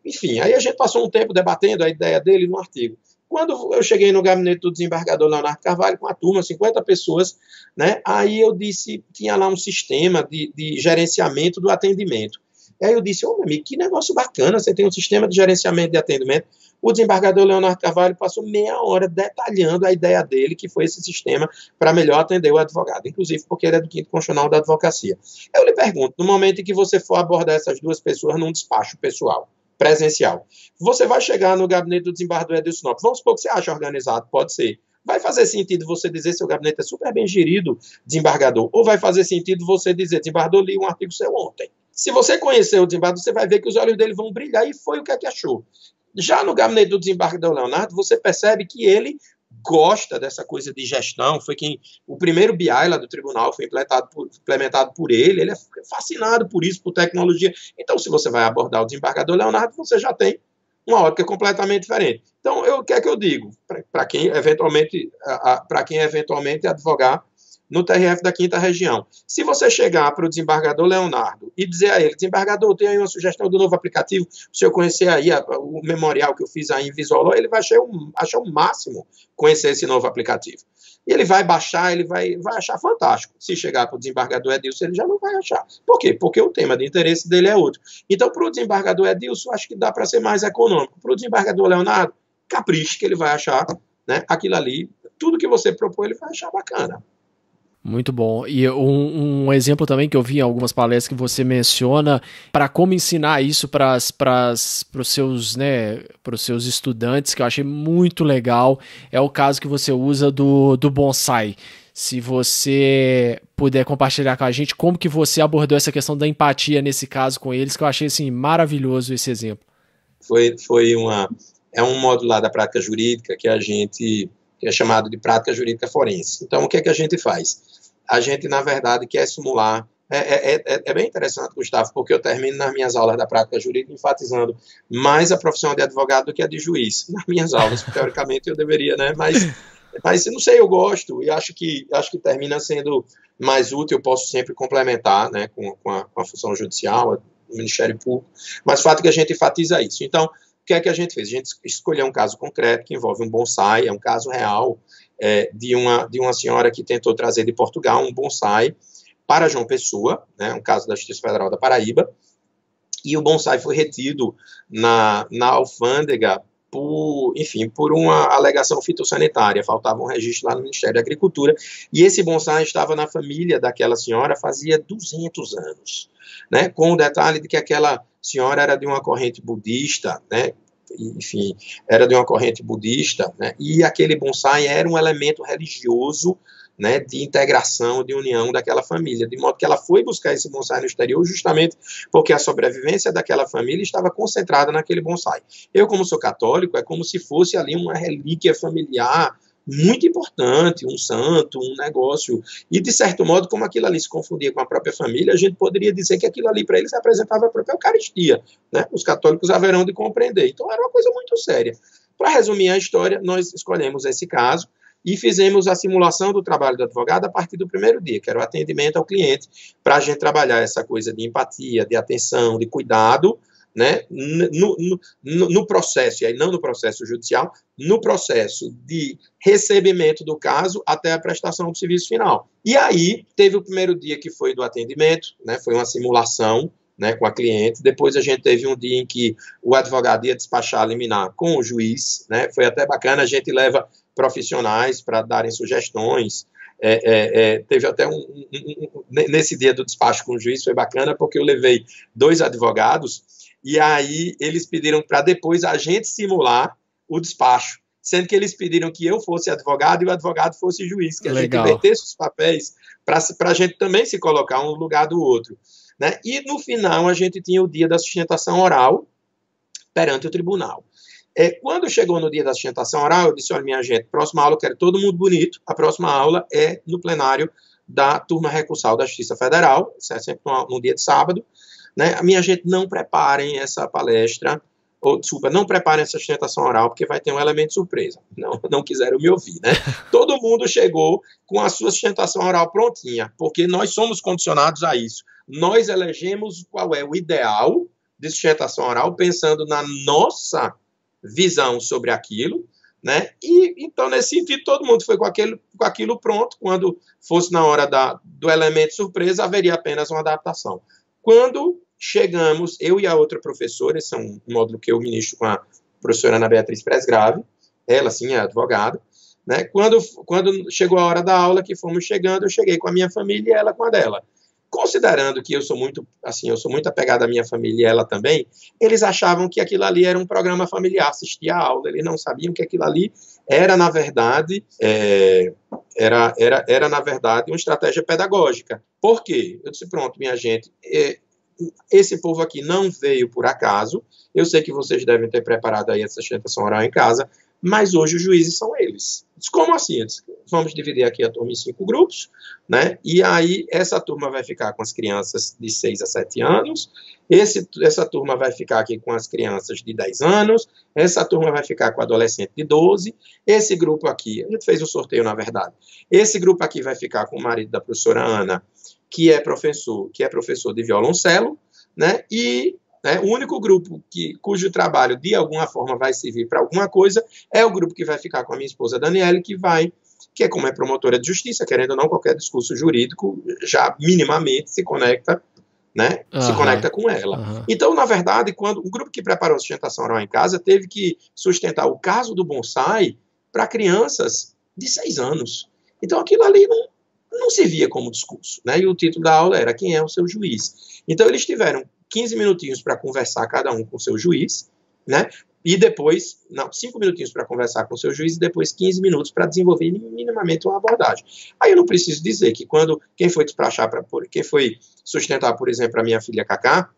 S2: Enfim, aí a gente passou um tempo debatendo a ideia dele no artigo. Quando eu cheguei no gabinete do desembargador Leonardo Carvalho, com a turma, 50 pessoas, né, aí eu disse, tinha lá um sistema de gerenciamento do atendimento. E aí eu disse, meu amigo, que negócio bacana, você tem um sistema de gerenciamento de atendimento. O desembargador Leonardo Carvalho passou meia hora detalhando a ideia dele, que foi esse sistema para melhor atender o advogado, inclusive porque ele é do quinto constitucional da advocacia. Eu lhe pergunto, no momento em que você for abordar essas 2 pessoas num despacho pessoal, presencial, você vai chegar no gabinete do desembargador Edilson Nobre, vamos supor que você acha organizado, pode ser. Vai fazer sentido você dizer que seu gabinete é super bem gerido, desembargador, ou vai fazer sentido você dizer, desembargador, li um artigo seu ontem. Se você conhecer o desembargador, você vai ver que os olhos dele vão brilhar, e foi o que é que achou. Já no gabinete do desembargador Leonardo, você percebe que ele gosta dessa coisa de gestão, o primeiro BI lá do tribunal foi implementado por ele é fascinado por isso, por tecnologia. Então, se você vai abordar o desembargador Leonardo, você já tem uma ótica completamente diferente. Então, o que é que eu digo? Para quem eventualmente advogar no TRF da 5ª Região. Se você chegar para o desembargador Leonardo e dizer a ele, desembargador, tem aí uma sugestão do novo aplicativo, se eu conhecer aí o memorial que eu fiz aí em Visual Law, ele vai achar o máximo conhecer esse novo aplicativo. E ele vai baixar, ele vai achar fantástico. Se chegar para o desembargador Edilson, ele já não vai achar. Por quê? Porque o tema de interesse dele é outro. Então, para o desembargador Edilson, acho que dá para ser mais econômico. Para o desembargador Leonardo, capricho que ele vai achar, né, aquilo ali, tudo que você propõe, ele vai achar bacana.
S1: Muito bom. E um exemplo também que eu vi em algumas palestras que você menciona para como ensinar isso para os seus, né, pros seus estudantes, que eu achei muito legal, é o caso que você usa do bonsai. Se você puder compartilhar com a gente como que você abordou essa questão da empatia nesse caso com eles, que eu achei assim, maravilhoso esse exemplo.
S2: É um módulo lá da prática jurídica que que é chamado de prática jurídica forense. Então, o que é que a gente faz? A gente, na verdade, quer simular. É bem interessante, Gustavo, porque eu termino nas minhas aulas da prática jurídica enfatizando mais a profissão de advogado do que a de juiz. Nas minhas aulas, teoricamente, eu deveria, né? Mas não sei, eu gosto e acho que termina sendo mais útil. Eu posso sempre complementar, né, com a função judicial, do Ministério Público, mas o fato é que a gente enfatiza isso. Então, o que é que a gente fez? A gente escolheu um caso concreto que envolve um bonsai, é um caso real, de uma senhora que tentou trazer de Portugal um bonsai para João Pessoa, né, um caso da Justiça Federal da Paraíba, e o bonsai foi retido na alfândega por uma alegação fitossanitária, faltava um registro lá no Ministério da Agricultura, e esse bonsai estava na família daquela senhora fazia 200 anos, né, com o detalhe de que aquela senhora era de uma corrente budista, né, enfim, era de uma corrente budista, né, e aquele bonsai era um elemento religioso, né, de integração, de união daquela família, de modo que ela foi buscar esse bonsai no exterior justamente porque a sobrevivência daquela família estava concentrada naquele bonsai. Eu, como sou católico, é como se fosse ali uma relíquia familiar muito importante, um santo, um negócio, e de certo modo, como aquilo ali se confundia com a própria família, a gente poderia dizer que aquilo ali para eles representava a própria Eucaristia, né? Os católicos haverão de compreender. Então era uma coisa muito séria. Para resumir a história, nós escolhemos esse caso e fizemos a simulação do trabalho do advogado a partir do primeiro dia, que era o atendimento ao cliente, para a gente trabalhar essa coisa de empatia, de atenção, de cuidado, né, no processo, e aí não no processo judicial, no processo de recebimento do caso até a prestação do serviço final. E aí teve o primeiro dia que foi do atendimento, né, foi uma simulação, né, com a cliente. Depois a gente teve um dia em que o advogado ia despachar a liminar com o juiz, né, foi até bacana, a gente leva profissionais para darem sugestões. Teve até nesse dia do despacho com o juiz, foi bacana, porque eu levei 2 advogados, e aí eles pediram para depois a gente simular o despacho, sendo que eles pediram que eu fosse advogado e o advogado fosse juiz, que a gente invertesse os papéis para a gente também se colocar um no lugar do outro, né? E no final a gente tinha o dia da sustentação oral perante o tribunal. Quando chegou no dia da sustentação oral, eu disse, olha, minha gente, próxima aula eu quero todo mundo bonito, a próxima aula é no plenário da turma recursal da Justiça Federal, isso é sempre no dia de sábado, né? A minha gente, não preparem essa palestra, desculpa, não preparem essa sustentação oral, porque vai ter um elemento surpresa. Não quiseram me ouvir, né? Todo mundo chegou com a sua sustentação oral prontinha, porque nós somos condicionados a isso. Nós elegemos qual é o ideal de sustentação oral, pensando na nossa visão sobre aquilo, né? E então, nesse sentido, todo mundo foi com aquilo pronto. Quando fosse na hora do elemento surpresa, haveria apenas uma adaptação. Quando chegamos, eu e a outra professora, esse é um módulo que eu ministro com a professora Ana Beatriz Presgrave, ela sim é advogada, né? Quando chegou a hora da aula, que fomos chegando, eu cheguei com a minha família e ela com a dela. Considerando que eu sou muito apegado à minha família e ela também, eles achavam que aquilo ali era um programa familiar, assistia a aula, eles não sabiam que aquilo ali era, na verdade, na verdade, uma estratégia pedagógica. Por quê? Eu disse, pronto, minha gente, esse povo aqui não veio por acaso, eu sei que vocês devem ter preparado aí essa sustentação oral em casa, mas hoje os juízes são eles. Como assim? Vamos dividir aqui a turma em 5 grupos, né? E aí essa turma vai ficar com as crianças de 6 a 7 anos, essa turma vai ficar aqui com as crianças de 10 anos, essa turma vai ficar com o adolescente de 12, esse grupo aqui, a gente fez um sorteio, na verdade, esse grupo aqui vai ficar com o marido da professora Ana, que é professor de violoncelo, né? E o único grupo cujo trabalho, de alguma forma, vai servir para alguma coisa é o grupo que vai ficar com a minha esposa Daniele, que como é promotora de justiça, querendo ou não, qualquer discurso jurídico já minimamente se conecta, né? Se conecta com ela. Então, na verdade, quando o grupo que preparou a sustentação oral em casa teve que sustentar o caso do bonsai para crianças de 6 anos. Então, aquilo ali não se via como discurso, né? E o título da aula era quem é o seu juiz. Então eles tiveram 15 minutinhos para conversar cada um com o seu juiz, né? E depois, 5 minutinhos para conversar com o seu juiz e depois 15 minutos para desenvolver minimamente uma abordagem. Aí eu não preciso dizer que quem foi despachar, quem foi sustentar, por exemplo, a minha filha Cacá,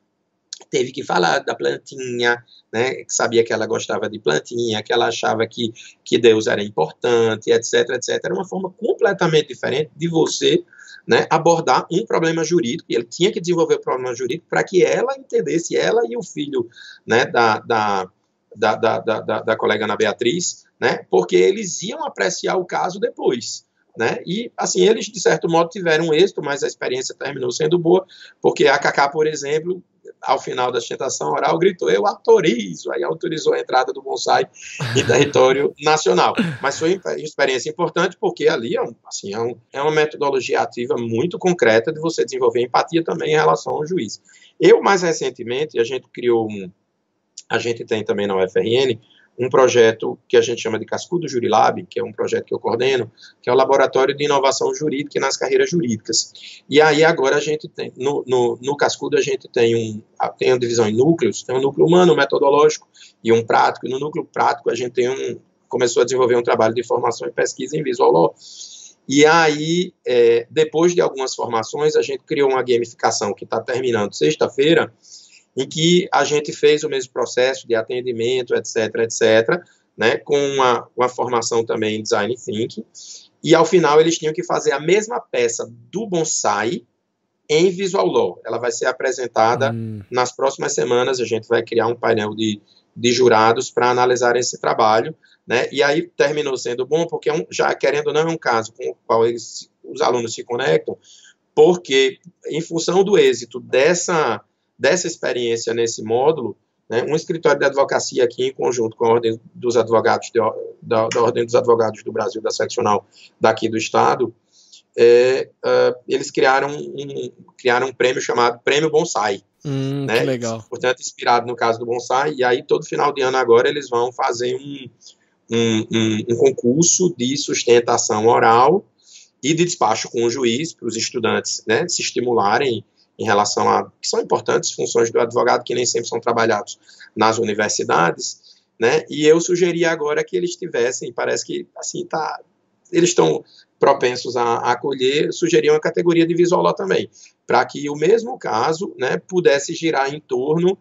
S2: teve que falar da plantinha, né, que sabia que ela gostava de plantinha, que ela achava que Deus era importante, etc, etc. Era uma forma completamente diferente de você, né, abordar um problema jurídico, e ele tinha que desenvolver o problema jurídico para que ela entendesse, ela e o filho, né, da colega Ana Beatriz, né, porque eles iam apreciar o caso depois, né, e assim, eles de certo modo tiveram um êxito, mas a experiência terminou sendo boa, porque a Cacá, por exemplo, ao final da sustentação oral, gritou, eu autorizo, aí autorizou a entrada do bonsai em território nacional, mas foi uma experiência importante, porque ali é uma metodologia ativa muito concreta de você desenvolver empatia também em relação ao juiz. Mais recentemente, a gente tem também na UFRN um projeto que a gente chama de Cascudo Jurilab, que é um projeto que eu coordeno, que é o Laboratório de Inovação Jurídica e nas Carreiras Jurídicas. E aí agora a gente tem, no Cascudo a gente tem uma divisão em núcleos, tem um núcleo humano, metodológico e um prático, e no núcleo prático a gente começou a desenvolver um trabalho de formação e pesquisa em Visual Law. E aí, depois de algumas formações, a gente criou uma gamificação que está terminando sexta-feira, em que a gente fez o mesmo processo de atendimento, etc., né, com uma formação também em Design Thinking, e ao final eles tinham que fazer a mesma peça do bonsai em Visual Law. Ela vai ser apresentada nas próximas semanas, a gente vai criar um painel de jurados para analisar esse trabalho, né, e aí terminou sendo bom, porque já querendo ou não é um caso com o qual os alunos se conectam, porque em função do êxito dessa experiência nesse módulo, né, um escritório de advocacia aqui, em conjunto com a Ordem dos Advogados, da Ordem dos Advogados do Brasil, da seccional daqui do Estado, eles criaram um prêmio chamado Prêmio Bonsai. Né,
S1: que legal.
S2: Portanto, inspirado no caso do bonsai, e aí todo final de ano agora eles vão fazer um concurso de sustentação oral e de despacho com o juiz, para os estudantes, né, se estimularem em relação a, que são importantes funções do advogado, que nem sempre são trabalhados nas universidades, né, e eu sugeri agora que eles tivessem, parece que, assim, eles estão propensos a acolher, sugeri uma categoria de Visual Law também, para que o mesmo caso, né, pudesse girar em torno,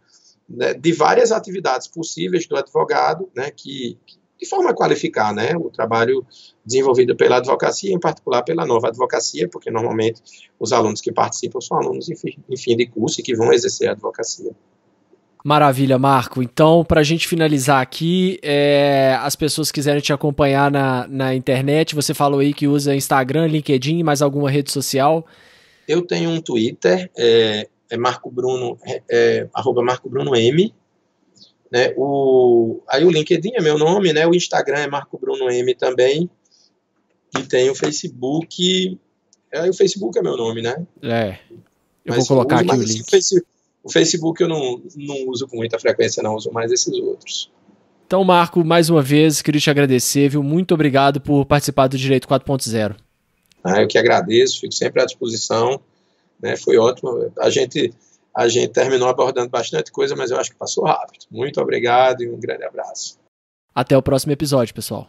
S2: né, de várias atividades possíveis do advogado, né, que de forma a qualificar, né, o trabalho desenvolvido pela advocacia, em particular pela nova advocacia, porque normalmente os alunos que participam são alunos em fim de curso e que vão exercer a advocacia.
S1: Maravilha, Marco. Então, para a gente finalizar aqui, as pessoas quiserem te acompanhar na internet, você falou aí que usa Instagram, LinkedIn, mais alguma rede social?
S2: Eu tenho um Twitter, Marco Bruno, @MarcoBrunoM, né, aí o LinkedIn é meu nome, né, o Instagram é Marco Bruno M também, e tem o Facebook, o Facebook é meu nome, né?
S1: Eu vou colocar aqui o link.
S2: O Facebook eu não uso com muita frequência, não uso mais esses outros.
S1: Então, Marco, mais uma vez, queria te agradecer, viu? Muito obrigado por participar do Direito 4.0.
S2: Eu que agradeço, fico sempre à disposição, né, foi ótimo, a gente terminou abordando bastante coisa, mas eu acho que passou rápido. Muito obrigado e um grande abraço.
S1: Até o próximo episódio, pessoal.